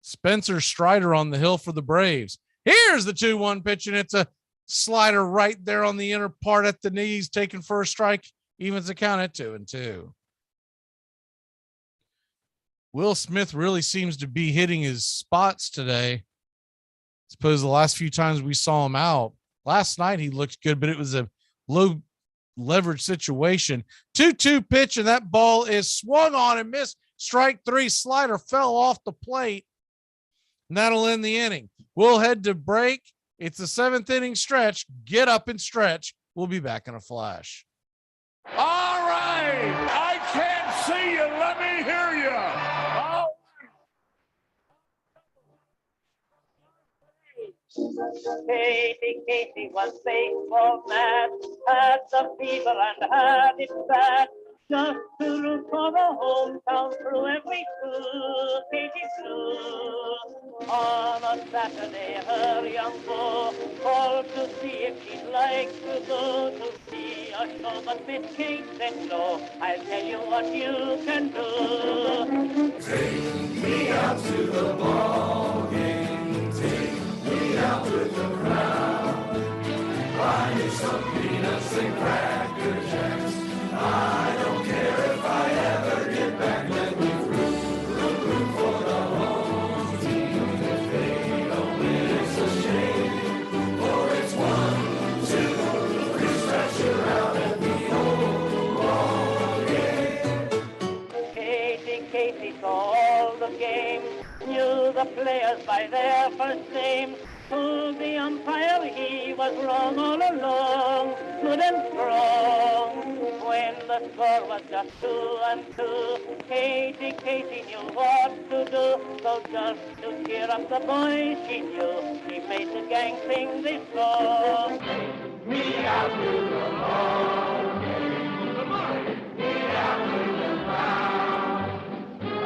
Spencer Strider on the hill for the Braves. Here's the 2-1 pitch, and it's a slider right there on the inner part at the knees, taken for a strike, evens the count at 2-2. Will Smith really seems to be hitting his spots today. I suppose the last few times we saw him out. Last night he looked good, but it was a low leverage situation. 2-2 pitch, and that ball is swung on and missed. Strike 3, slider fell off the plate. And that'll end the inning. We'll head to break. It's the 7th inning stretch. Get up and stretch. We'll be back in a flash. All right. I can't see you. Let me hear you. Oh. Katie was baseball mad, had the fever and had it bad. Just to root for the hometown through every school, Katie flew. On a Saturday, her young beau called to see if she'd like to go to see a show. But Miss Kate said no, I'll tell you what you can do. Take me out to the ball game, take me out with the crowd. Buy me some peanuts and Cracker Jacks. I don't care if I ever get back. Let me root for the home team. If they don't win, it's a shame. For it's 1, 2, 3, stretch her out at the old ball game. Katie saw all the games, knew the players by their first names. Told the umpire he was wrong all along, good and strong. When the score was just 2-2, Katie knew what to do. So just to cheer up the boys she knew, she made the gang sing this song. Me out to the ball game. Come on. Me out to the crowd.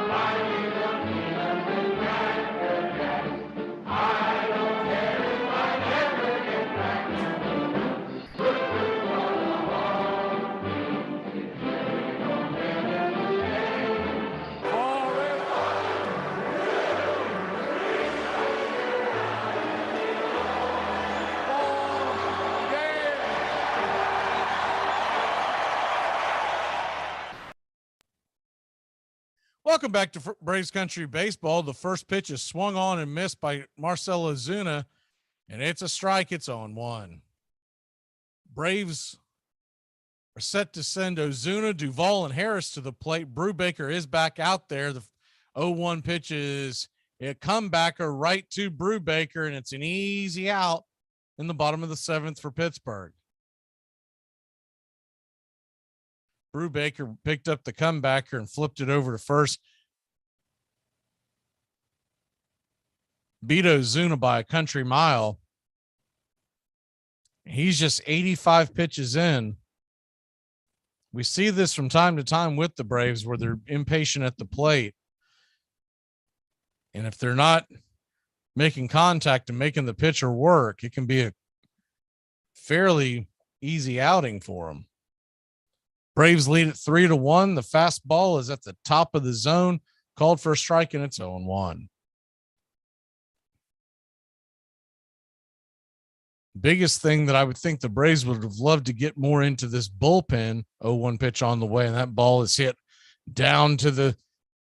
Buy me the peanuts and Cracker Jacks. I don't care if I never get back. Root for the home team. If they don't win, it's a shame. Welcome back to Braves Country Baseball. The first pitch is swung on and missed by Marcell Ozuna, and it's a strike. It's 0-1. Braves are set to send Ozuna, Duvall, and Harris to the plate. Brubaker is back out there. The 0-1 pitch is a comebacker right to Brubaker, and it's an easy out in the bottom of the 7th for Pittsburgh. Brubaker picked up the comebacker and flipped it over to first. Beat Ozuna by a country mile. He's just 85 pitches in. We see this from time to time with the Braves where they're impatient at the plate. And if they're not making contact and making the pitcher work, it can be a fairly easy outing for them. Braves lead at 3-1. The fastball is at the top of the zone, called for a strike, and it's 0-1. Biggest thing that I would think the Braves would have loved to get more into this bullpen. 0-1 pitch on the way, and that ball is hit down to the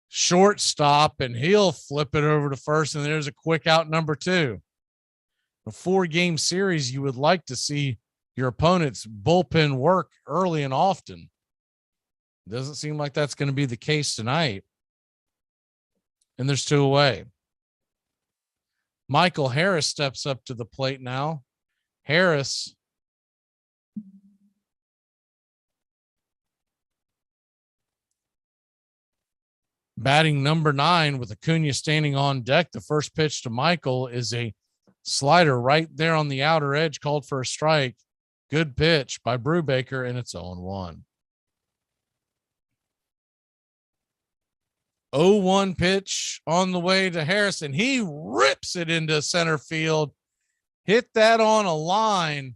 shortstop, and he'll flip it over to first, and there's a quick out number 2. A 4-game series, you would like to see your opponent's bullpen work early and often. Doesn't seem like that's going to be the case tonight. And there's 2 away. Michael Harris steps up to the plate now. Harris batting number 9 with Acuna standing on deck. The first pitch to Michael is a slider right there on the outer edge, called for a strike. Good pitch by Brubaker, and it's 0-1. 0-1 pitch on the way to Harris, and he rips it into center field. Hit that on a line,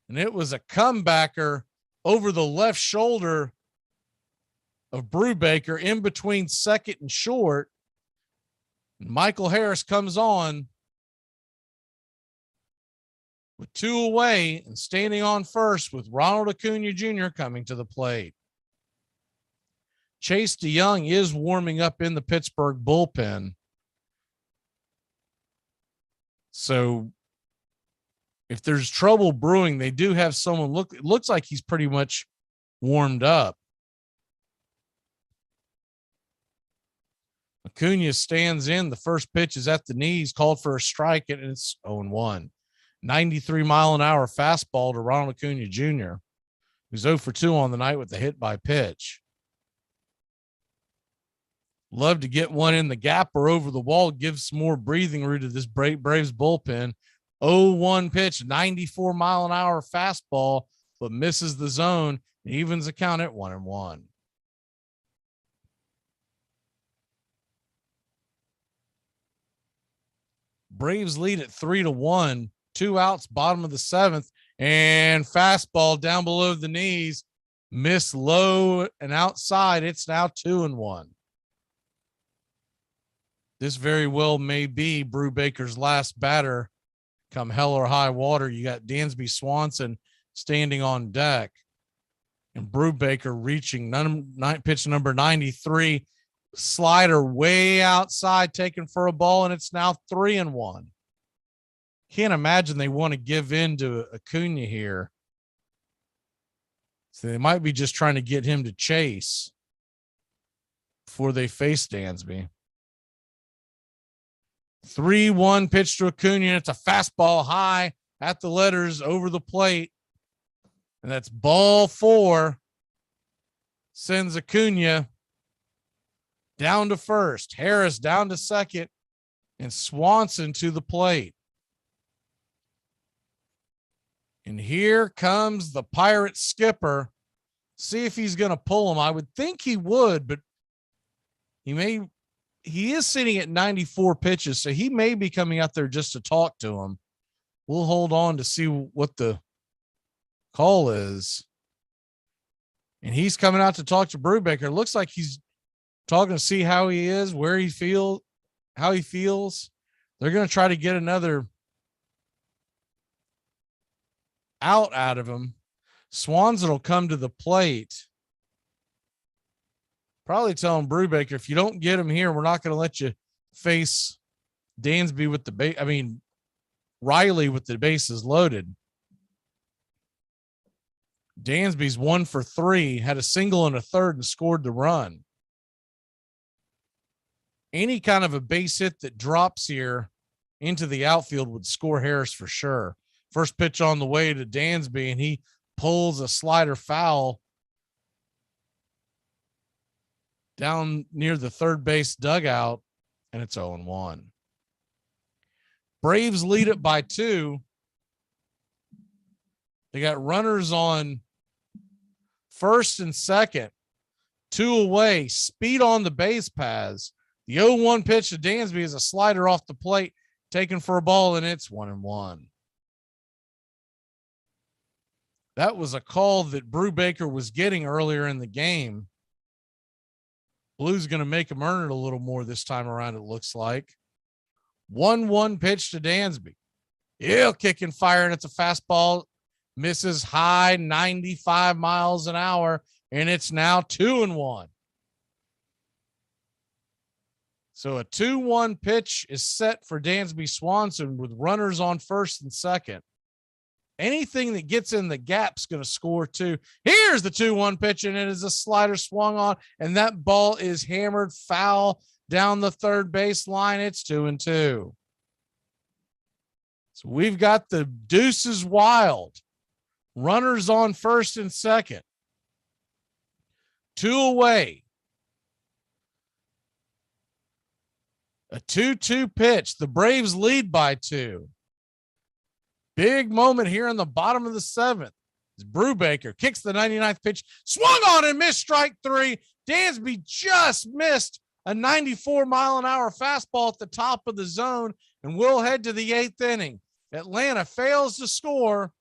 and it was a comebacker over the left shoulder of Brubaker in between second and short. Michael Harris comes on with 2 away and standing on first with Ronald Acuna Jr. coming to the plate. Chase DeYoung is warming up in the Pittsburgh bullpen. So if there's trouble brewing, they do have someone it looks like he's pretty much warmed up. Acuna stands in. The first pitch is at the knees, called for a strike, and it's 0-1. 93-mile-an-hour fastball to Ronald Acuna Jr., who's 0 for 2 on the night with a hit by pitch. Love to get one in the gap or over the wall, give some more breathing room to this Braves bullpen. 0-1 pitch, 94-mile-an-hour fastball, but misses the zone. Evens the count at 1-1. Braves lead at 3-1. 2 outs, bottom of the 7th, and fastball down below the knees, miss low and outside. It's now 2-1. This very well may be Brubaker's last batter come hell or high water. You got Dansby Swanson standing on deck, and Brubaker reaching pitch number 93, slider way outside, taken for a ball, and it's now 3-1. Can't imagine they want to give in to Acuna here. So they might be just trying to get him to chase before they face Dansby. 3-1 pitch to Acuna. It's a fastball high at the letters over the plate. And that's ball 4. Sends Acuna down to first. Harris down to second. And Swanson to the plate. And here comes the Pirate skipper. See if he's going to pull him. I would think he would, but he is sitting at 94 pitches, so he may be coming out there just to talk to him. We'll hold on to see what the call is. And he's coming out to talk to Brubaker. It looks like he's talking to see how he is, how he feels. They're going to try to get another out of him. Swanson will come to the plate. Probably telling Brubaker, if you don't get him here, we're not going to let you face Dansby with the Riley with the bases loaded. Dansby's 1 for 3, had a single and a third and scored the run. Any kind of a base hit that drops here into the outfield would score Harris for sure. First pitch on the way to Dansby, and he pulls a slider foul down near the third base dugout, and it's 0-1. Braves lead it by 2. They got runners on first and second, 2 away, speed on the base paths. The 0-1 pitch to Dansby is a slider off the plate, taken for a ball, and it's 1-1. That was a call that Brubaker was getting earlier in the game. Blue's going to make him earn it a little more this time around, it looks like. 1-1 pitch to Dansby. He'll kick and fire, and it's a fastball. Misses high, 95 miles an hour, and it's now 2-1. So a 2-1 pitch is set for Dansby Swanson with runners on first and second. Anything that gets in the gap's going to score 2. Here's the 2-1 pitch, and it is a slider swung on, and that ball is hammered foul down the third base line. It's 2-2. So we've got the deuces wild. Runners on first and second. 2 away. A 2-2 pitch. The Braves lead by 2. Big moment here in the bottom of the 7th. Brubaker kicks the 99th pitch, swung on and missed strike 3. Dansby just missed a 94-mile-an-hour fastball at the top of the zone, and we'll head to the 8th inning. Atlanta fails to score.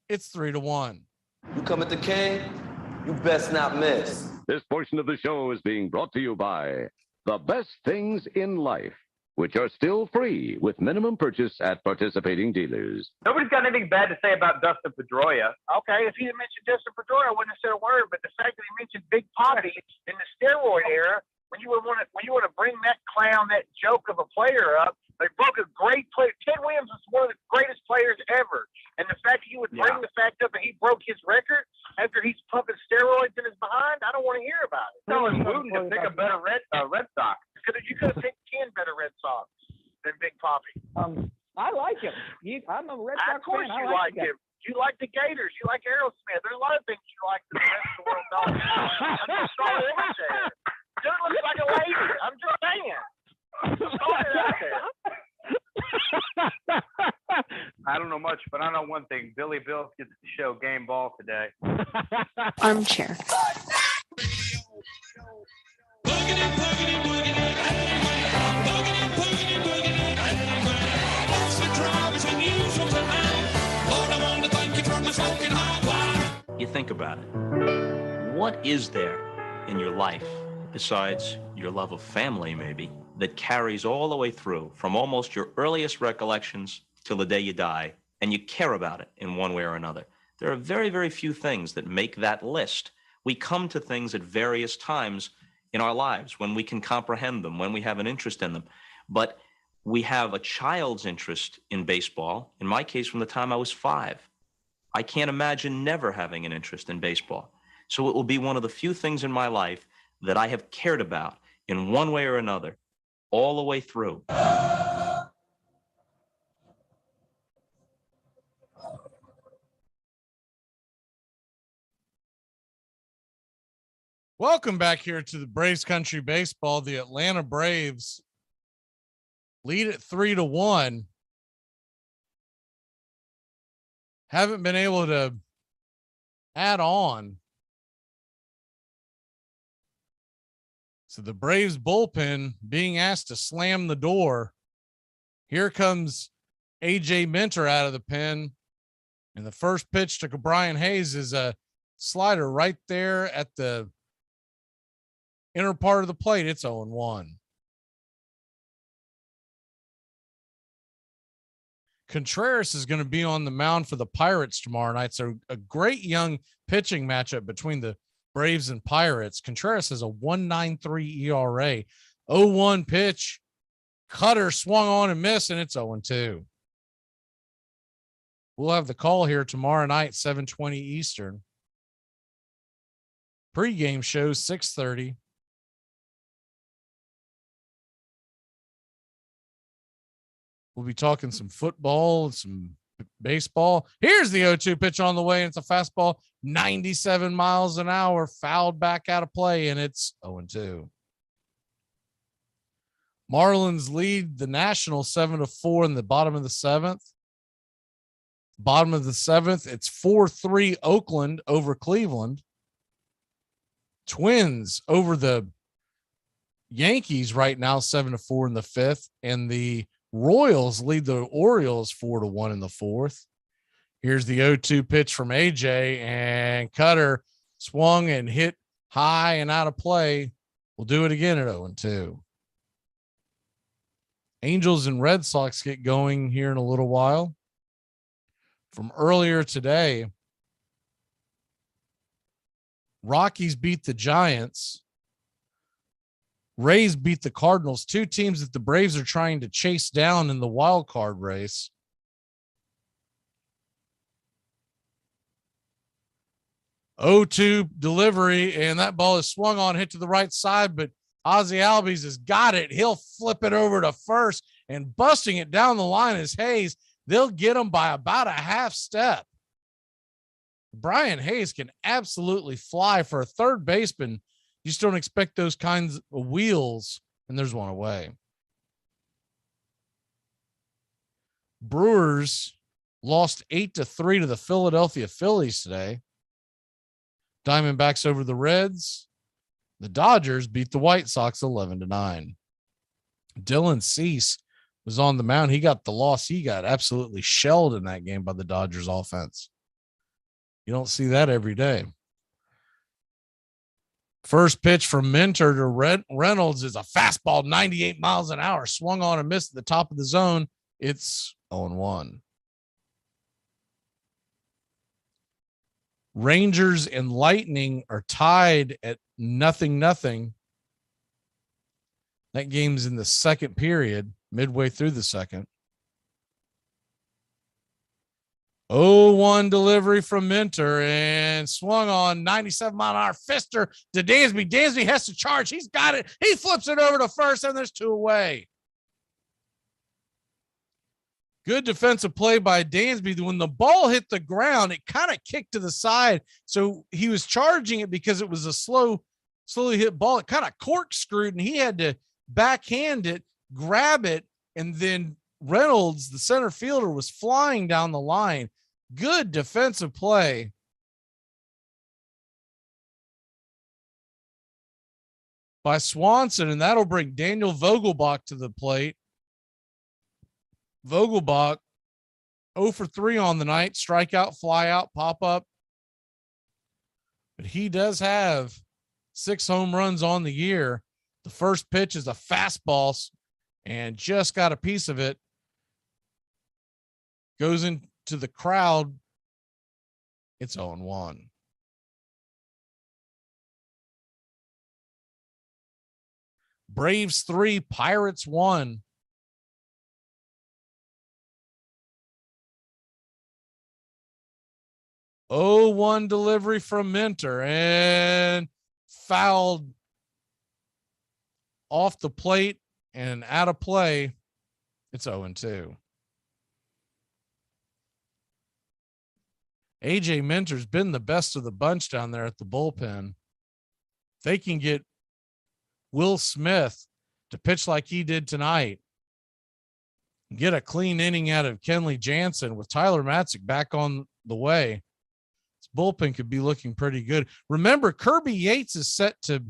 It's 3-1. You come at the king, you best not miss. This portion of the show is being brought to you by The Best Things in Life, which are still free with minimum purchase at participating dealers. Nobody's got anything bad to say about Dustin Pedroia. Okay, if he had mentioned Dustin Pedroia, I wouldn't have said a word. But the fact that he mentioned Big Poppy in the steroid era, when you want to bring that clown, that joke of a player up, they broke a great player. Ted Williams was one of the greatest players ever. And the fact that you would bring the fact up that he broke his record after he's pumping steroids in his behind, I don't want to hear about it. Telling Wooten to pick a better Red Sox. You could have picked 10 better Red Sox than Big Poppy. I like him. I'm a Red Sox fan. Of course you like him. You like the Gators. You like Aerosmith. There's a lot of things you like that the rest of the world don't. I'm just throwing it out there. Dude looks like a lady. I'm just saying. I don't know much, but I know one thing. Billy Bill gets to show game ball today. Armchair. You think about it. What is there in your life besides your love of family, maybe, that carries all the way through from almost your earliest recollections till the day you die, and you care about it in one way or another? There are very, very few things that make that list. We come to things at various times in our lives when we can comprehend them, when we have an interest in them. But we have a child's interest in baseball, in my case, from the time I was 5. I can't imagine never having an interest in baseball. So it will be one of the few things in my life that I have cared about in one way or another all the way through. Welcome back here to the Braves Country Baseball. The Atlanta Braves lead at 3-1. Haven't been able to add on. So the Braves bullpen being asked to slam the door. Here comes AJ Minter out of the pen. And the first pitch to Brian Hayes is a slider right there at the inner part of the plate. It's 0-1. Contreras is going to be on the mound for the Pirates tomorrow night. So a great young pitching matchup between the Braves and Pirates. Contreras has a 1.93 ERA. 0-1 pitch. Cutter swung on and missed, and it's 0-2. We'll have the call here tomorrow night, 7:20 Eastern. Pre-game shows 6:30. We'll be talking some football and some baseball. Here's the 0-2 pitch on the way. And it's a fastball, 97 miles an hour, fouled back out of play, and it's 0-2. Marlins lead the Nationals 7-4 in the bottom of the seventh. Bottom of the seventh, it's 4-3 Oakland over Cleveland. Twins over the Yankees right now, 7-4 in the fifth, and the Royals lead the Orioles 4-1 in the fourth. Here's the 0-2 pitch from AJ, and Cutter swung and hit high and out of play. We'll do it again at 0-2. Angels and Red Sox get going here in a little while. From earlier today, Rockies beat the Giants. Rays beat the Cardinals, two teams that the Braves are trying to chase down in the wild card race. O2 delivery, and that ball is swung on, hit to the right side, but Ozzie Albies has got it. He'll flip it over to first, and busting it down the line is Hayes. They'll get him by about a half step. Brian Hayes can absolutely fly for a third baseman. You just don't expect those kinds of wheels, and there's one away. Brewers lost 8-3 to the Philadelphia Phillies today. Diamondbacks over the Reds. The Dodgers beat the White Sox 11-9. Dylan Cease was on the mound. He got the loss. He got absolutely shelled in that game by the Dodgers offense. You don't see that every day. First pitch from Minter to Reynolds is a fastball, 98 miles an hour, swung on and missed at the top of the zone. It's 0-1. Rangers and Lightning are tied at 0-0. That game's in the second period, midway through the second. 0-1 delivery from Minter and swung on, 97-mile-an-hour fister to Dansby. Dansby has to charge. He's got it. He flips it over to first, and there's two away. Good defensive play by Dansby. When the ball hit the ground, it kind of kicked to the side. So he was charging it because it was a slowly hit ball. It kind of corkscrewed, and he had to backhand it, grab it, and then Reynolds, the center fielder, was flying down the line. Good defensive play. By Swanson, and that'll bring Daniel Vogelbach to the plate. Vogelbach 0 for 3 on the night, strikeout, fly out, pop up. But he does have 6 home runs on the year. The first pitch is a fastball and just got a piece of it. Goes into the crowd. It's 0-1. Braves 3, Pirates 1. Oh, 1 delivery from Minter and fouled off the plate and out of play. It's 0-2. AJ Minter's been the best of the bunch down there at the bullpen. They can get Will Smith to pitch like he did tonight, get a clean inning out of Kenley Jansen with Tyler Matzik back on the way. This bullpen could be looking pretty good. Remember, Kirby Yates is set to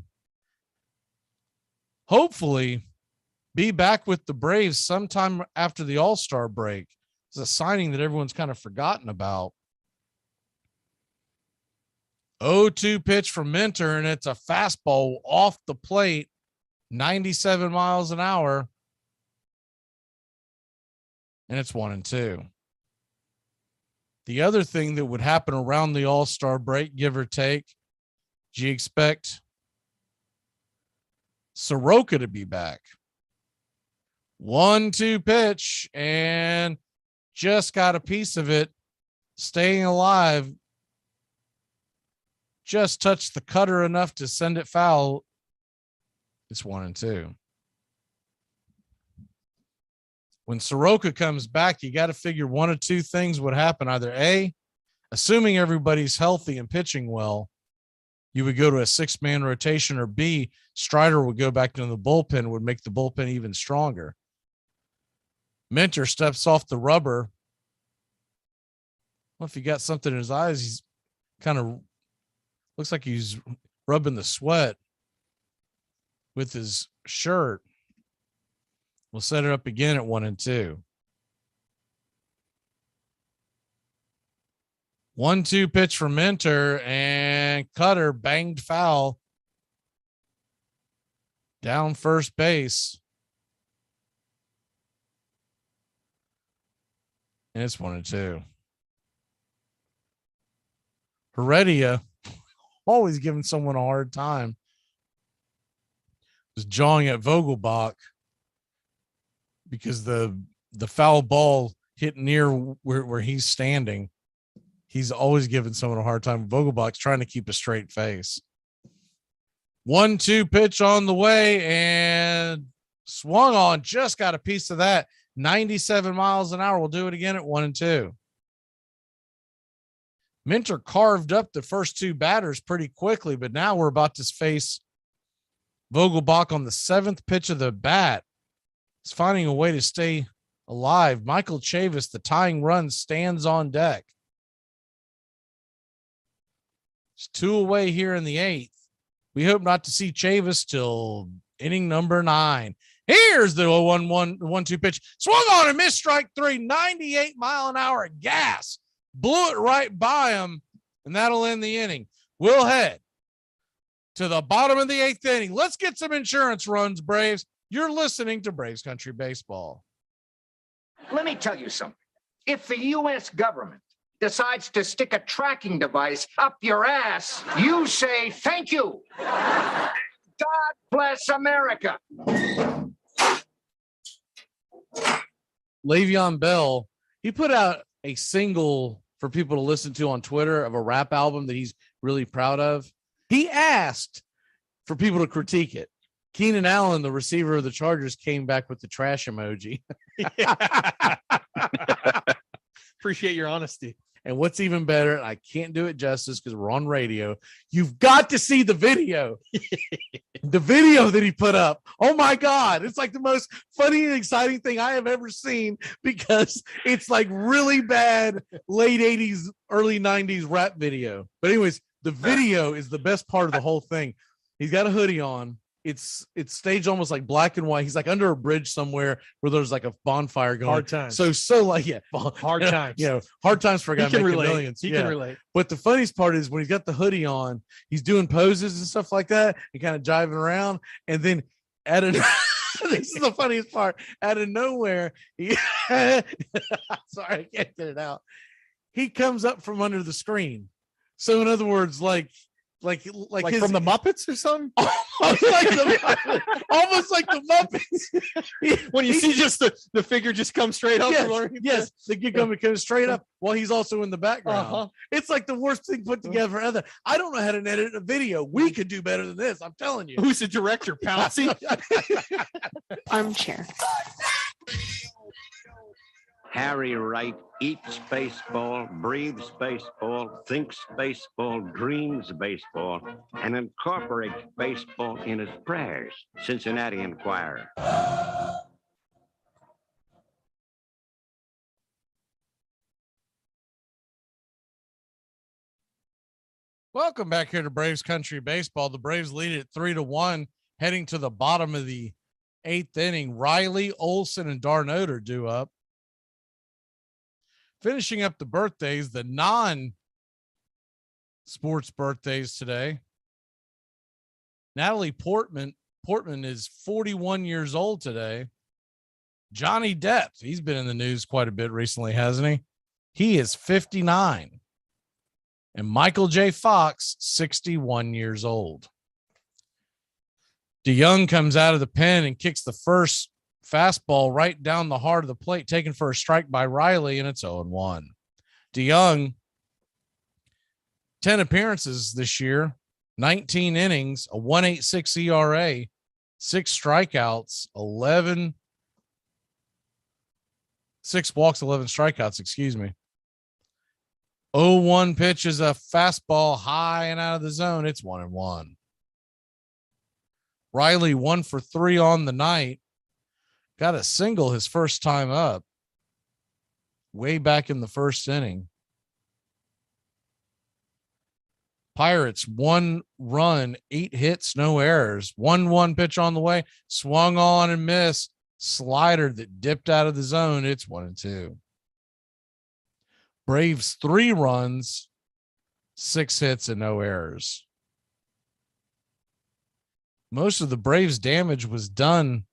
hopefully be back with the Braves sometime after the All-Star break. It's a signing that everyone's kind of forgotten about. 0-2 pitch from Minter, and it's a fastball off the plate, 97 miles an hour, and it's 1-2. The other thing that would happen around the All-Star break, give or take, Do you expect Soroka to be back? 1-2 pitch and just got a piece of it. Staying alive. Just touched the cutter enough to send it foul. It's 1-2. When Soroka comes back, you got to figure one of two things would happen. Either A, assuming everybody's healthy and pitching well, you would go to a 6-man rotation, or B, Strider would go back into the bullpen, would make the bullpen even stronger. Minter steps off the rubber. Well, if he got something in his eyes, he's kind of looks like he's rubbing the sweat with his shirt. We'll set it up again at 1-2. 1-2 pitch for Minter, and cutter banged foul down first base. And it's 1-2. Heredia, always giving someone a hard time, was jawing at Vogelbach because the foul ball hit near where he's standing. He's always giving someone a hard time. Vogelbach's trying to keep a straight face. 1-2 pitch on the way and swung on. Just got a piece of that. 97 miles an hour. We'll do it again at 1-2. Minter carved up the first two batters pretty quickly, but now we're about to face Vogelbach on the 7th pitch of the bat. He's finding a way to stay alive. Michael Chavis, the tying run, stands on deck. It's 2 away here in the 8th. We hope not to see Chavis till inning number 9. Here's the 1-2 pitch. Swung on and missed, strike 3. 98 mile an hour gas. Blew it right by him, and that'll end the inning. We'll head to the bottom of the 8th inning. Let's get some insurance runs, Braves. You're listening to Braves Country Baseball. Let me tell you something. If the U.S. government decides to stick a tracking device up your ass, you say thank you. God bless America. Le'Veon Bell, he put out a single for people to listen to on Twitter of a rap album that he's really proud of. He asked for people to critique it. Keenan Allen, the receiver of the Chargers, came back with the trash emoji. Appreciate your honesty. And what's even better, I can't do it justice because we're on radio. You've got to see the video. The video that he put up. Oh my God. It's like the most funny and exciting thing I have ever seen, because it's like really bad late 80s, early 90s rap video. But anyways, the video is the best part of the whole thing. He's got a hoodie on. It's staged almost like black and white. He's like under a bridge somewhere where there's like a bonfire going. Hard times. So like, yeah. Hard times. You know, hard times for a guy making relate. millions. He can relate. But the funniest part is when he's got the hoodie on, he's doing poses and stuff like that and kind of jiving around. And then this is the funniest part. Out of nowhere, sorry, I can't get it out. He comes up from under the screen. So in other words, like from the Muppets or something? Almost like the Muppets. When you see just the figure just come straight up. Yes, the gig comes straight up while he's also in the background. It's like the worst thing put together ever. I don't know how to edit a video. We could do better than this. I'm telling you. Who's the director, Pouncey? Armchair. Harry Wright eats baseball, breathes baseball, thinks baseball, dreams baseball, and incorporates baseball in his prayers. Cincinnati Enquirer. Welcome back here to Braves Country Baseball. The Braves lead it 3-1, heading to the bottom of the 8th inning. Riley, Olson, and Darnold are due up. Finishing up the birthdays, the non-sports birthdays today. Natalie Portman is 41 years old today. Johnny Depp, he's been in the news quite a bit recently, hasn't he? He is 59. And Michael J. Fox, 61 years old. DeYoung comes out of the pen and kicks the first fastball right down the heart of the plate, taken for a strike by Riley, and it's 0-1. DeYoung, 10 appearances this year, 19 innings, a 1.86 ERA, 6 strikeouts, 6 walks, 11 strikeouts, excuse me. 0-1 pitch is a fastball high and out of the zone. It's 1-1. Riley 1 for 3 on the night. Got a single his first time up, way back in the first inning. Pirates 1 run, 8 hits, no errors. 1-1 pitch on the way, swung on and missed. Slider that dipped out of the zone. It's 1-2. Braves 3 runs, 6 hits, and no errors. Most of the Braves' damage was done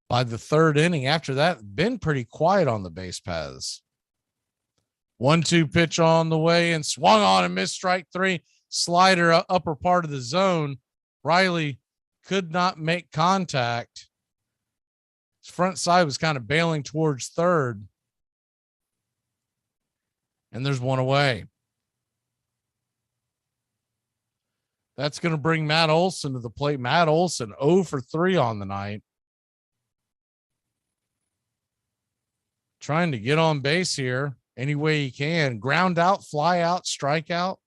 by the 3rd inning. After that, been pretty quiet on the base paths. 1-2 pitch on the way and swung on and missed, strike 3. Slider upper part of the zone. Riley could not make contact. His front side was kind of bailing towards third. And there's 1 away. That's going to bring Matt Olson to the plate. Matt Olson 0 for 3 on the night. Trying to get on base here any way he can. Ground out, fly out, strike out.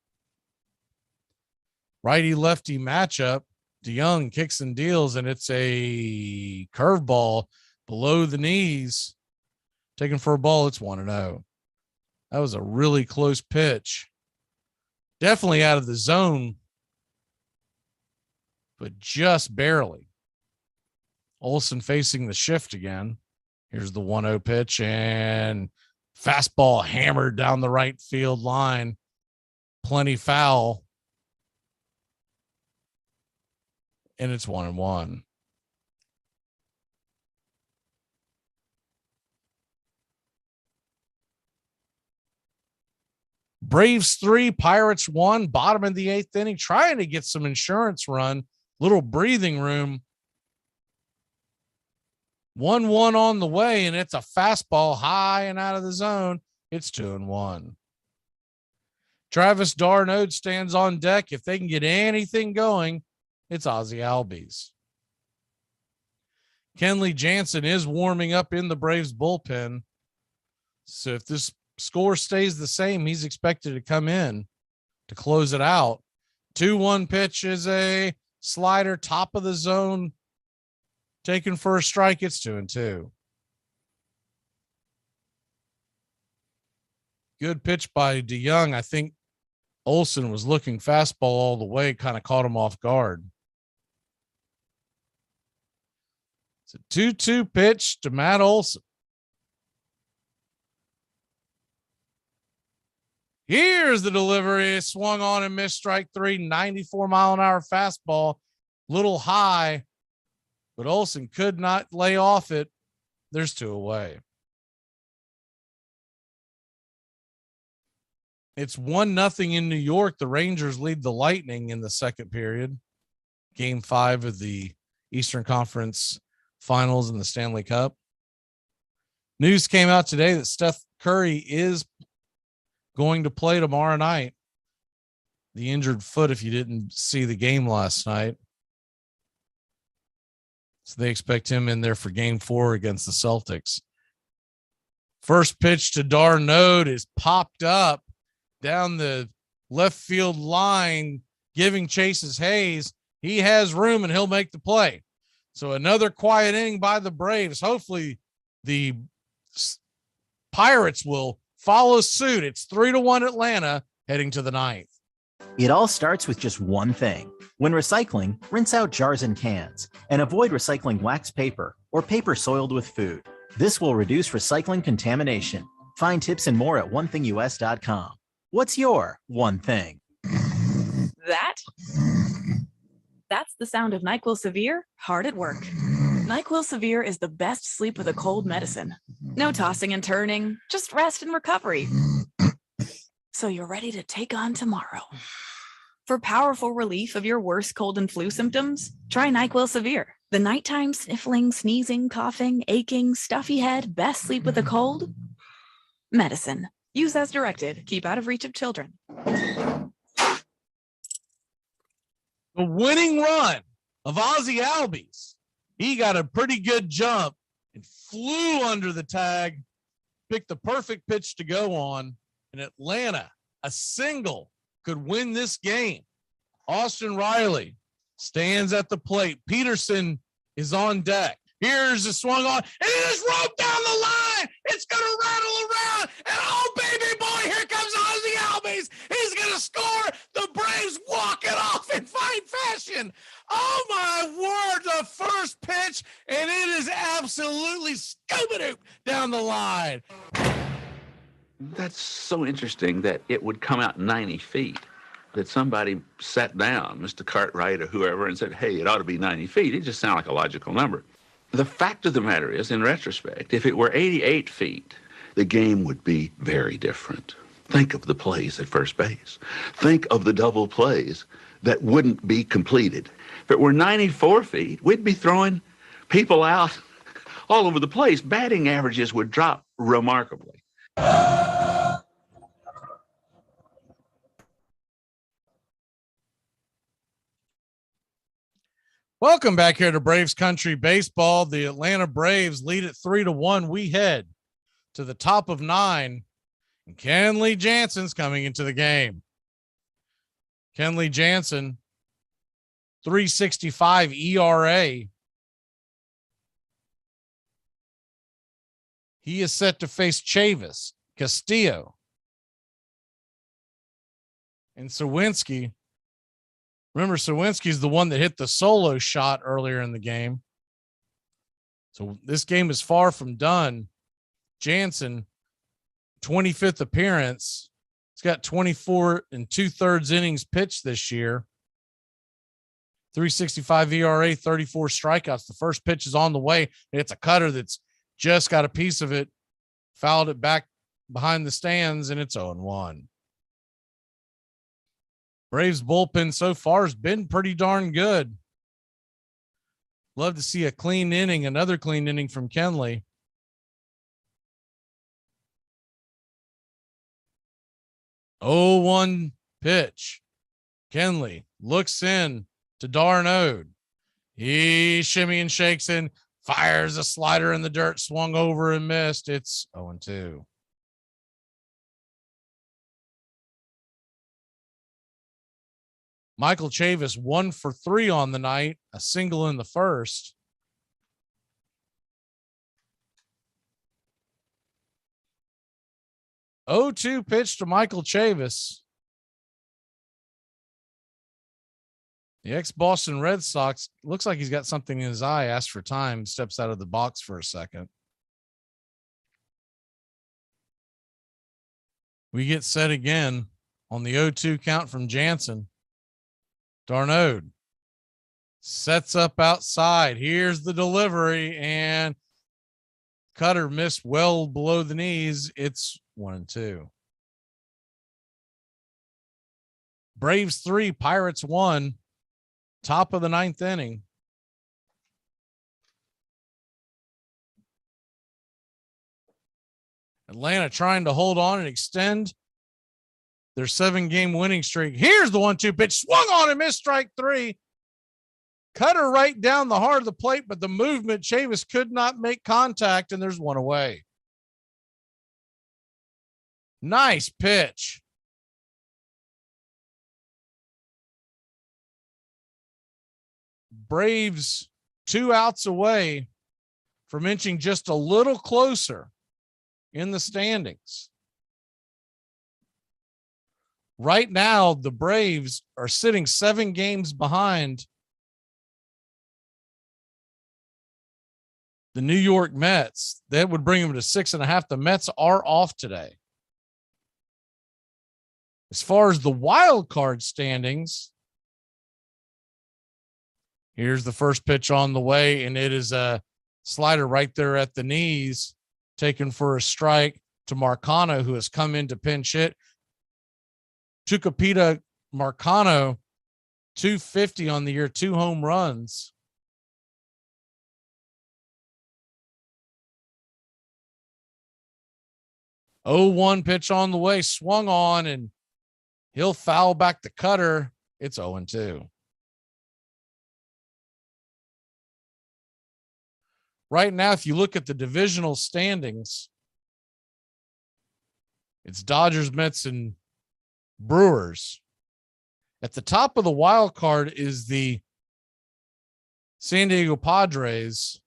Righty-lefty matchup. DeYoung kicks and deals, and it's a curveball below the knees. Taken for a ball, it's 1-0. That was a really close pitch. Definitely out of the zone, but just barely. Olson facing the shift again. Here's the 1-0 pitch, and fastball hammered down the right field line. Plenty foul. And it's 1-1. Braves 3, Pirates 1, bottom of the 8th inning, trying to get some insurance run, little breathing room. 1-1 on the way, and it's a fastball high and out of the zone. It's 2-1. Travis d'Arnaud stands on deck. If they can get anything going, it's Ozzie Albies. Kenley Jansen is warming up in the Braves bullpen. So if this score stays the same, he's expected to come in to close it out. 2-1 pitch is a slider, top of the zone, taken for a strike. It's 2-2. Good pitch by DeYoung. I think Olson was looking fastball all the way, kind of caught him off guard. It's a 2-2 pitch to Matt Olson. Here's the delivery. Swung on and missed, strike 3, 94-mile-an-hour fastball. Little high, but Olson could not lay off it. There's 2 away. It's 1-0 in New York. The Rangers lead the Lightning in the second period. Game 5 of the Eastern Conference Finals in the Stanley Cup. News came out today that Steph Curry is going to play tomorrow night. The injured foot, if you didn't see the game last night. So they expect him in there for game 4 against the Celtics. First pitch to d'Arnaud is popped up down the left field line, giving Chase's Hayes. He has room and he'll make the play. So another quiet inning by the Braves. Hopefully the Pirates will follow suit. It's 3-1 Atlanta heading to the 9th. It all starts with just one thing. When recycling, rinse out jars and cans and avoid recycling wax paper or paper soiled with food. This will reduce recycling contamination. Find tips and more at onethingus.com. What's your one thing? That's the sound of NyQuil Severe hard at work. NyQuil Severe is the best sleep with a cold medicine. No tossing and turning, just rest and recovery. so you're ready to take on tomorrow. For powerful relief of your worst cold and flu symptoms, try NyQuil Severe. The nighttime sniffling, sneezing, coughing, aching, stuffy head, best sleep with a cold? Medicine. Use as directed. Keep out of reach of children. The winning run of Ozzie Albies. He got a pretty good jump and flew under the tag, picked the perfect pitch to go on. In Atlanta, a single could win this game. Austin Riley stands at the plate. Peterson is on deck. Here's a swung on, and it is roped down the line. It's going to rattle around, and oh, baby boy, here comes Ozzie Albies. He's going to score. The Braves walk it off in fine fashion. Oh, my word, the first pitch, and it is absolutely scoop-a-doop down the line. That's so interesting that it would come out 90 feet, that somebody sat down, Mr. Cartwright or whoever, and said, hey, it ought to be 90 feet. It just sounded like a logical number. The fact of the matter is, in retrospect, if it were 88 feet, the game would be very different. Think of the plays at first base. Think of the double plays that wouldn't be completed. If it were 94 feet, we'd be throwing people out all over the place. Batting averages would drop remarkably. Welcome back here to Braves Country Baseball. The Atlanta Braves lead it 3-1. We head to the top of 9, and Kenley Jansen's coming into the game. Kenley Jansen, 3.65 ERA. He is set to face Chavis, Castillo, and Sawinski. Remember, Sawinski's the one that hit the solo shot earlier in the game. So this game is far from done. Jansen, 25th appearance. He's got 24 2/3 innings pitched this year. 3.65 ERA, 34 strikeouts. The first pitch is on the way. It's a cutter that's just got a piece of it, fouled it back behind the stands, and it's 0-1. Braves bullpen so far has been pretty darn good. Love to see a clean inning, another clean inning from Kenley. Oh, 1 pitch. Kenley looks in to Darnode. He shimmy and shakes in, fires a slider in the dirt, swung over and missed. It's 0-2. Michael Chavis 1 for 3 on the night, a single in the first. Oh, 2 pitch to Michael Chavis. The ex-Boston Red Sox looks like he's got something in his eye, asked for time, steps out of the box for a second. We get set again on the 0-2 count from Jansen. Darnode sets up outside. Here's the delivery, and cutter missed well below the knees. It's 1-2. Braves 3, Pirates 1. Top of the 9th inning. Atlanta trying to hold on and extend their 7-game winning streak. Here's the 1-2 pitch, swung on and missed, strike 3. Cutter right down the heart of the plate, but the movement, Chavis could not make contact, and there's 1 away. Nice pitch. Braves 2 outs away from inching just a little closer in the standings. Right now, the Braves are sitting 7 games behind the New York Mets. That would bring them to 6.5. The Mets are off today. As far as the wild card standings, here's the first pitch on the way, and it is a slider right there at the knees, taken for a strike to Marcano, who has come in to pinch hit. Tucupita Marcano, 250 on the year, 2 home runs. Oh, 1 pitch on the way, swung on, and he'll foul back the cutter. It's 0-2. Right now, if you look at the divisional standings, it's Dodgers, Mets, and Brewers. At the top of the wild card is the San Diego Padres.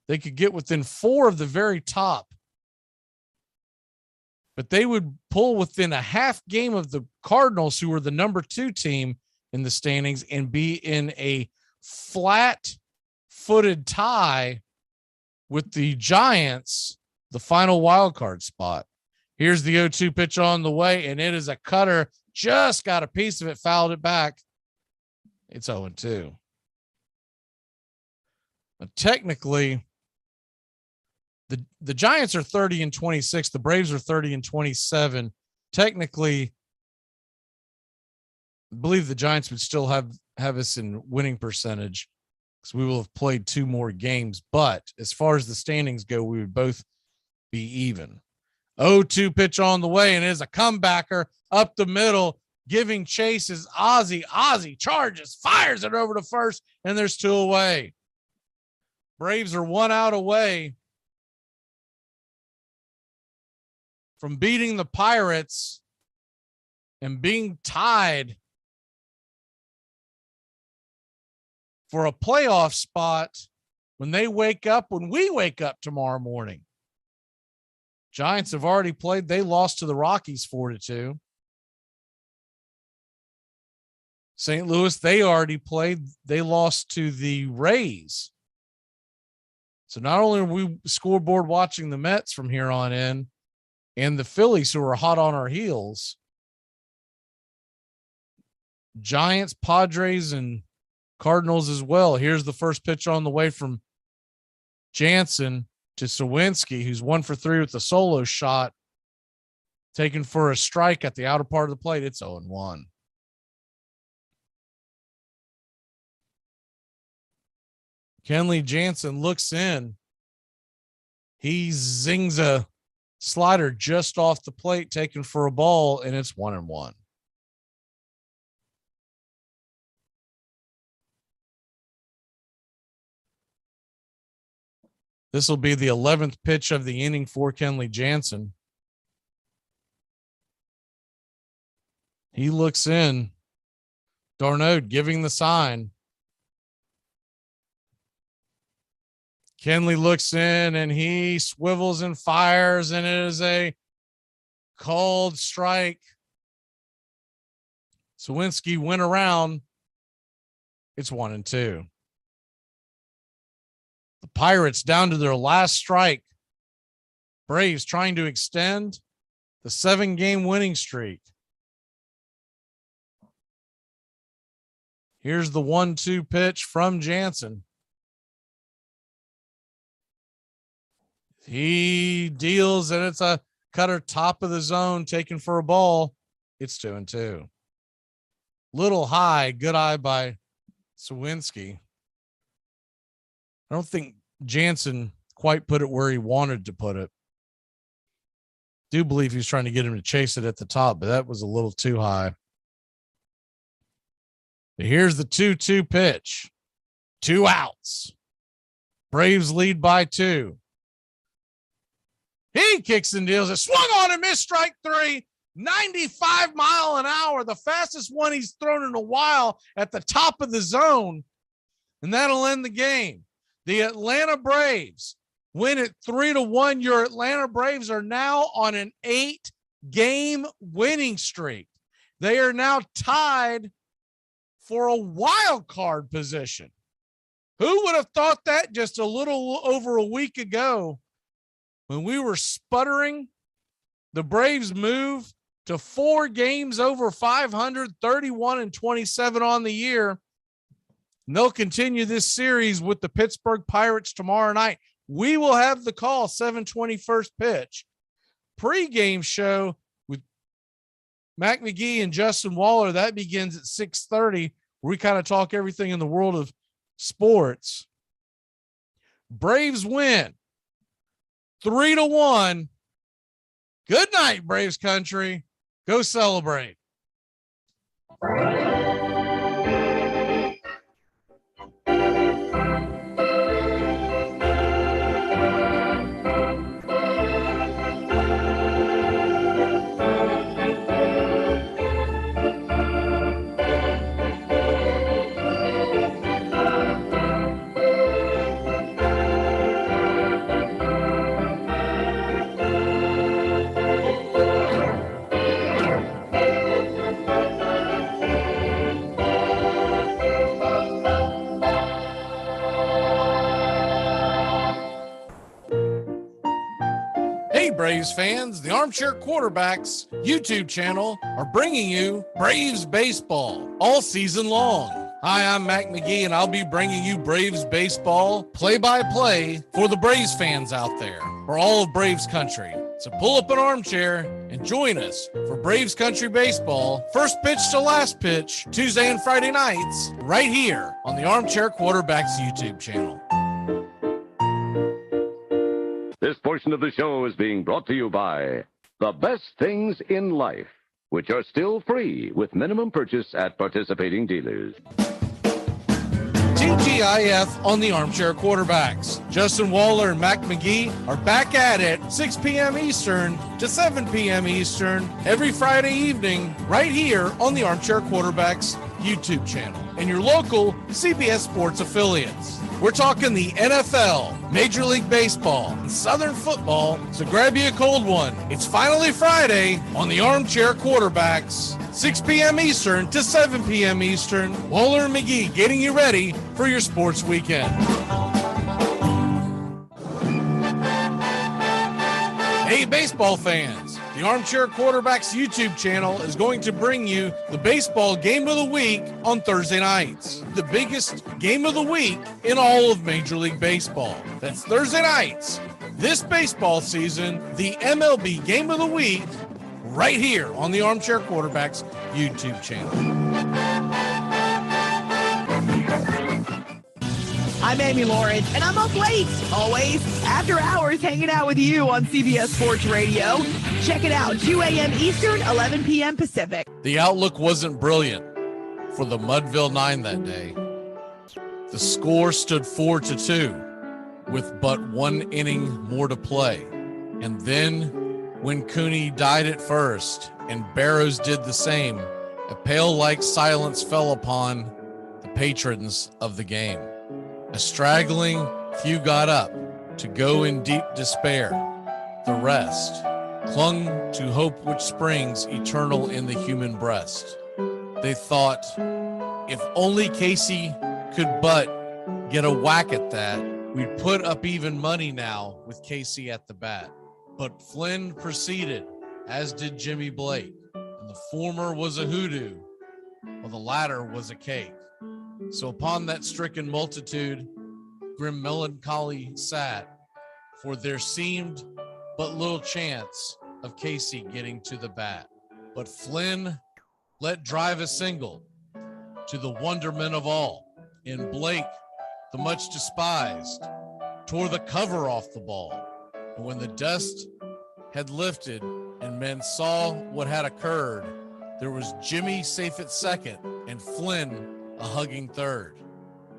They could get within 4 of the very top, but they would pull within a half game of the Cardinals, who were the number 2 team in the standings, and be in a flat-footed tie with the Giants, the final wild card spot. Here's the 0-2 pitch on the way, and it is a cutter. Just got a piece of it, fouled it back. It's 0-2. But technically, the Giants are 30-26. The Braves are 30-27. Technically, I believe the Giants would still have us in winning percentage, because we will have played 2 more games. But as far as the standings go, we would both be even. 0-2 pitch on the way, and it is a comebacker up the middle, giving chase is Ozzie. Ozzie charges, fires it over to first, and there's 2 away. Braves are 1 out away from beating the Pirates and being tied for a playoff spot when we wake up tomorrow morning. Giants have already played. They lost to the Rockies 4-2. St. Louis, they already played. They lost to the Rays. So not only are we scoreboard watching the Mets from here on in, and the Phillies, who are hot on our heels, Giants, Padres, and Cardinals as well. Here's the first pitch on the way from Jansen to Sawinski, who's 1 for 3 with the solo shot, taken for a strike at the outer part of the plate. It's 0-1. Kenley Jansen looks in. He zings a slider just off the plate, taken for a ball, and it's 1-1. This will be the 11th pitch of the inning for Kenley Jansen. He looks in. Darnaud giving the sign. Kenley looks in, and he swivels and fires, and it is a called strike. Sawinski went around. It's 1-2. The Pirates down to their last strike. Braves trying to extend the 7-game winning streak. Here's the 1-2 pitch from Jansen. He deals, and it's a cutter top of the zone, taken for a ball. It's 2-2. Little high, good eye by Sawinski. I don't think Jansen quite put it where he wanted to put it. Do believe he was trying to get him to chase it at the top, but that was a little too high. But here's the 2-2 pitch. 2 outs. Braves lead by 2. He kicks and deals it. Swung on and missed, strike 3. 95 mile an hour, the fastest one he's thrown in a while, at the top of the zone. And that'll end the game. The Atlanta Braves win it 3-1. Your Atlanta Braves are now on an 8-game winning streak. They are now tied for a wild card position. Who would have thought that just a little over a week ago, when we were sputtering? The Braves move to 4 games over 500, 31-27 on the year. And they'll continue this series with the Pittsburgh Pirates tomorrow night. We will have the call, 7:20 first pitch. Pre-game show with Mac McGee and Justin Waller. That begins at 6:30, where we kind of talk everything in the world of sports. Braves win 3-1. Good night, Braves country. Go celebrate. Hey, Braves fans, the Armchair Quarterbacks YouTube channel are bringing you Braves baseball all season long. Hi, I'm Mac McGee, and I'll be bringing you Braves baseball play-by-play for the Braves fans out there, for all of Braves country. So pull up an armchair and join us for Braves country baseball, first pitch to last pitch, Tuesday and Friday nights, right here on the Armchair Quarterbacks YouTube channel. This portion of the show is being brought to you by The Best Things in Life, which are still free with minimum purchase at participating dealers. TGIF on the Armchair Quarterbacks. Justin Waller and Mac McGee are back at it 6 p.m. Eastern to 7 p.m. Eastern every Friday evening right here on the Armchair Quarterbacks YouTube channel and your local CBS Sports affiliates. We're talking the NFL, Major League Baseball, and Southern football, so grab you a cold one. It's finally Friday on the Armchair Quarterbacks, 6 p.m. Eastern to 7 p.m. Eastern. Waller and McGee getting you ready for your sports weekend. Hey, baseball fans, the Armchair Quarterbacks YouTube channel is going to bring you the baseball game of the week on Thursday nights. The biggest game of the week in all of Major League Baseball. That's Thursday nights. This baseball season, the MLB game of the week, right here on the Armchair Quarterbacks YouTube channel. I'm Amy Lawrence, and I'm up late, always, after hours, hanging out with you on CBS Sports Radio. Check it out, 2 a.m. Eastern, 11 p.m. Pacific. The outlook wasn't brilliant for the Mudville Nine that day. The score stood 4-2 with but one inning more to play. And then when Cooney died at first and Barrows did the same, a pale-like silence fell upon the patrons of the game. A straggling few got up to go in deep despair. The rest clung to hope which springs eternal in the human breast. They thought, if only Casey could but get a whack at that, we'd put up even money now with Casey at the bat. But Flynn proceeded, as did Jimmy Blake, and the former was a hoodoo, while the latter was a cake. So upon that stricken multitude, grim melancholy sat, for there seemed but little chance of Casey getting to the bat. But Flynn let drive a single to the wonderment of all, and Blake, the much despised, tore the cover off the ball. And when the dust had lifted and men saw what had occurred, there was Jimmy safe at second and Flynn a hugging third.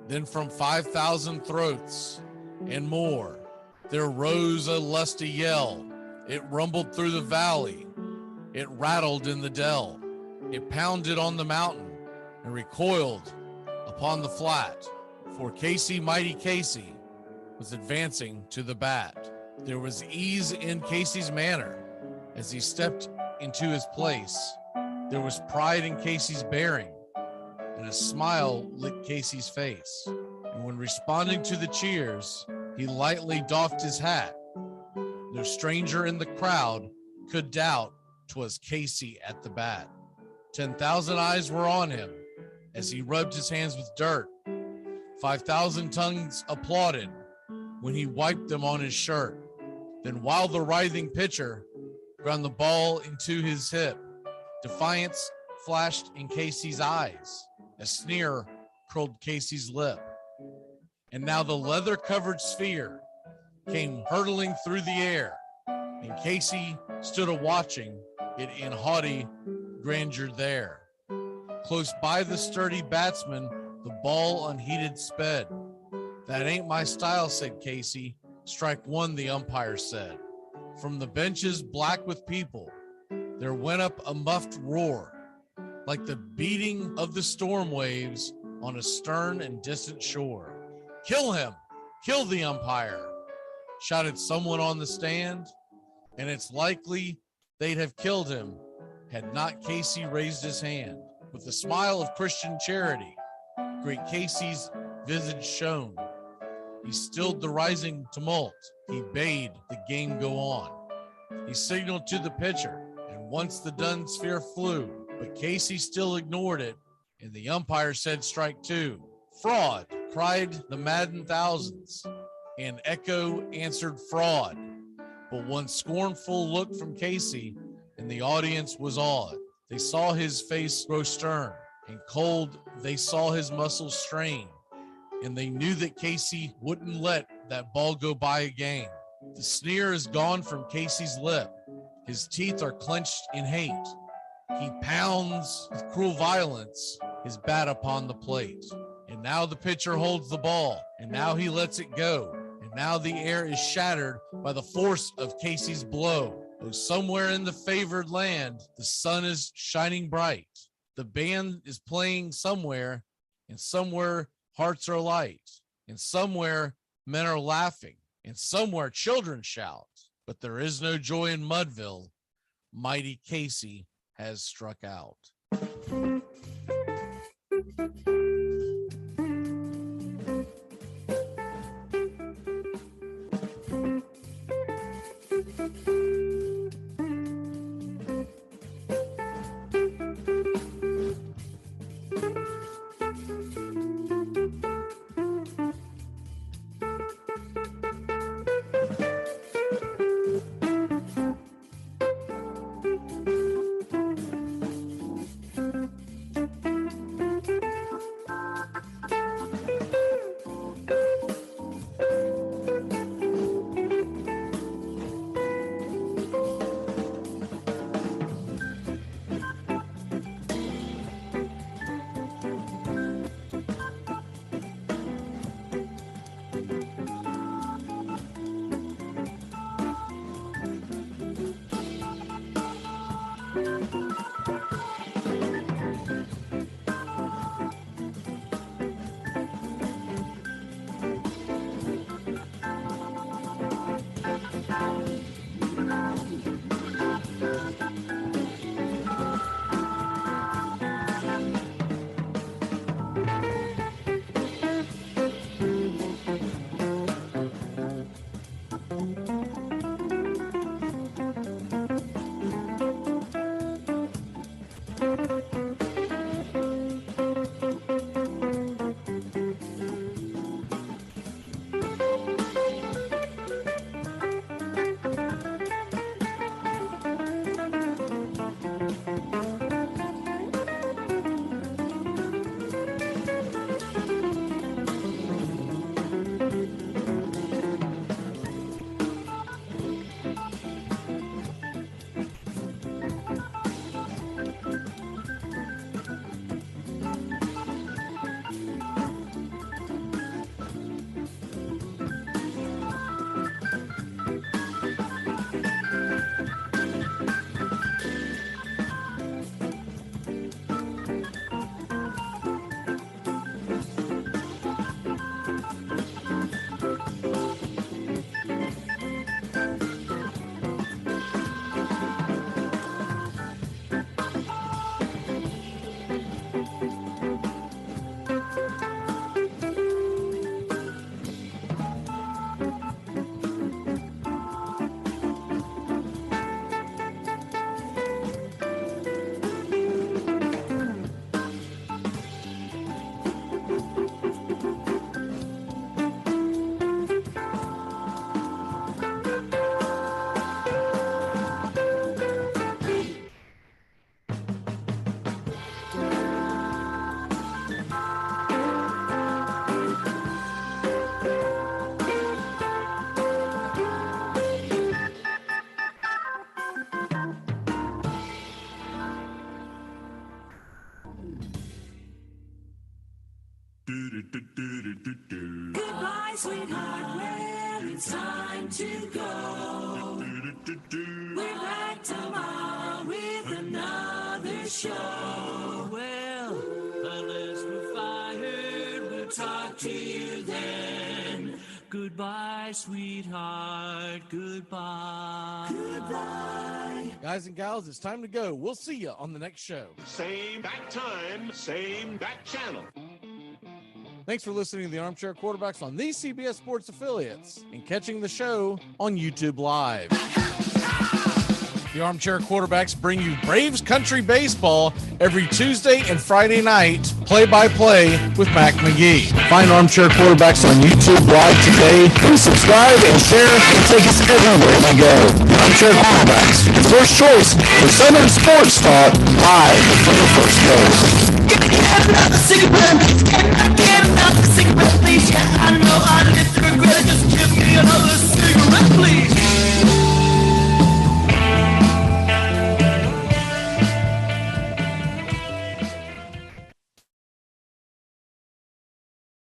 Then from 5,000 throats and more, there rose a lusty yell. It rumbled through the valley. It rattled in the dell. It pounded on the mountain and recoiled upon the flat. For Casey, mighty Casey, was advancing to the bat. There was ease in Casey's manner as he stepped into his place. There was pride in Casey's bearing, and a smile lit Casey's face. And when responding to the cheers, he lightly doffed his hat. No stranger in the crowd could doubt 'twas Casey at the bat. 10,000 eyes were on him as he rubbed his hands with dirt. 5,000 tongues applauded when he wiped them on his shirt. Then while the writhing pitcher ground the ball into his hip, Defiance flashed in Casey's eyes. A sneer curled Casey's lip. And now the leather-covered sphere came hurtling through the air, and Casey stood a-watching it in haughty grandeur there. Close by the sturdy batsman, the ball unheeded sped. That ain't my style, said Casey. Strike one, the umpire said. From the benches black with people, there went up a muffled roar, like the beating of the storm waves on a stern and distant shore. Kill him! Kill the umpire! Shouted someone on the stand, and it's likely they'd have killed him had not Casey raised his hand. With a smile of Christian charity, great Casey's visage shone. He stilled the rising tumult. He bade the game go on. He signaled to the pitcher, and once the dun sphere flew, but Casey still ignored it, and the umpire said strike two. Fraud, cried the maddened thousands, and echo answered fraud. But one scornful look from Casey, and the audience was awed. They saw his face grow stern and cold. They saw his muscles strain, and they knew that Casey wouldn't let that ball go by again. The sneer is gone from Casey's lip. His teeth are clenched in hate. He pounds with cruel violence his bat upon the plate. And now the pitcher holds the ball, and now he lets it go. And now the air is shattered by the force of Casey's blow. Though somewhere in the favored land, the sun is shining bright. The band is playing somewhere, and somewhere hearts are light. And somewhere men are laughing, and somewhere children shout. But there is no joy in Mudville. Mighty Casey has struck out. Goodbye, sweetheart, well, it's time to go. We're back tomorrow with another show. Well, unless we're fired, we'll talk to you then. Goodbye, sweetheart, goodbye. Goodbye. Guys and gals, it's time to go. We'll see you on the next show. Same bat time, same bat channel. Thanks for listening to the Armchair Quarterbacks on these CBS Sports affiliates and catching the show on YouTube Live. The Armchair Quarterbacks bring you Braves Country Baseball every Tuesday and Friday night, play-by-play with Mac McGee. Find Armchair Quarterbacks on YouTube Live today. Please subscribe and share and take us everywhere you go. The Armchair Quarterbacks, the first choice for Southern Sports Talk, live from the first coast. Get another cigarette, please. Yeah, I know I live to regret it. Just give me another cigarette.